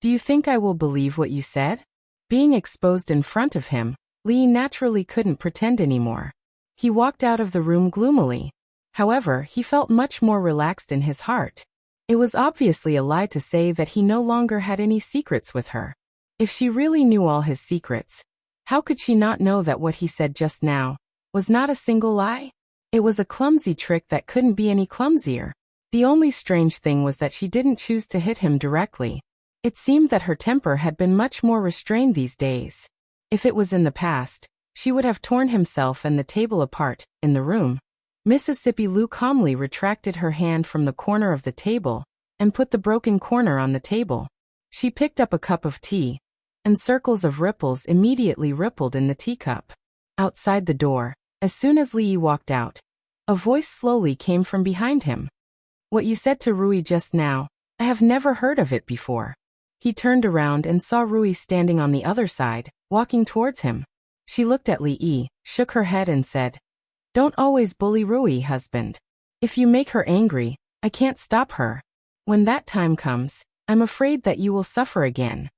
Do you think I will believe what you said? Being exposed in front of him, Li naturally couldn't pretend anymore. He walked out of the room gloomily. However, he felt much more relaxed in his heart. It was obviously a lie to say that he no longer had any secrets with her. If she really knew all his secrets, how could she not know that what he said just now was not a single lie? It was a clumsy trick that couldn't be any clumsier. The only strange thing was that she didn't choose to hit him directly. It seemed that her temper had been much more restrained these days. If it was in the past, she would have torn himself and the table apart, in the room. Mississippi Lou calmly retracted her hand from the corner of the table and put the broken corner on the table. She picked up a cup of tea, and circles of ripples immediately rippled in the teacup. Outside the door, as soon as Li walked out, a voice slowly came from behind him. What you said to Rui just now, I have never heard of it before. He turned around and saw Rui standing on the other side, walking towards him. She looked at Li, shook her head and said, Don't always bully Rui, husband. If you make her angry, I can't stop her. When that time comes, I'm afraid that you will suffer again.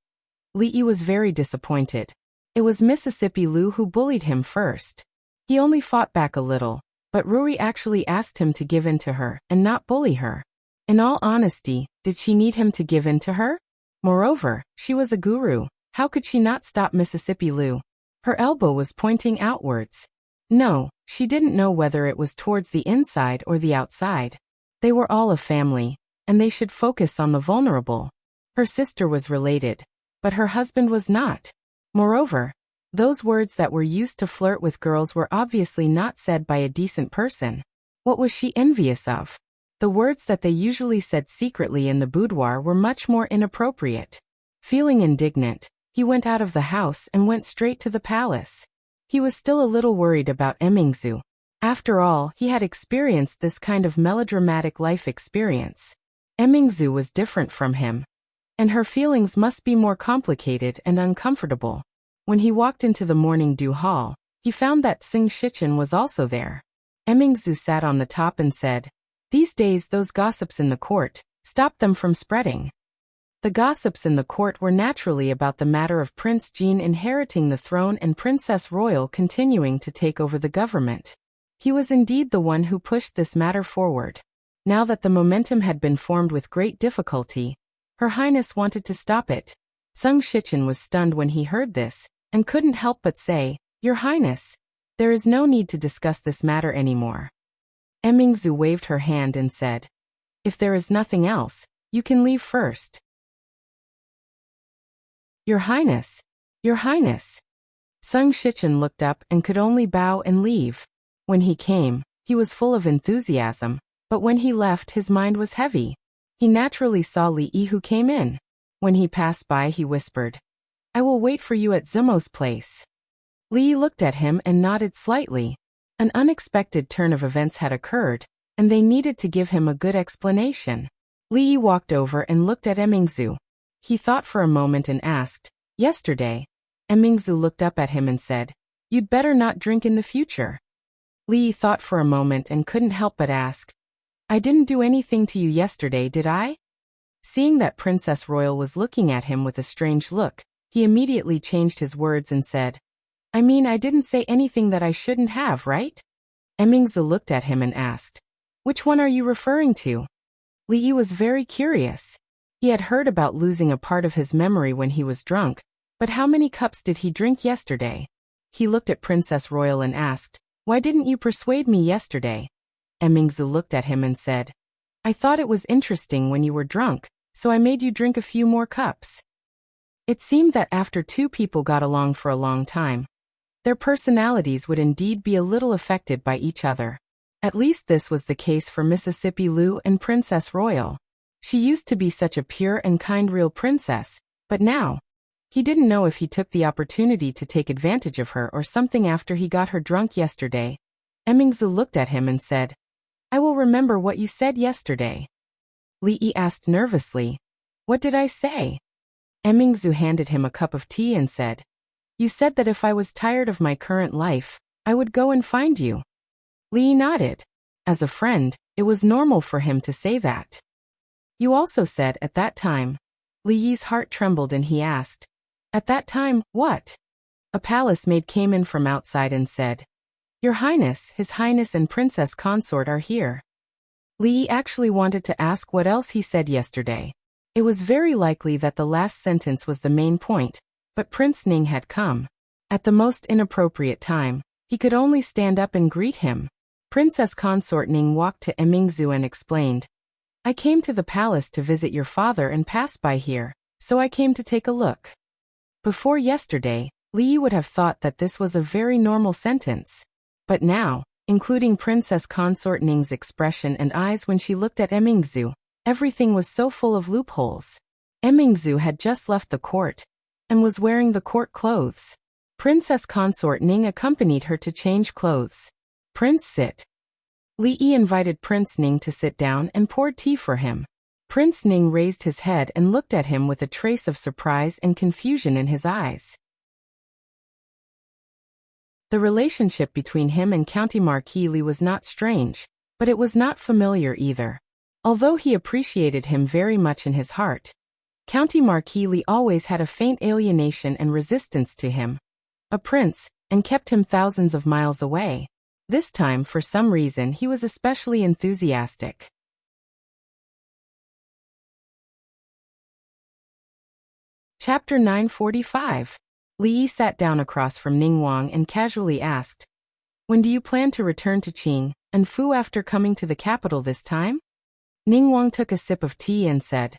Li was very disappointed. It was Mississippi Lou who bullied him first. He only fought back a little, but Rui actually asked him to give in to her and not bully her. In all honesty, did she need him to give in to her? Moreover, she was a guru. How could she not stop Mississippi Lou? Her elbow was pointing outwards. No, she didn't know whether it was towards the inside or the outside. They were all a family, and they should focus on the vulnerable. Her sister was related, but her husband was not. Moreover, those words that were used to flirt with girls were obviously not said by a decent person. What was she envious of? The words that they usually said secretly in the boudoir were much more inappropriate. Feeling indignant, he went out of the house and went straight to the palace. He was still a little worried about Emingzu. After all, he had experienced this kind of melodramatic life experience. Emingzu was different from him, and her feelings must be more complicated and uncomfortable. When he walked into the morning dew hall, he found that Sing Shichen was also there. Emingzu sat on the top and said, These days those gossips in the court, stop them from spreading. The gossips in the court were naturally about the matter of Prince Jean inheriting the throne and Princess Royal continuing to take over the government. He was indeed the one who pushed this matter forward. Now that the momentum had been formed with great difficulty, Her Highness wanted to stop it. Sung Shichen was stunned when he heard this, and couldn't help but say, Your Highness, there is no need to discuss this matter anymore. Emingzu waved her hand and said, If there is nothing else, you can leave first. Your Highness, Your Highness. Sung Shichen looked up and could only bow and leave. When he came, he was full of enthusiasm, but when he left his mind was heavy. He naturally saw Li Yi who came in. When he passed by he whispered, I will wait for you at Zumo's place. Li Yi looked at him and nodded slightly. An unexpected turn of events had occurred, and they needed to give him a good explanation. Li Yi walked over and looked at Emingzu. He thought for a moment and asked, Yesterday. Emingzu looked up at him and said, You'd better not drink in the future. Li Yi thought for a moment and couldn't help but ask, I didn't do anything to you yesterday, did I? Seeing that Princess Royal was looking at him with a strange look, he immediately changed his words and said, I mean, I didn't say anything that I shouldn't have, right? Emingzu looked at him and asked, Which one are you referring to? Li Yi was very curious. He had heard about losing a part of his memory when he was drunk, but how many cups did he drink yesterday? He looked at Princess Royal and asked, "Why didn't you persuade me yesterday?" Emingzu looked at him and said, "I thought it was interesting when you were drunk, so I made you drink a few more cups." It seemed that after two people got along for a long time, their personalities would indeed be a little affected by each other. At least this was the case for Mississippi Lou and Princess Royal. She used to be such a pure and kind real princess, but now, he didn't know if he took the opportunity to take advantage of her or something after he got her drunk yesterday. Emingzu looked at him and said, "I will remember what you said yesterday." Li Yi asked nervously, "What did I say?" Emingzu handed him a cup of tea and said, "You said that if I was tired of my current life, I would go and find you." Li Yi nodded. As a friend, it was normal for him to say that. "You also said at that time." Li Yi's heart trembled and he asked, "At that time, what?" A palace maid came in from outside and said, "Your Highness, His Highness and Princess Consort are here." Li Yi actually wanted to ask what else he said yesterday. It was very likely that the last sentence was the main point, but Prince Ning had come. At the most inappropriate time, he could only stand up and greet him. Princess Consort Ning walked to Emingzu and explained, "I came to the palace to visit your father and passed by here, so I came to take a look." Before yesterday, Li Yi would have thought that this was a very normal sentence. But now, including Princess Consort Ning's expression and eyes when she looked at Emingzu, everything was so full of loopholes. Emingzu had just left the court and was wearing the court clothes. Princess Consort Ning accompanied her to change clothes. "Prince, sit." Li Yi invited Prince Ning to sit down and poured tea for him. Prince Ning raised his head and looked at him with a trace of surprise and confusion in his eyes. The relationship between him and County Marquis Li was not strange, but it was not familiar either. Although he appreciated him very much in his heart, County Marquis Li always had a faint alienation and resistance to him. A prince, and kept him thousands of miles away. This time, for some reason, he was especially enthusiastic. Chapter 945. Li Yi sat down across from Ning Wang and casually asked, "When do you plan to return to Qing and Fu after coming to the capital this time?" Ning Wang took a sip of tea and said,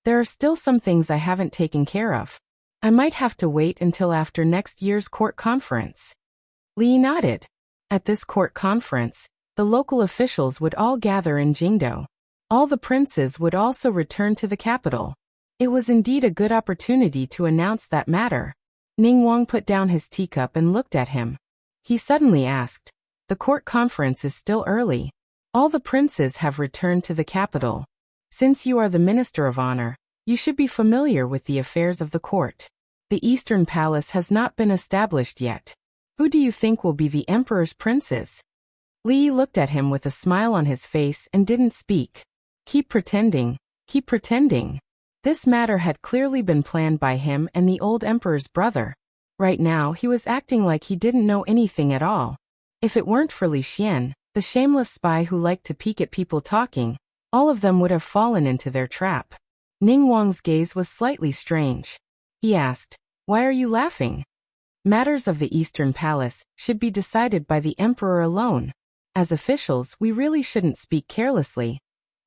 "There are still some things I haven't taken care of. I might have to wait until after next year's court conference." Li Yi nodded. At this court conference, the local officials would all gather in Jingdo. All the princes would also return to the capital. It was indeed a good opportunity to announce that matter. Ning Wang put down his teacup and looked at him. He suddenly asked, "The court conference is still early. All the princes have returned to the capital. Since you are the Minister of Honor, you should be familiar with the affairs of the court. The Eastern Palace has not been established yet. Who do you think will be the Emperor's princes?" Li Yi looked at him with a smile on his face and didn't speak. Keep pretending, keep pretending. This matter had clearly been planned by him and the old emperor's brother. Right now he was acting like he didn't know anything at all. If it weren't for Li Xian, the shameless spy who liked to peek at people talking, all of them would have fallen into their trap. Ning Wang's gaze was slightly strange. He asked, "Why are you laughing?" Matters of the Eastern Palace should be decided by the emperor alone. As officials, we really shouldn't speak carelessly.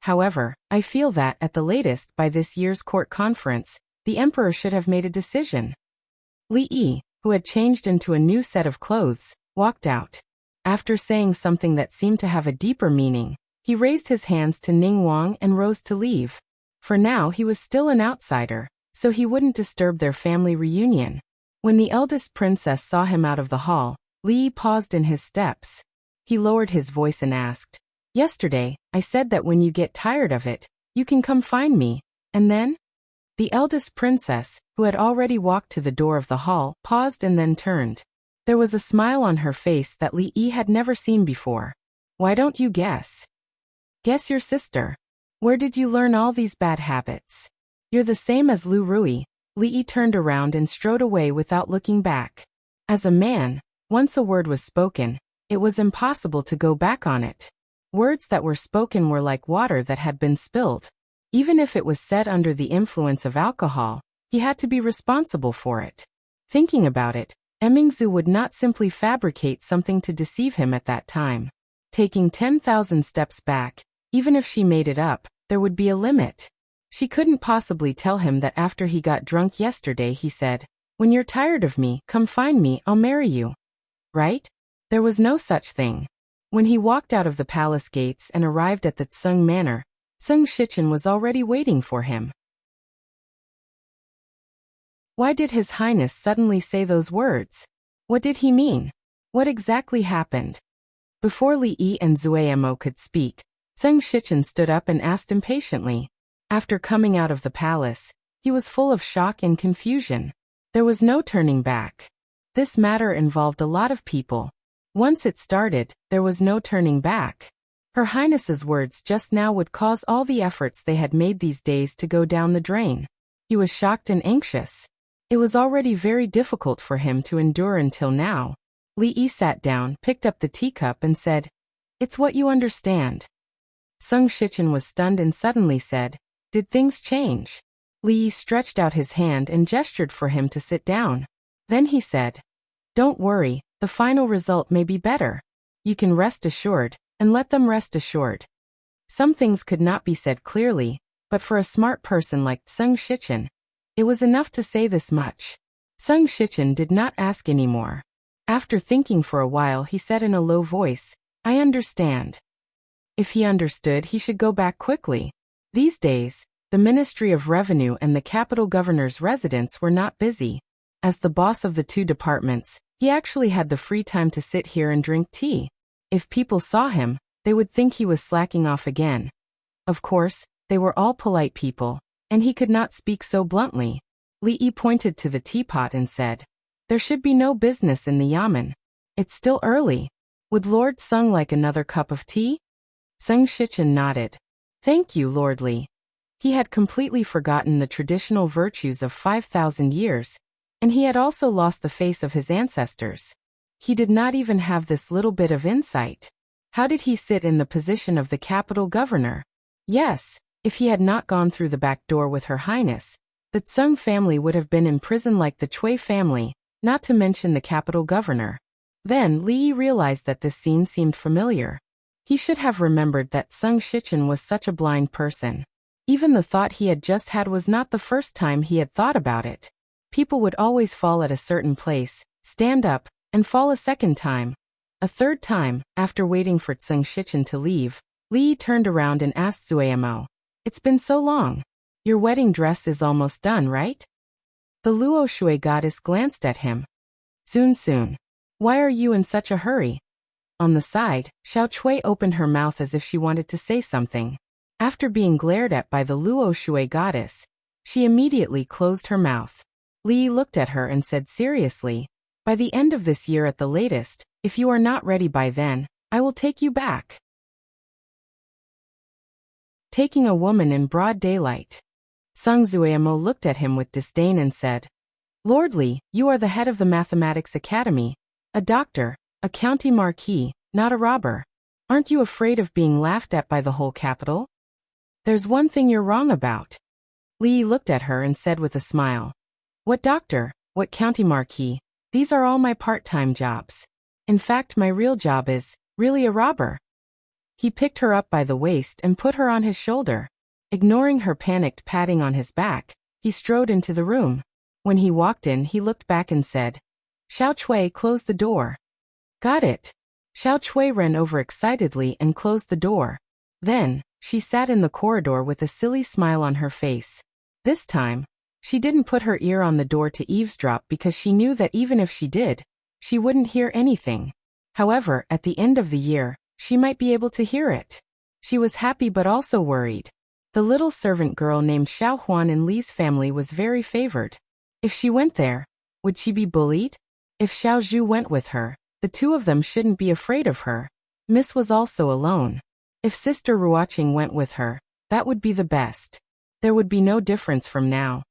However, I feel that, at the latest, by this year's court conference, the emperor should have made a decision. Li Yi, who had changed into a new set of clothes, walked out. After saying something that seemed to have a deeper meaning, he raised his hands to Ning Wang and rose to leave. For now he was still an outsider, so he wouldn't disturb their family reunion. When the eldest princess saw him out of the hall, Li Yi paused in his steps. He lowered his voice and asked, "Yesterday, I said that when you get tired of it, you can come find me, and then?" The eldest princess, who had already walked to the door of the hall, paused and then turned. There was a smile on her face that Li Yi had never seen before. "Why don't you guess?" "Guess your sister. Where did you learn all these bad habits?" "You're the same as Lu Rui." Li Yi turned around and strode away without looking back. As a man, once a word was spoken, it was impossible to go back on it. Words that were spoken were like water that had been spilled. Even if it was said under the influence of alcohol, he had to be responsible for it. Thinking about it, Emingzu would not simply fabricate something to deceive him at that time. Taking 10,000 steps back, even if she made it up, there would be a limit. She couldn't possibly tell him that after he got drunk yesterday he said, "When you're tired of me, come find me, I'll marry you." Right? There was no such thing. When he walked out of the palace gates and arrived at the Tsung Manor, Tsung Shichen was already waiting for him. Why did His Highness suddenly say those words? What did he mean? What exactly happened? Before Li Yi and Zueyemo could speak, Tsung Shichen stood up and asked impatiently. After coming out of the palace, he was full of shock and confusion. There was no turning back. This matter involved a lot of people. Once it started, there was no turning back. Her Highness's words just now would cause all the efforts they had made these days to go down the drain. He was shocked and anxious. It was already very difficult for him to endure until now. Li Yi sat down, picked up the teacup and said, "It's what you understand." Tsung Shichen was stunned and suddenly said, "Did things change?" Li Yi stretched out his hand and gestured for him to sit down. Then he said, "Don't worry, the final result may be better. You can rest assured, and let them rest assured." Some things could not be said clearly, but for a smart person like Tsung Shichen, it was enough to say this much. Tsung Shichen did not ask any more. After thinking for a while he said in a low voice, "I understand." If he understood, he should go back quickly. These days, the Ministry of Revenue and the capital governor's residence were not busy. As the boss of the two departments, he actually had the free time to sit here and drink tea. If people saw him, they would think he was slacking off again. Of course, they were all polite people, and he could not speak so bluntly. Li Yi pointed to the teapot and said, "There should be no business in the yamen. It's still early. Would Lord Tsung like another cup of tea?" Tsung Shichen nodded. "Thank you, Lord Li." He had completely forgotten the traditional virtues of 5,000 years, and he had also lost the face of his ancestors. He did not even have this little bit of insight. How did he sit in the position of the capital governor? Yes, if he had not gone through the back door with Her Highness, the Tsung family would have been in prison like the Chui family, not to mention the capital governor. Then Li Yi realized that this scene seemed familiar. He should have remembered that Tsung Shichen was such a blind person. Even the thought he had just had was not the first time he had thought about it. People would always fall at a certain place, stand up, and fall a second time. A third time, after waiting for Tsung Shichen to leave, Li Yi turned around and asked Zueyemo, "It's been so long. Your wedding dress is almost done, right?" The Luo Shui goddess glanced at him. Soon. Why are you in such a hurry?" On the side, Xiao Chui opened her mouth as if she wanted to say something. After being glared at by the Luo Shui goddess, she immediately closed her mouth. Li Yi looked at her and said seriously, "By the end of this year at the latest, if you are not ready by then, I will take you back." Taking a woman in broad daylight. Sung Zueyemo looked at him with disdain and said, "Lord Li, you are the head of the Mathematics Academy, a doctor, a county marquis, not a robber. Aren't you afraid of being laughed at by the whole capital?" "There's one thing you're wrong about." Li Yi looked at her and said with a smile, "What doctor, what county marquis, these are all my part-time jobs. In fact, my real job is, really a robber." He picked her up by the waist and put her on his shoulder. Ignoring her panicked patting on his back, he strode into the room. When he walked in, he looked back and said, "Xiao Chui, close the door." "Got it." Xiao Chui ran over excitedly and closed the door. Then, she sat in the corridor with a silly smile on her face. This time, she didn't put her ear on the door to eavesdrop because she knew that even if she did, she wouldn't hear anything. However, at the end of the year, she might be able to hear it. She was happy but also worried. The little servant girl named Xiao Huan in Li's family was very favored. If she went there, would she be bullied? If Xiao Zhu went with her, the two of them shouldn't be afraid of her. Miss was also alone. If Sister Ruoqing went with her, that would be the best. There would be no difference from now.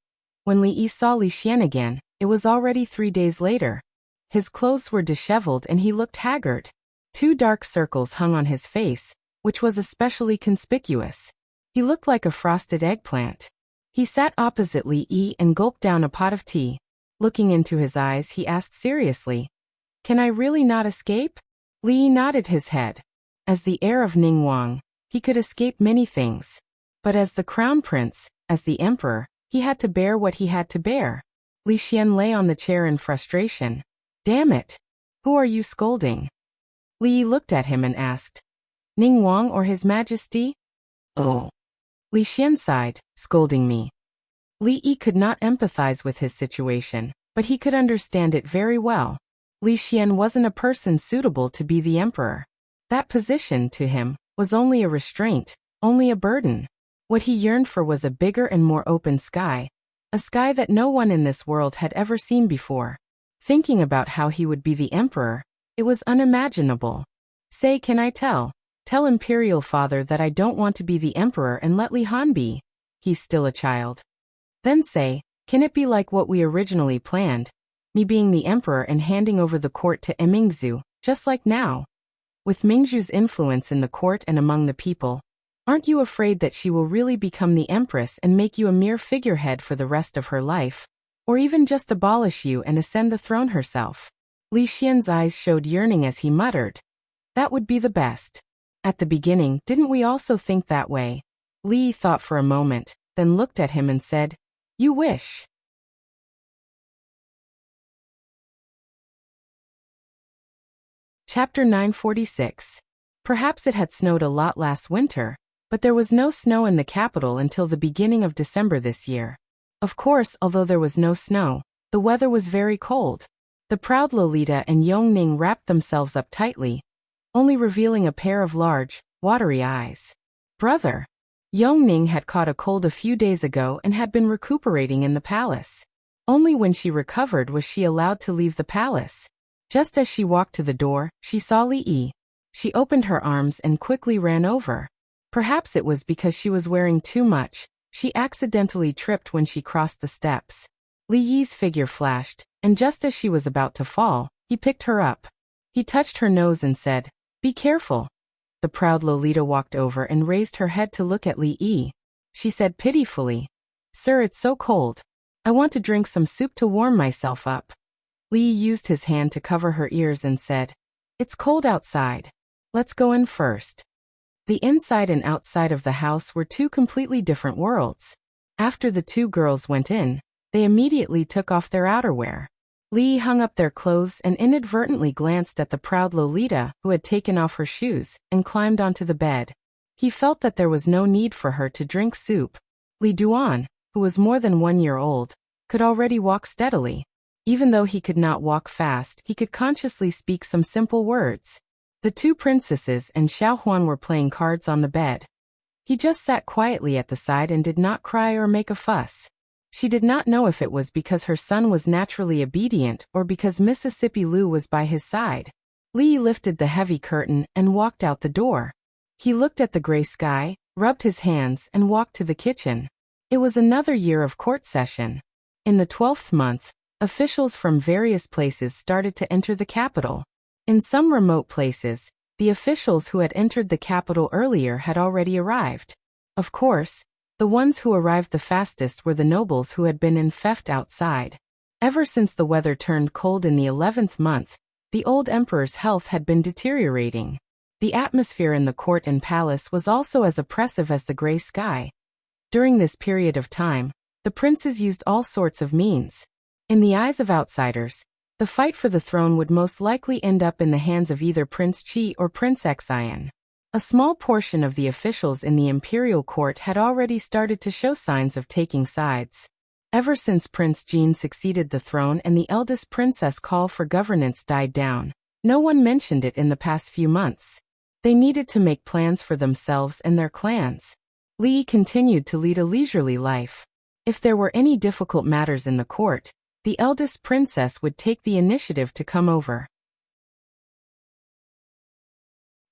When Li Yi saw Li Xian again, it was already 3 days later. His clothes were disheveled and he looked haggard. 2 dark circles hung on his face, which was especially conspicuous. He looked like a frosted eggplant. He sat opposite Li Yi and gulped down a pot of tea. Looking into his eyes, he asked seriously, "Can I really not escape?" Li Yi nodded his head. As the heir of Ningguang, he could escape many things. But as the crown prince, as the emperor, he had to bear what he had to bear. Li Xian lay on the chair in frustration. "Damn it! Who are you scolding?" Li Yi looked at him and asked, "Ningguang or His Majesty?" "Oh." Li Xian sighed, "Scolding me." Li Yi could not empathize with his situation, but he could understand it very well. Li Xian wasn't a person suitable to be the emperor. That position, to him, was only a restraint, only a burden. What he yearned for was a bigger and more open sky, a sky that no one in this world had ever seen before. Thinking about how he would be the emperor, it was unimaginable. "Say, can I tell Imperial Father that I don't want to be the emperor and let Li Han be? He's still a child." Then say, "Can it be like what we originally planned? Me being the emperor and handing over the court to Mingzhu, just like now? With Mingzhu's influence in the court and among the people, aren't you afraid that she will really become the empress and make you a mere figurehead for the rest of her life? Or even just abolish you and ascend the throne herself?" Li Xian's eyes showed yearning as he muttered, "That would be the best. At the beginning, didn't we also think that way?" Li thought for a moment, then looked at him and said, "You wish." Chapter 946. Perhaps it had snowed a lot last winter, but there was no snow in the capital until the beginning of December this year. Of course, although there was no snow, the weather was very cold. The proud Lolita and Yongning wrapped themselves up tightly, only revealing a pair of large, watery eyes. "Brother." Yongning had caught a cold a few days ago and had been recuperating in the palace. Only when she recovered was she allowed to leave the palace. Just as she walked to the door, she saw Li Yi. She opened her arms and quickly ran over. Perhaps it was because she was wearing too much. She accidentally tripped when she crossed the steps. Li Yi's figure flashed, and just as she was about to fall, he picked her up. He touched her nose and said, "Be careful." The proud Lolita walked over and raised her head to look at Li Yi. She said pitifully, "Sir, it's so cold. I want to drink some soup to warm myself up." Li Yi used his hand to cover her ears and said, "It's cold outside. Let's go in first." The inside and outside of the house were two completely different worlds. After the two girls went in, they immediately took off their outerwear. Li Yi hung up their clothes and inadvertently glanced at the proud Lolita, who had taken off her shoes and climbed onto the bed. He felt that there was no need for her to drink soup. Li Duan, who was more than 1 year old, could already walk steadily. Even though he could not walk fast, he could consciously speak some simple words. The two princesses and Xiaohuan were playing cards on the bed. He just sat quietly at the side and did not cry or make a fuss. She did not know if it was because her son was naturally obedient or because Mississippi Lu was by his side. Li lifted the heavy curtain and walked out the door. He looked at the gray sky, rubbed his hands, and walked to the kitchen. It was another year of court session. In the 12th month, officials from various places started to enter the capital. In some remote places, the officials who had entered the capital earlier had already arrived. Of course, the ones who arrived the fastest were the nobles who had been in theft outside. Ever since the weather turned cold in the 11th month, the old emperor's health had been deteriorating. The atmosphere in the court and palace was also as oppressive as the gray sky. During this period of time, the princes used all sorts of means. In the eyes of outsiders, the fight for the throne would most likely end up in the hands of either Prince Qi or Prince Xian. A small portion of the officials in the imperial court had already started to show signs of taking sides. Ever since Prince Jin succeeded the throne and the eldest princess' call for governance died down, no one mentioned it in the past few months. They needed to make plans for themselves and their clans. Li continued to lead a leisurely life. If there were any difficult matters in the court, the eldest princess would take the initiative to come over.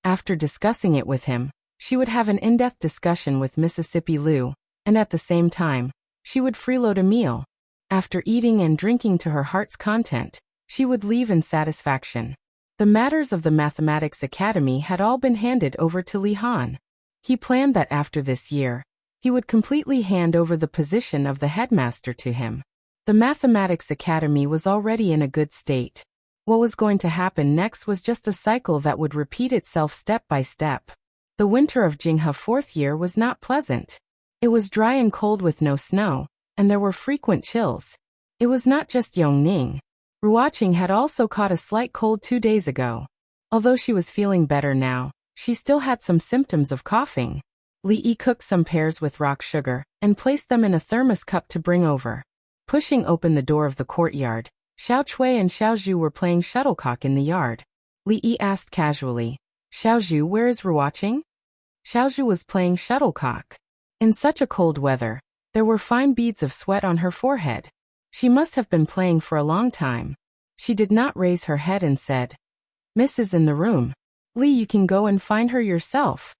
After discussing it with him, she would have an in-depth discussion with Mississippi Lu, and at the same time, she would freeload a meal. After eating and drinking to her heart's content, she would leave in satisfaction. The matters of the Mathematics Academy had all been handed over to Li Han. He planned that after this year, he would completely hand over the position of the headmaster to him. The Mathematics Academy was already in a good state. What was going to happen next was just a cycle that would repeat itself step by step. The winter of Jinghe fourth year was not pleasant. It was dry and cold with no snow, and there were frequent chills. It was not just Yongning. Ruoqing had also caught a slight cold 2 days ago. Although she was feeling better now, she still had some symptoms of coughing. Li Yi cooked some pears with rock sugar and placed them in a thermos cup to bring over. Pushing open the door of the courtyard, Xiao Chui and Xiao Zhu were playing shuttlecock in the yard. Li Yi asked casually, "Xiao Zhu, where is Ruoqing?" Xiao Zhu was playing shuttlecock. In such a cold weather, there were fine beads of sweat on her forehead. She must have been playing for a long time. She did not raise her head and said, "Miss is in the room. Li, you can go and find her yourself."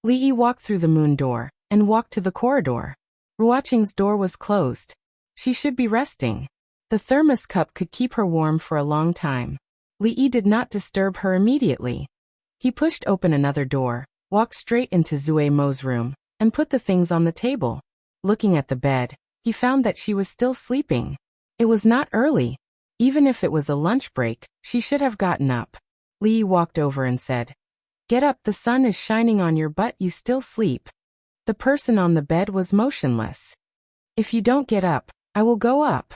Li Yi walked through the moon door and walked to the corridor. Ruoqing's door was closed. She should be resting. The thermos cup could keep her warm for a long time. Li Yi did not disturb her immediately. He pushed open another door, walked straight into Zui Mo's room, and put the things on the table. Looking at the bed, he found that she was still sleeping. It was not early. Even if it was a lunch break, she should have gotten up. Li Yi walked over and said, "Get up, the sun is shining on your butt, you still sleep." The person on the bed was motionless. "If you don't get up, I will go up,"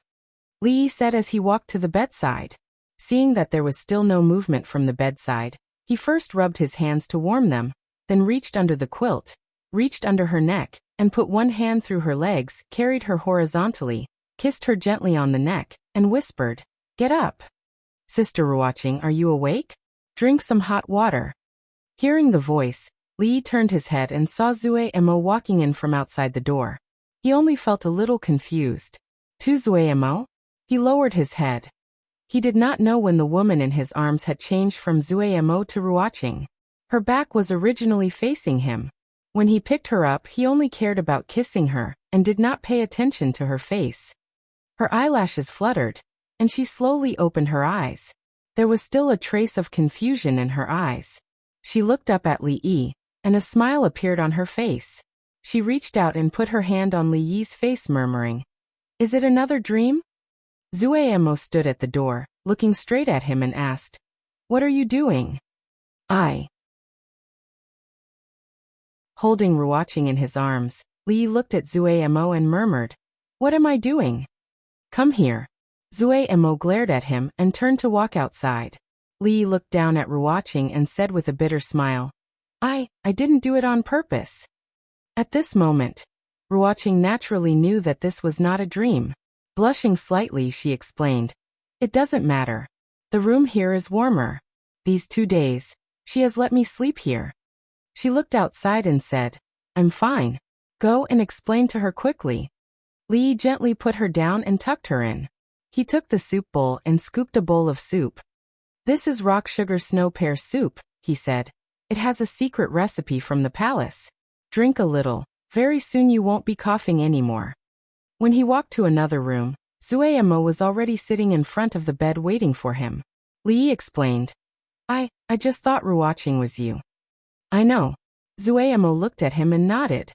Li Yi said as he walked to the bedside. Seeing that there was still no movement from the bedside, he first rubbed his hands to warm them, then reached under the quilt, reached under her neck, and put one hand through her legs, carried her horizontally, kissed her gently on the neck, and whispered, "Get up. Sister Ruoqing, are you awake? Drink some hot water." Hearing the voice, Li Yi turned his head and saw Zui Mo walking in from outside the door. He only felt a little confused. "To Zui Mo?" He lowered his head. He did not know when the woman in his arms had changed from Zui Mo to Ruoqing. Her back was originally facing him. When he picked her up, he only cared about kissing her and did not pay attention to her face. Her eyelashes fluttered, and she slowly opened her eyes. There was still a trace of confusion in her eyes. She looked up at Li Yi, and a smile appeared on her face. She reached out and put her hand on Li Yi's face, murmuring, "Is it another dream?" Zui Mo stood at the door, looking straight at him and asked, "What are you doing?" Holding Ruoqing in his arms, Li Yi looked at Zui Mo and murmured, "What am I doing?" "Come here." Zui Mo glared at him and turned to walk outside. Li Yi looked down at Ruoqing and said with a bitter smile, I didn't do it on purpose." At this moment, Ruoqing naturally knew that this was not a dream. Blushing slightly, she explained, "It doesn't matter. The room here is warmer. These 2 days, she has let me sleep here." She looked outside and said, "I'm fine. Go and explain to her quickly." Li Yi gently put her down and tucked her in. He took the soup bowl and scooped a bowl of soup. "This is rock sugar snow pear soup," he said. "It has a secret recipe from the palace. Drink a little. Very soon you won't be coughing anymore." When he walked to another room, Zui Mo was already sitting in front of the bed waiting for him. Li Yi explained, I just thought Ruoqing was you." "I know." Zui Mo looked at him and nodded.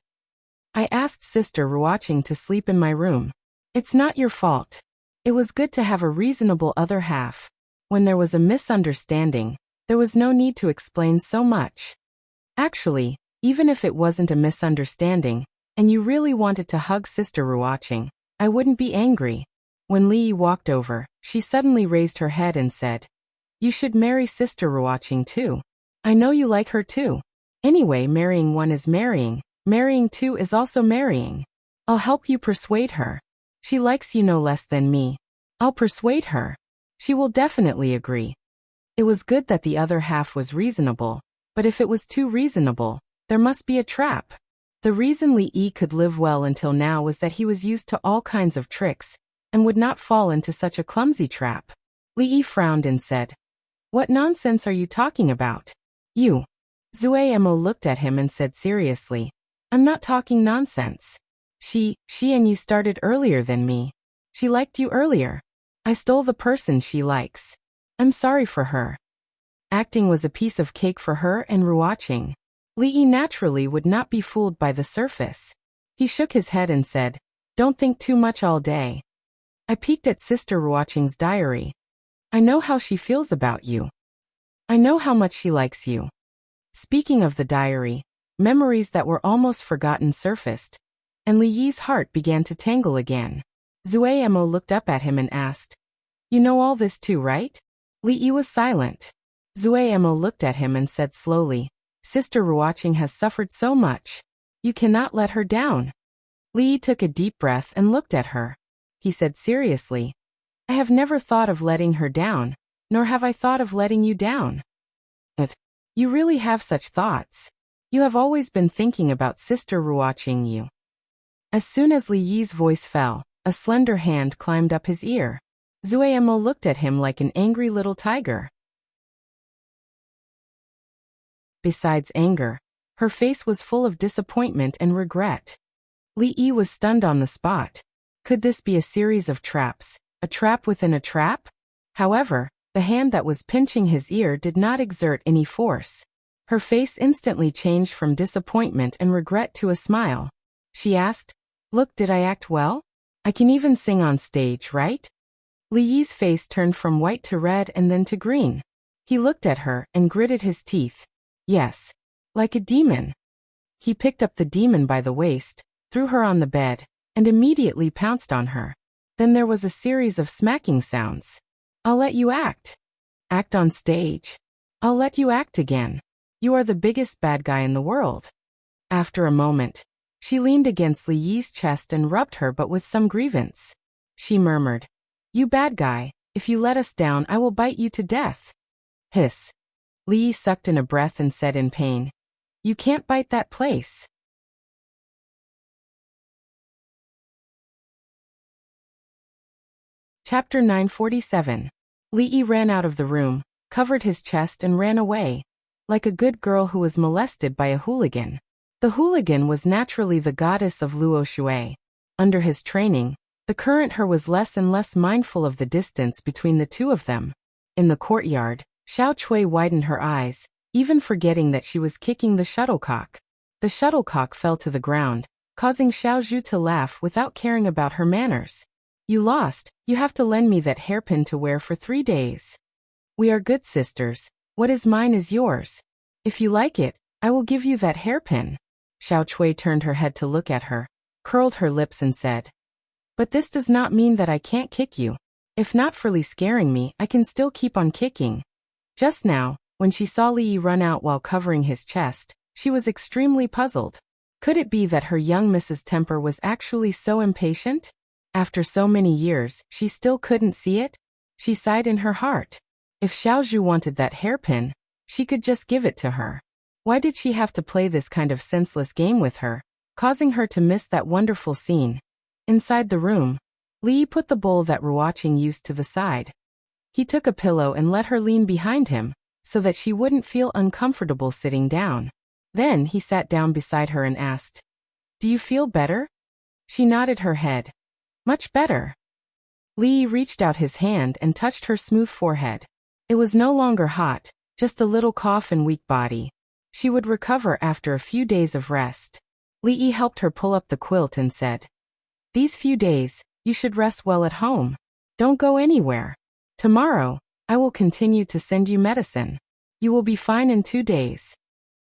"I asked Sister Ruoqing to sleep in my room. It's not your fault. It was good to have a reasonable other half. When there was a misunderstanding, there was no need to explain so much. Actually, even if it wasn't a misunderstanding, and you really wanted to hug Sister Ruoqing, I wouldn't be angry." When Li Yi walked over, she suddenly raised her head and said, "You should marry Sister Ruoqing too. I know you like her too. Anyway, marrying one is marrying two is also marrying. I'll help you persuade her. She likes you no less than me. I'll persuade her. She will definitely agree." It was good that the other half was reasonable, but if it was too reasonable, there must be a trap. The reason Li Yi could live well until now was that he was used to all kinds of tricks, and would not fall into such a clumsy trap. Li Yi frowned and said, "What nonsense are you talking about? You." Zui Mo looked at him and said seriously, "I'm not talking nonsense. She and you started earlier than me. She liked you earlier. I stole the person she likes. I'm sorry for her. Acting was a piece of cake for her and Ruoqing. Li Yi naturally would not be fooled by the surface. He shook his head and said, "Don't think too much all day." I peeked at Sister Ruoqing's diary. I know how she feels about you. I know how much she likes you. Speaking of the diary, memories that were almost forgotten surfaced, and Li Yi's heart began to tangle again. Zui Emo looked up at him and asked, "You know all this too, right?" Li Yi was silent. Zui Emo looked at him and said slowly, "Sister Ruoqing has suffered so much. You cannot let her down." Li Yi took a deep breath and looked at her. He said seriously, "I have never thought of letting her down, nor have I thought of letting you down." "If you really have such thoughts, you have always been thinking about Sister Ruoqing you." As soon as Li Yi's voice fell, a slender hand climbed up his ear. Zui Emo looked at him like an angry little tiger. Besides anger, her face was full of disappointment and regret. Li Yi was stunned on the spot. Could this be a series of traps, a trap within a trap? However, the hand that was pinching his ear did not exert any force. Her face instantly changed from disappointment and regret to a smile. She asked, "Look, did I act well? I can even sing on stage, right?" Li Yi's face turned from white to red and then to green. He looked at her and gritted his teeth. "Yes, like a demon." He picked up the demon by the waist, threw her on the bed, and immediately pounced on her. Then there was a series of smacking sounds. "I'll let you act. Act on stage. I'll let you act again. You are the biggest bad guy in the world." After a moment, she leaned against Li Yi's chest and rubbed her but with some grievance. She murmured, "You bad guy, if you let us down I will bite you to death." Hiss. Li Yi sucked in a breath and said in pain, "You can't bite that place." Chapter 947. Li Yi ran out of the room, covered his chest and ran away, like a good girl who was molested by a hooligan. The hooligan was naturally the goddess of Luo Shui. Under his training, the current her was less and less mindful of the distance between the two of them. In the courtyard, Xiao Chui widened her eyes, even forgetting that she was kicking the shuttlecock. The shuttlecock fell to the ground, causing Xiao Zhu to laugh without caring about her manners. "You lost, you have to lend me that hairpin to wear for 3 days. We are good sisters, what is mine is yours. If you like it, I will give you that hairpin." Xiao Chui turned her head to look at her, curled her lips and said, "But this does not mean that I can't kick you. If not for Li scaring me, I can still keep on kicking." Just now, when she saw Li Yi run out while covering his chest, she was extremely puzzled. Could it be that her young Mrs. Temper was actually so impatient? After so many years, she still couldn't see it? She sighed in her heart. If Xiao Zhu wanted that hairpin, she could just give it to her. Why did she have to play this kind of senseless game with her, causing her to miss that wonderful scene? Inside the room, Li Yi put the bowl that Ruoqing used to the side. He took a pillow and let her lean behind him, so that she wouldn't feel uncomfortable sitting down. Then he sat down beside her and asked, "Do you feel better?" She nodded her head. "Much better." Li Yi reached out his hand and touched her smooth forehead. It was no longer hot, just a little cough and weak body. She would recover after a few days of rest. Li Yi helped her pull up the quilt and said, "These few days, you should rest well at home. Don't go anywhere. Tomorrow, I will continue to send you medicine. You will be fine in 2 days."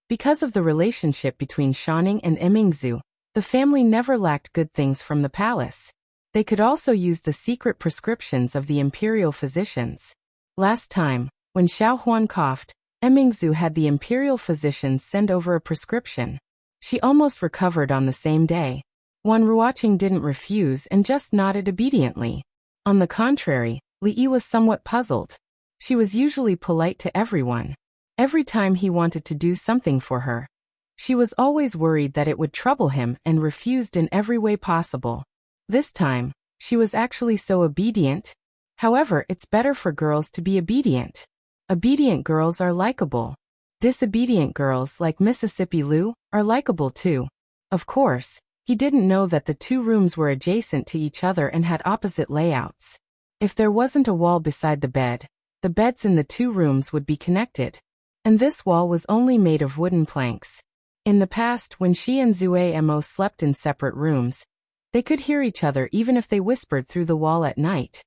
Because of the relationship between Shanning and Emingzu, the family never lacked good things from the palace. They could also use the secret prescriptions of the imperial physicians. Last time, when Xiao Huan coughed, Emingzu had the imperial physicians send over a prescription. She almost recovered on the same day. Wan Ruoqing didn't refuse and just nodded obediently. On the contrary, Li Yi was somewhat puzzled. She was usually polite to everyone. Every time he wanted to do something for her, she was always worried that it would trouble him and refused in every way possible. This time, she was actually so obedient. However, it's better for girls to be obedient. Obedient girls are likable. Disobedient girls like Mississippi Lu are likable too. Of course, he didn't know that the 2 rooms were adjacent to each other and had opposite layouts. If there wasn't a wall beside the beds in the 2 rooms would be connected. And this wall was only made of wooden planks. In the past, when she and Zue Mo slept in separate rooms, they could hear each other even if they whispered through the wall at night.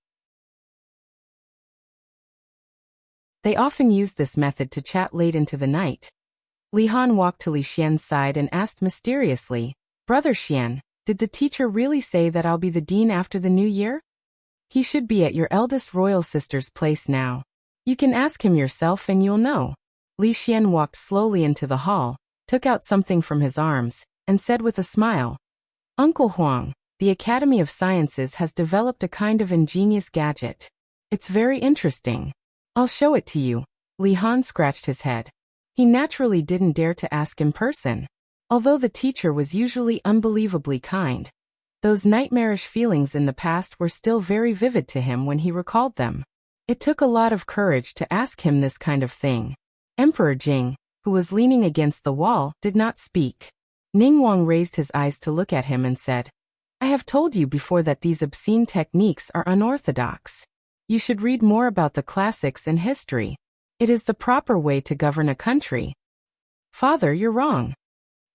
They often used this method to chat late into the night. Li Han walked to Li Xian's side and asked mysteriously, "Brother Xian, did the teacher really say that I'll be the dean after the new year? He should be at your eldest royal sister's place now. You can ask him yourself and you'll know." Li Xian walked slowly into the hall, took out something from his arms, and said with a smile, "Uncle Huang, the Academy of Sciences has developed a kind of ingenious gadget. It's very interesting. I'll show it to you." Li Han scratched his head. He naturally didn't dare to ask in person. Although the teacher was usually unbelievably kind, those nightmarish feelings in the past were still very vivid to him when he recalled them. It took a lot of courage to ask him this kind of thing. Emperor Jing, who was leaning against the wall, did not speak. Ning Wang raised his eyes to look at him and said, "I have told you before that these obscene techniques are unorthodox. You should read more about the classics and history. It is the proper way to govern a country." "Father, you're wrong."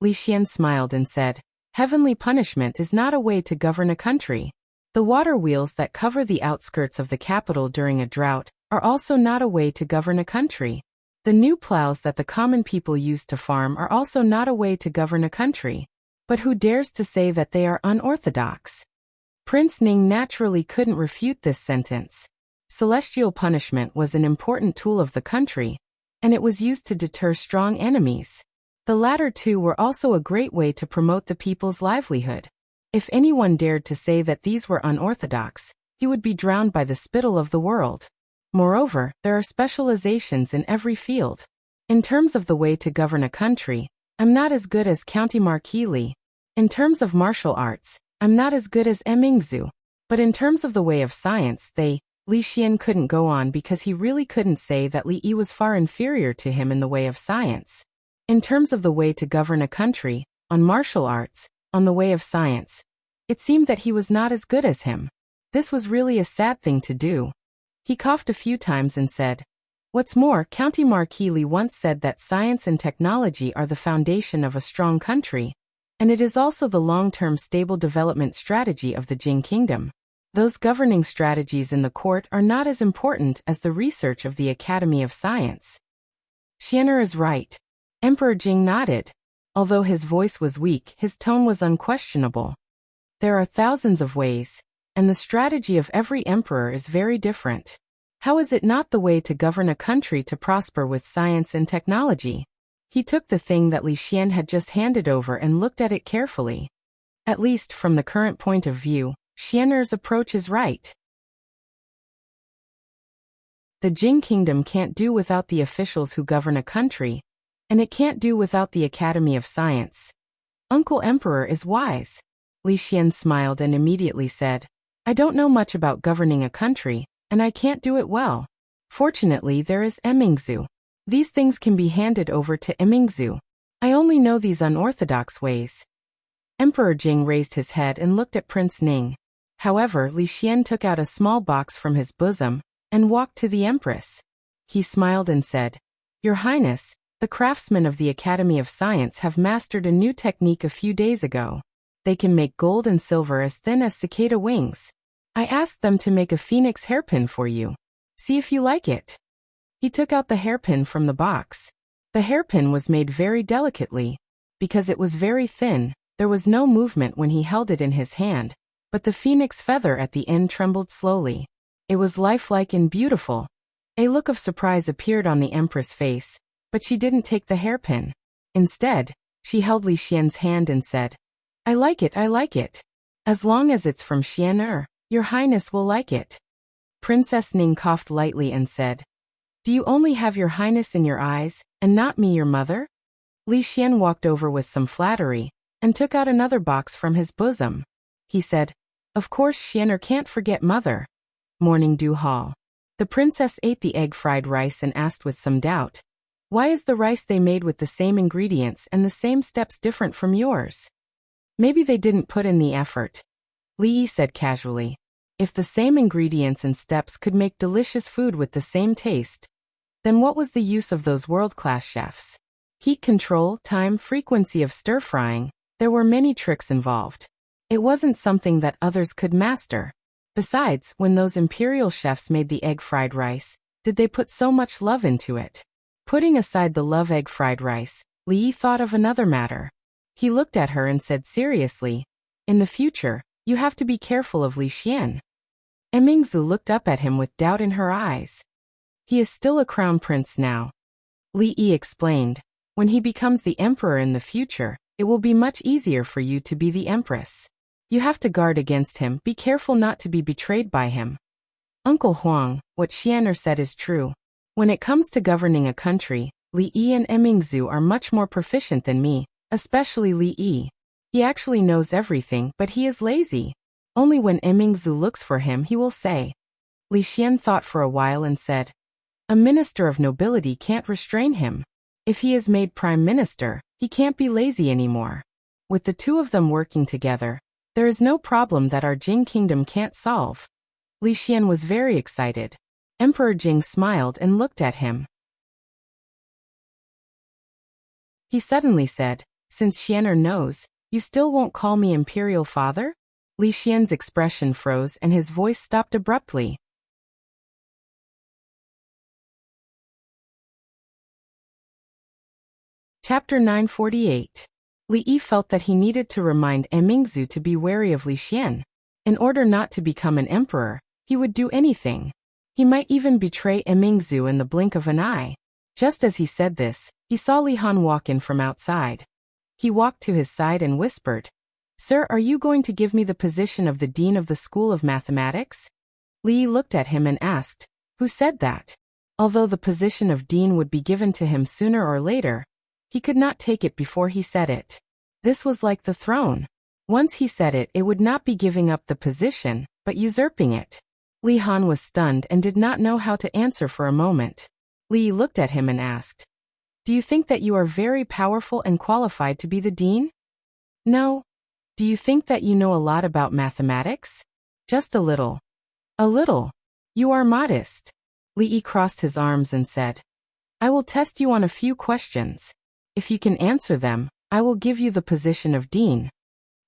Li Xian smiled and said, "Heavenly punishment is not a way to govern a country. The water wheels that cover the outskirts of the capital during a drought are also not a way to govern a country. The new plows that the common people use to farm are also not a way to govern a country. But who dares to say that they are unorthodox?" Prince Ning naturally couldn't refute this sentence. Celestial punishment was an important tool of the country, and it was used to deter strong enemies. The latter two were also a great way to promote the people's livelihood. If anyone dared to say that these were unorthodox, he would be drowned by the spittle of the world. Moreover, there are specializations in every field. In terms of the way to govern a country, I'm not as good as County Marquis Li. In terms of martial arts, I'm not as good as Mingzhu. But in terms of the way of science, Li Xian couldn't go on because he really couldn't say that Li Yi was far inferior to him in the way of science. In terms of the way to govern a country, on martial arts, on the way of science, it seemed that he was not as good as him. This was really a sad thing to do. He coughed a few times and said, "What's more, County Marquis Li once said that science and technology are the foundation of a strong country, and it is also the long-term stable development strategy of the Jing Kingdom. Those governing strategies in the court are not as important as the research of the Academy of Science." "Xianer is right." Emperor Jing nodded. Although his voice was weak, his tone was unquestionable. There are thousands of ways, and the strategy of every emperor is very different. How is it not the way to govern a country to prosper with science and technology? He took the thing that Li Xian had just handed over and looked at it carefully. At least from the current point of view, Xianer's approach is right. The Jing Kingdom can't do without the officials who govern a country, and it can't do without the Academy of Science. Uncle Emperor is wise. Li Xian smiled and immediately said, "I don't know much about governing a country, and I can't do it well. Fortunately, there is Mingzhu. These things can be handed over to Mingzhu. I only know these unorthodox ways." Emperor Jing raised his head and looked at Prince Ning. However, Li Xian took out a small box from his bosom and walked to the Empress. He smiled and said, "Your Highness, the craftsmen of the Academy of Science have mastered a new technique a few days ago. They can make gold and silver as thin as cicada wings. I asked them to make a phoenix hairpin for you. See if you like it." He took out the hairpin from the box. The hairpin was made very delicately. Because it was very thin, there was no movement when he held it in his hand, but the phoenix feather at the end trembled slowly. It was lifelike and beautiful. A look of surprise appeared on the Empress' face, but she didn't take the hairpin. Instead, she held Li Xian's hand and said, I like it. As long as it's from Xianer, your Highness will like it." Princess Ning coughed lightly and said, "Do you only have your Highness in your eyes, and not me, your mother?" Li Xian walked over with some flattery, and took out another box from his bosom. He said, "Of course Xianer can't forget mother." Morning Dew Hall. The princess ate the egg-fried rice and asked with some doubt, "Why is the rice they made with the same ingredients and the same steps different from yours?" "Maybe they didn't put in the effort," Li Yi said casually. "If the same ingredients and steps could make delicious food with the same taste, then what was the use of those world-class chefs?" Heat control, time, frequency of stir-frying. There were many tricks involved. It wasn't something that others could master. Besides, when those imperial chefs made the egg fried rice, did they put so much love into it? Putting aside the love egg fried rice, Li Yi thought of another matter. He looked at her and said seriously, "In the future, you have to be careful of Li Xian." Emingzu looked up at him with doubt in her eyes. "He is still a crown prince now," Li Yi explained. "When he becomes the emperor in the future, it will be much easier for you to be the empress. You have to guard against him, be careful not to be betrayed by him." Uncle Huang, what Xianer said is true. When it comes to governing a country, Li Yi and Emingzu are much more proficient than me, especially Li Yi. He actually knows everything, but he is lazy. Only when Emingzu looks for him he will say. Li Xian thought for a while and said, "A minister of nobility can't restrain him. If he is made prime minister, he can't be lazy anymore. With the two of them working together, there is no problem that our Jing kingdom can't solve." Li Xian was very excited. Emperor Jing smiled and looked at him. He suddenly said, "Since Xianer knows, you still won't call me imperial father?" Li Xian's expression froze and his voice stopped abruptly. Chapter 948. Li Yi felt that he needed to remind Emingzu to be wary of Li Xian. In order not to become an emperor, he would do anything. He might even betray Emingzu in the blink of an eye. Just as he said this, he saw Li Han walk in from outside. He walked to his side and whispered, "Sir, are you going to give me the position of the dean of the School of Mathematics?" Li Yi looked at him and asked, "Who said that?" Although the position of dean would be given to him sooner or later, he could not take it before he said it. This was like the throne. Once he said it, it would not be giving up the position, but usurping it. Li Han was stunned and did not know how to answer for a moment. Li Yi looked at him and asked, "Do you think that you are very powerful and qualified to be the dean?" "No." "Do you think that you know a lot about mathematics?" "Just a little." "A little? You are modest." Li Yi crossed his arms and said, "I will test you on a few questions. If you can answer them, I will give you the position of dean."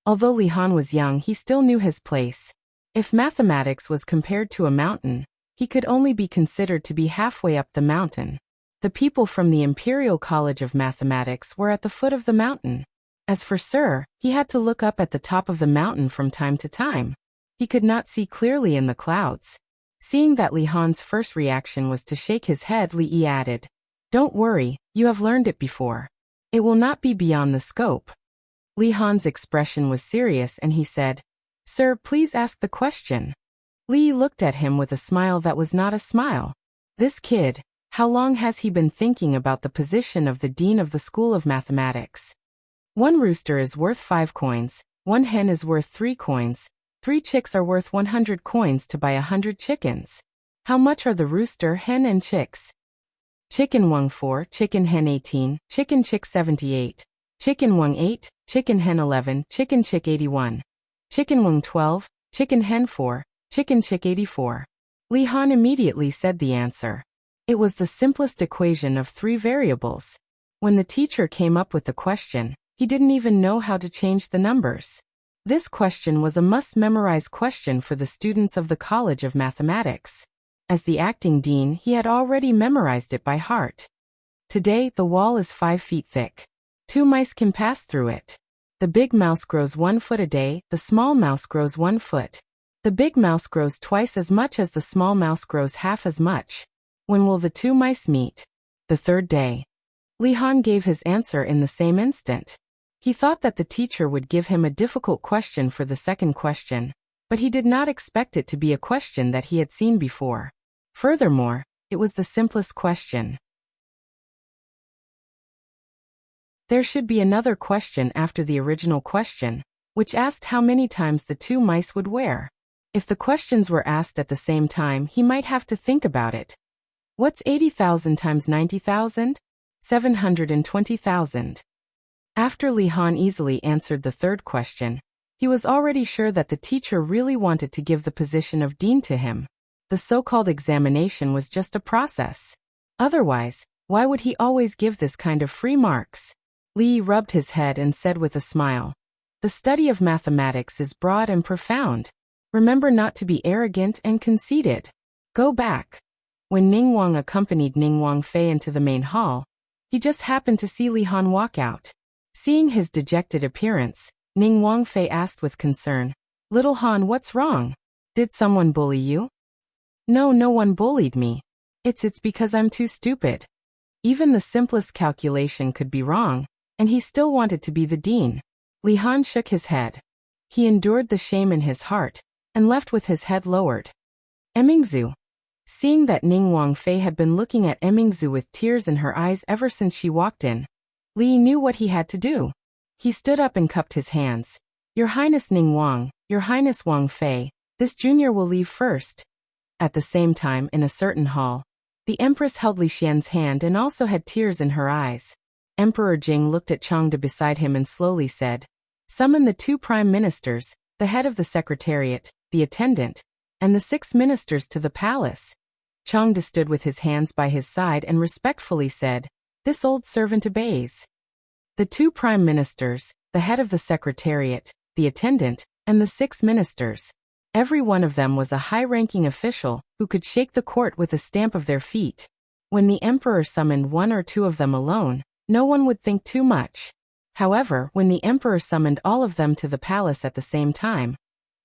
Although Li Han was young, he still knew his place. If mathematics was compared to a mountain, he could only be considered to be halfway up the mountain. The people from the Imperial College of Mathematics were at the foot of the mountain. As for Sir, he had to look up at the top of the mountain from time to time. He could not see clearly in the clouds. Seeing that Li Han's first reaction was to shake his head, Li Yi added, "Don't worry, you have learned it before. It will not be beyond the scope." Li Han's expression was serious and he said, "Sir, please ask the question." Li Yi looked at him with a smile that was not a smile. This kid, how long has he been thinking about the position of the dean of the School of Mathematics? One rooster is worth 5 coins, one hen is worth 3 coins, 3 chicks are worth 100 coins to buy 100 chickens. How much are the rooster, hen and chicks? Chicken wung 4, chicken hen 18, chicken chick 78, chicken wung 8, chicken hen 11, chicken chick 81. Chicken wung 12, chicken hen 4, chicken chick 84. Li Han immediately said the answer. It was the simplest equation of 3 variables. When the teacher came up with the question, he didn't even know how to change the numbers. This question was a must-memorize question for the students of the College of Mathematics. As the acting dean, he had already memorized it by heart. Today, the wall is 5 feet thick. 2 mice can pass through it. The big mouse grows 1 foot a day, the small mouse grows 1 foot. The big mouse grows twice as much as the small mouse grows half as much. When will the 2 mice meet? The 3rd day. Li Han gave his answer in the same instant. He thought that the teacher would give him a difficult question for the second question, but he did not expect it to be a question that he had seen before. Furthermore, it was the simplest question. There should be another question after the original question, which asked how many times the 2 mice would wear. If the questions were asked at the same time, he might have to think about it. What's 80,000 times 90,000? 720,000. After Li Han easily answered the 3rd question, he was already sure that the teacher really wanted to give the position of dean to him. The so-called examination was just a process. Otherwise, Why would he always give this kind of free marks? Li rubbed his head and said with a smile, "The study of mathematics is broad and profound. Remember not to be arrogant and conceited. Go back." When Ningguang accompanied Ningguang Fei into the main hall, he just happened to see Li Han walk out. Seeing his dejected appearance, Ningguang Fei asked with concern, "Little Han, what's wrong? Did someone bully you?" "No, no one bullied me. It's because I'm too stupid." Even the simplest calculation could be wrong, and he still wanted to be the dean. Li Han shook his head. He endured the shame in his heart, and left with his head lowered. Emingzu. Seeing that Ningguang Fei had been looking at Emingzu with tears in her eyes ever since she walked in, Li knew what he had to do. He stood up and cupped his hands. "Your Highness Ningguang, Your Highness Wang Fei, this junior will leave first." At the same time, in a certain hall, the Empress held Li Xian's hand and also had tears in her eyes. Emperor Jing looked at Changde beside him and slowly said, "Summon the 2 prime ministers, the head of the secretariat, the attendant, and the 6 ministers to the palace." Changde stood with his hands by his side and respectfully said, "This old servant obeys." The 2 prime ministers, the head of the secretariat, the attendant, and the 6 ministers. Every one of them was a high-ranking official who could shake the court with a stamp of their feet. When the emperor summoned 1 or 2 of them alone, no one would think too much. However, when the emperor summoned all of them to the palace at the same time,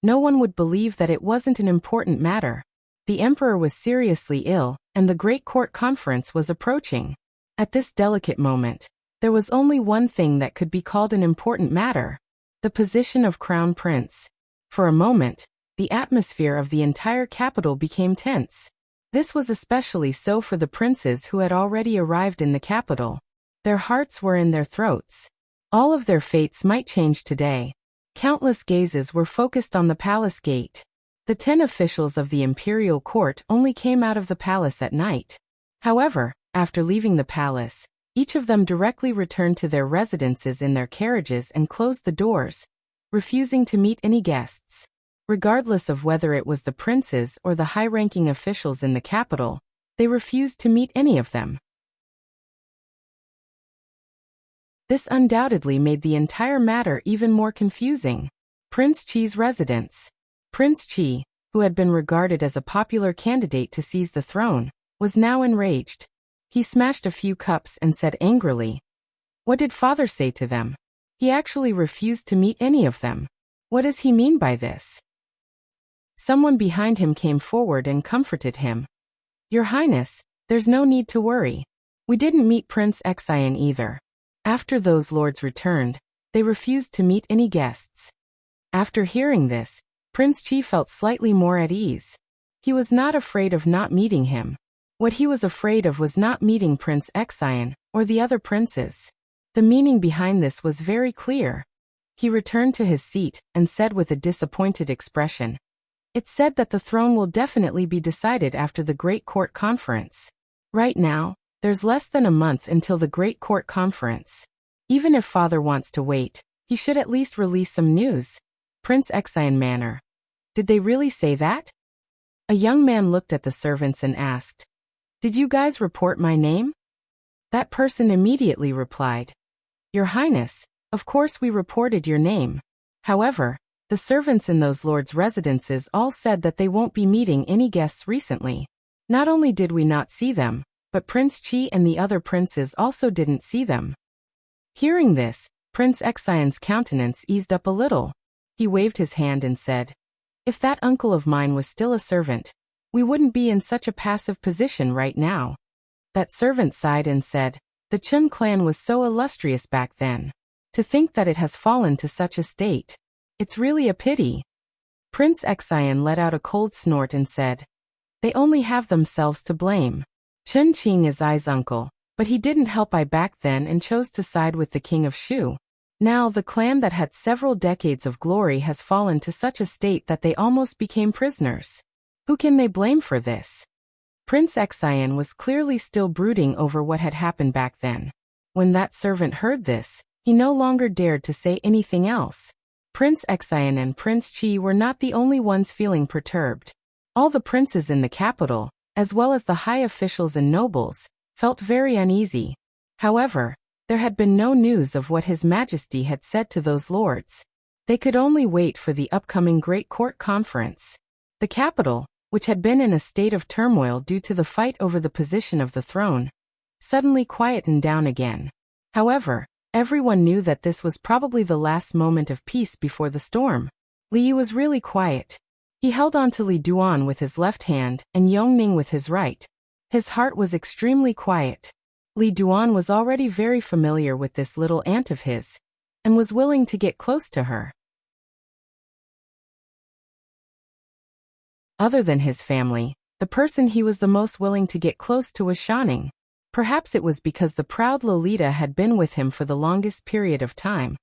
no one would believe that it wasn't an important matter. The emperor was seriously ill, and the great court conference was approaching. At this delicate moment, there was only one thing that could be called an important matter: the position of crown prince. For a moment, the atmosphere of the entire capital became tense. This was especially so for the princes who had already arrived in the capital. Their hearts were in their throats. All of their fates might change today. Countless gazes were focused on the palace gate. The 10 officials of the imperial court only came out of the palace at night. However, after leaving the palace, each of them directly returned to their residences in their carriages and closed the doors, refusing to meet any guests. Regardless of whether it was the princes or the high-ranking officials in the capital, they refused to meet any of them. This undoubtedly made the entire matter even more confusing. Prince Qi's residence. Prince Qi, who had been regarded as a popular candidate to seize the throne, was now enraged. He smashed a few cups and said angrily, "What did father say to them? He actually refused to meet any of them. What does he mean by this?" Someone behind him came forward and comforted him. "Your Highness, there's no need to worry. We didn't meet Prince Xian either. After those lords returned, they refused to meet any guests." After hearing this, Prince Qi felt slightly more at ease. He was not afraid of not meeting him. What he was afraid of was not meeting Prince Xian or the other princes. The meaning behind this was very clear. He returned to his seat and said with a disappointed expression, "It's said that the throne will definitely be decided after the Great Court Conference. Right now, there's less than a month until the Great Court Conference. Even if father wants to wait, he should at least release some news." Prince Xian manner. "Did they really say that?" A young man looked at the servants and asked, "Did you guys report my name?" That person immediately replied, "Your Highness, of course we reported your name. However, the servants in those lords' residences all said that they won't be meeting any guests recently. Not only did we not see them, but Prince Qi and the other princes also didn't see them." Hearing this, Prince Xian's countenance eased up a little. He waved his hand and said, "If that uncle of mine was still a servant, we wouldn't be in such a passive position right now." That servant sighed and said, "The Chun clan was so illustrious back then. To think that it has fallen to such a state. It's really a pity." Prince Xian let out a cold snort and said, "They only have themselves to blame. Chun Qing is Ai's uncle, but he didn't help Ai back then and chose to side with the king of Shu. Now the clan that had several decades of glory has fallen to such a state that they almost became prisoners. Who can they blame for this?" Prince Xian was clearly still brooding over what had happened back then. When that servant heard this, he no longer dared to say anything else. Prince Xian and Prince Qi were not the only ones feeling perturbed. All the princes in the capital, as well as the high officials and nobles, felt very uneasy. However, there had been no news of what His Majesty had said to those lords. They could only wait for the upcoming Great Court Conference. The capital, which had been in a state of turmoil due to the fight over the position of the throne, suddenly quietened down again. However, everyone knew that this was probably the last moment of peace before the storm. Li Yi was really quiet. He held on to Li Duan with his left hand and Yongning with his right. His heart was extremely quiet. Li Duan was already very familiar with this little aunt of his, and was willing to get close to her. Other than his family, the person he was the most willing to get close to was Shanning. Perhaps it was because the proud Lolita had been with him for the longest period of time.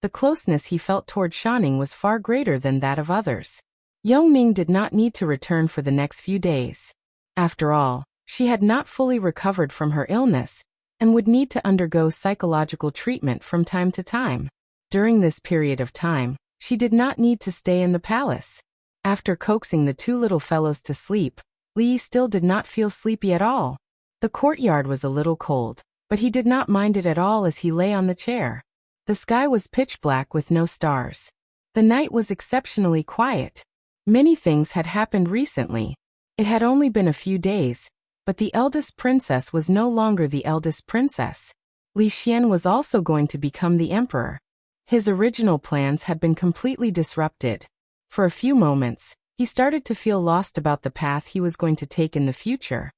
The closeness he felt toward Shanning was far greater than that of others. Yongming did not need to return for the next few days. After all, she had not fully recovered from her illness, and would need to undergo psychological treatment from time to time. During this period of time, she did not need to stay in the palace. After coaxing the two little fellows to sleep, Li Yi still did not feel sleepy at all. The courtyard was a little cold, but he did not mind it at all as he lay on the chair. The sky was pitch black with no stars. The night was exceptionally quiet. Many things had happened recently. It had only been a few days, but the eldest princess was no longer the eldest princess. Li Xian was also going to become the emperor. His original plans had been completely disrupted. For a few moments, he started to feel lost about the path he was going to take in the future.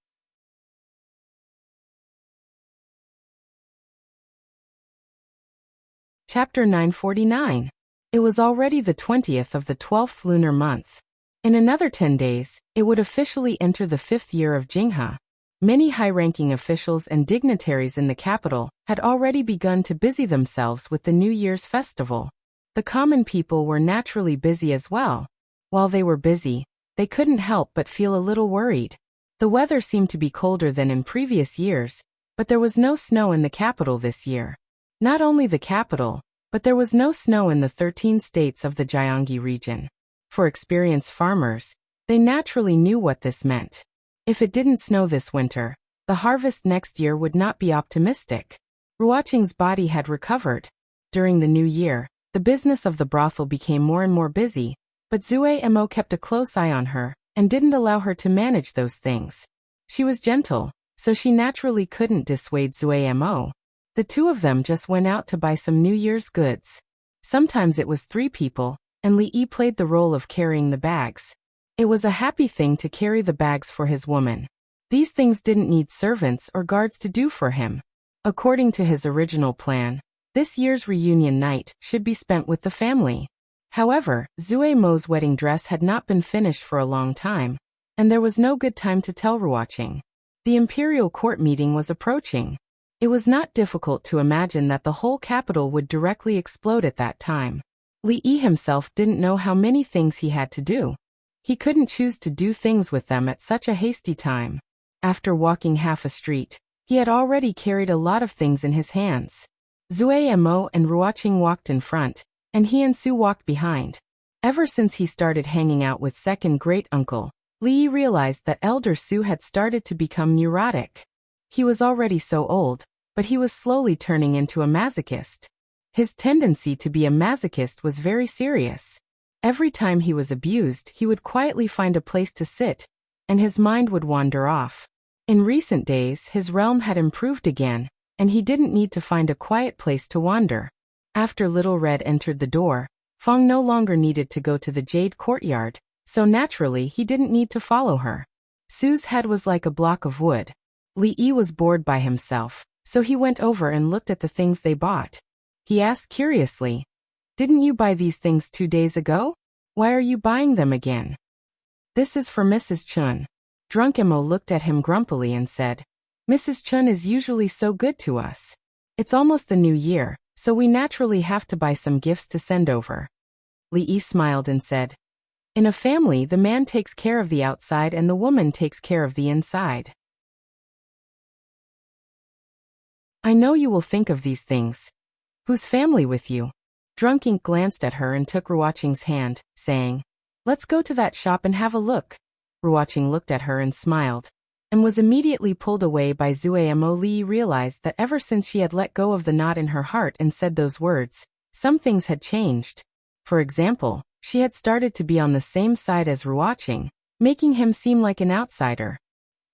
Chapter 949. It was already the 20th of the 12th lunar month. In another 10 days, it would officially enter the 5th year of Jinghe. Many high-ranking officials and dignitaries in the capital had already begun to busy themselves with the New Year's festival. The common people were naturally busy as well. While they were busy, they couldn't help but feel a little worried. The weather seemed to be colder than in previous years, but there was no snow in the capital this year. Not only the capital, but there was no snow in the 13 states of the Gyeonggi region. For experienced farmers, they naturally knew what this meant. If it didn't snow this winter, the harvest next year would not be optimistic. Ruoqing's body had recovered. During the new year, the business of the brothel became more and more busy, but Zue Mo kept a close eye on her and didn't allow her to manage those things. She was gentle, so she naturally couldn't dissuade Zue Mo. The two of them just went out to buy some New Year's goods. Sometimes it was 3 people, and Li Yi played the role of carrying the bags. It was a happy thing to carry the bags for his woman. These things didn't need servants or guards to do for him. According to his original plan, this year's reunion night should be spent with the family. However, Zue Mo's wedding dress had not been finished for a long time, and there was no good time to tell Ruoqing. The imperial court meeting was approaching. It was not difficult to imagine that the whole capital would directly explode at that time. Li Yi himself didn't know how many things he had to do. He couldn't choose to do things with them at such a hasty time. After walking half a street, he had already carried a lot of things in his hands. Zue Mo and Ruoqing walked in front, and he and Su walked behind. Ever since he started hanging out with second great-uncle, Li Yi realized that elder Su had started to become neurotic. He was already so old, but he was slowly turning into a masochist. His tendency to be a masochist was very serious. Every time he was abused, he would quietly find a place to sit, and his mind would wander off. In recent days, his realm had improved again, and he didn't need to find a quiet place to wander. After Little Red entered the door, Fong no longer needed to go to the Jade Courtyard, so naturally he didn't need to follow her. Su's head was like a block of wood. Li Yi was bored by himself, so he went over and looked at the things they bought. He asked curiously, "Didn't you buy these things 2 days ago? Why are you buying them again?" "This is for Mrs. Chun." Drunk Emo looked at him grumpily and said, "Mrs. Chun is usually so good to us. It's almost the new year, so we naturally have to buy some gifts to send over." Li Yi smiled and said, "In a family, the man takes care of the outside and the woman takes care of the inside. I know you will think of these things. Whose family with you?" Drunk Ink glanced at her and took Ruoqing's hand, saying, "Let's go to that shop and have a look." Ruoqing looked at her and smiled. and was immediately pulled away by Zuemo. Lee realized that ever since she had let go of the knot in her heart and said those words, some things had changed. For example, she had started to be on the same side as Ruoqing, making him seem like an outsider.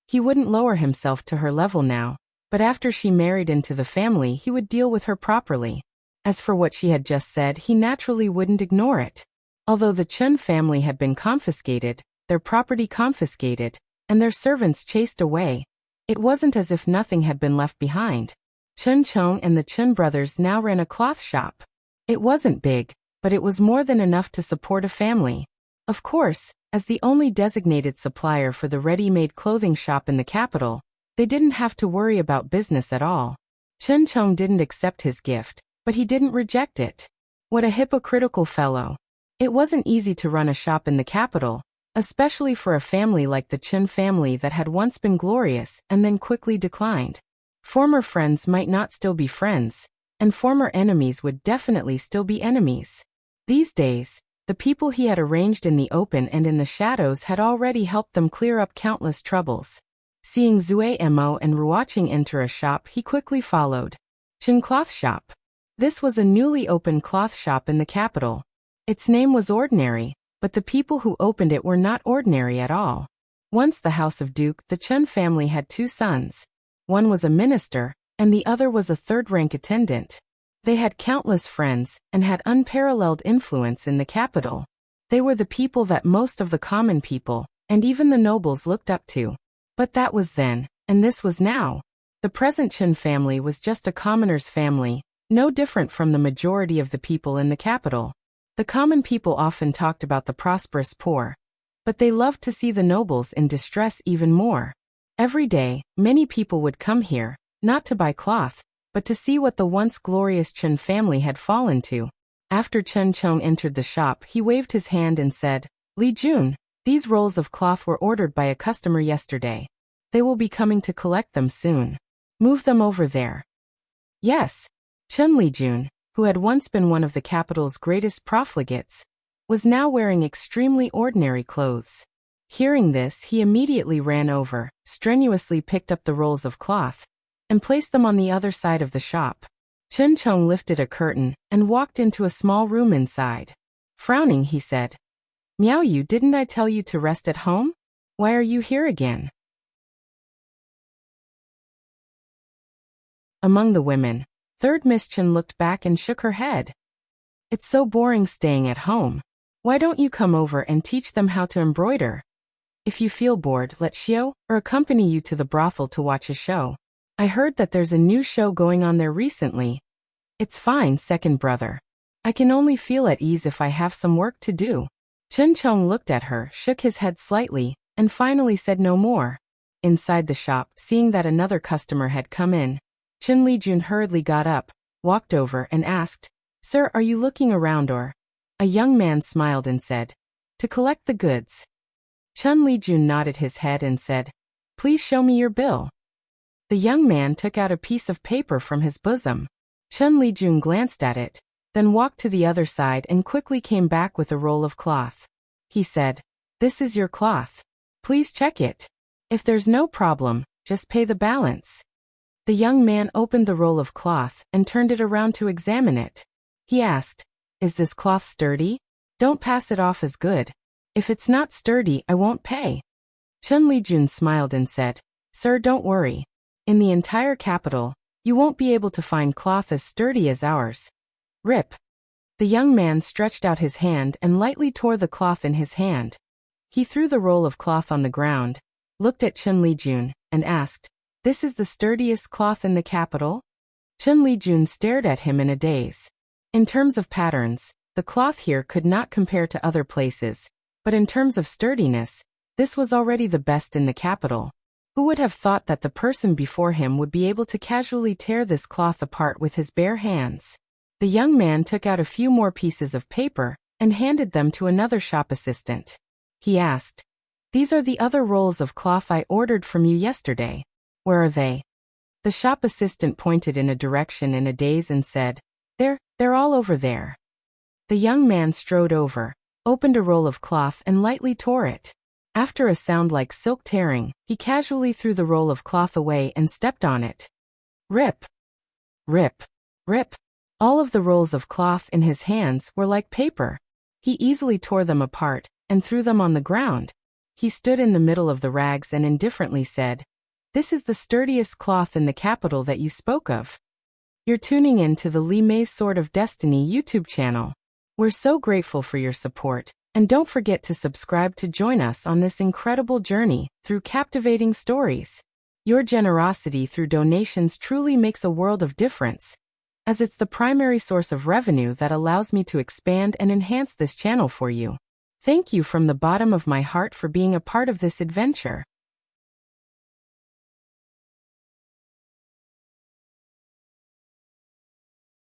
He wouldn't lower himself to her level now, but after she married into the family he would deal with her properly. As for what she had just said, he naturally wouldn't ignore it. Although the Chun family had been confiscated, their property confiscated, and their servants chased away, it wasn't as if nothing had been left behind. Chun Chong and the Chun brothers now ran a cloth shop. It wasn't big, but it was more than enough to support a family. Of course, as the only designated supplier for the ready-made clothing shop in the capital, they didn't have to worry about business at all. Chun Chong didn't accept his gift, but he didn't reject it. What a hypocritical fellow. It wasn't easy to run a shop in the capital, especially for a family like the Chun family that had once been glorious and then quickly declined. Former friends might not still be friends, and former enemies would definitely still be enemies. These days, the people he had arranged in the open and in the shadows had already helped them clear up countless troubles. Seeing Zuemo and Ruoqing enter a shop, he quickly followed. Chun Cloth Shop. This was a newly opened cloth shop in the capital. Its name was ordinary, but the people who opened it were not ordinary at all. Once the House of Duke, the Chun family had two sons. One was a minister, and the other was a third-rank attendant. They had countless friends, and had unparalleled influence in the capital. They were the people that most of the common people, and even the nobles, looked up to. But that was then, and this was now. The present Chun family was just a commoner's family, no different from the majority of the people in the capital. The common people often talked about the prosperous poor, but they loved to see the nobles in distress even more. Every day, many people would come here, not to buy cloth, but to see what the once glorious Chun family had fallen to. After Chun Chong entered the shop, he waved his hand and said, "Li Jun, these rolls of cloth were ordered by a customer yesterday. They will be coming to collect them soon. Move them over there." Yes. Chun Li Jun, who had once been one of the capital's greatest profligates, was now wearing extremely ordinary clothes. Hearing this, he immediately ran over, strenuously picked up the rolls of cloth, and placed them on the other side of the shop. Chun Chong lifted a curtain and walked into a small room inside. Frowning, he said, "Miao Yu, didn't I tell you to rest at home? Why are you here again?" Among the women, Third Miss Chun looked back and shook her head. "It's so boring staying at home. Why don't you come over and teach them how to embroider? If you feel bored, let Xiao or accompany you to the brothel to watch a show. I heard that there's a new show going on there recently." "It's fine, second brother. I can only feel at ease if I have some work to do." Chun Chong looked at her, shook his head slightly, and finally said no more. Inside the shop, seeing that another customer had come in, Chun Li Jun hurriedly got up, walked over and asked, "Sir, are you looking around or?" A young man smiled and said, "To collect the goods." Chun Li Jun nodded his head and said, "Please show me your bill." The young man took out a piece of paper from his bosom. Chun Li Jun glanced at it, then walked to the other side and quickly came back with a roll of cloth. He said, "This is your cloth. Please check it. If there's no problem, just pay the balance." The young man opened the roll of cloth and turned it around to examine it. He asked, "Is this cloth sturdy? Don't pass it off as good. If it's not sturdy, I won't pay." Chun Li Jun smiled and said, "Sir, don't worry. In the entire capital, you won't be able to find cloth as sturdy as ours." Rip. The young man stretched out his hand and lightly tore the cloth in his hand. He threw the roll of cloth on the ground, looked at Chun Li Jun, and asked, "This is the sturdiest cloth in the capital?" Chun Li Jun stared at him in a daze. In terms of patterns, the cloth here could not compare to other places, but in terms of sturdiness, this was already the best in the capital. Who would have thought that the person before him would be able to casually tear this cloth apart with his bare hands? The young man took out a few more pieces of paper and handed them to another shop assistant. He asked, "These are the other rolls of cloth I ordered from you yesterday. Where are they?" The shop assistant pointed in a direction in a daze and said, They're all over there." The young man strode over, opened a roll of cloth and lightly tore it. After a sound like silk tearing, he casually threw the roll of cloth away and stepped on it. Rip! Rip! Rip! All of the rolls of cloth in his hands were like paper. He easily tore them apart and threw them on the ground. He stood in the middle of the rags and indifferently said, "This is the sturdiest cloth in the capital that you spoke of." You're tuning in to the Li Mei's Sword of Destiny YouTube channel. We're so grateful for your support, and don't forget to subscribe to join us on this incredible journey through captivating stories. Your generosity through donations truly makes a world of difference, as it's the primary source of revenue that allows me to expand and enhance this channel for you. Thank you from the bottom of my heart for being a part of this adventure.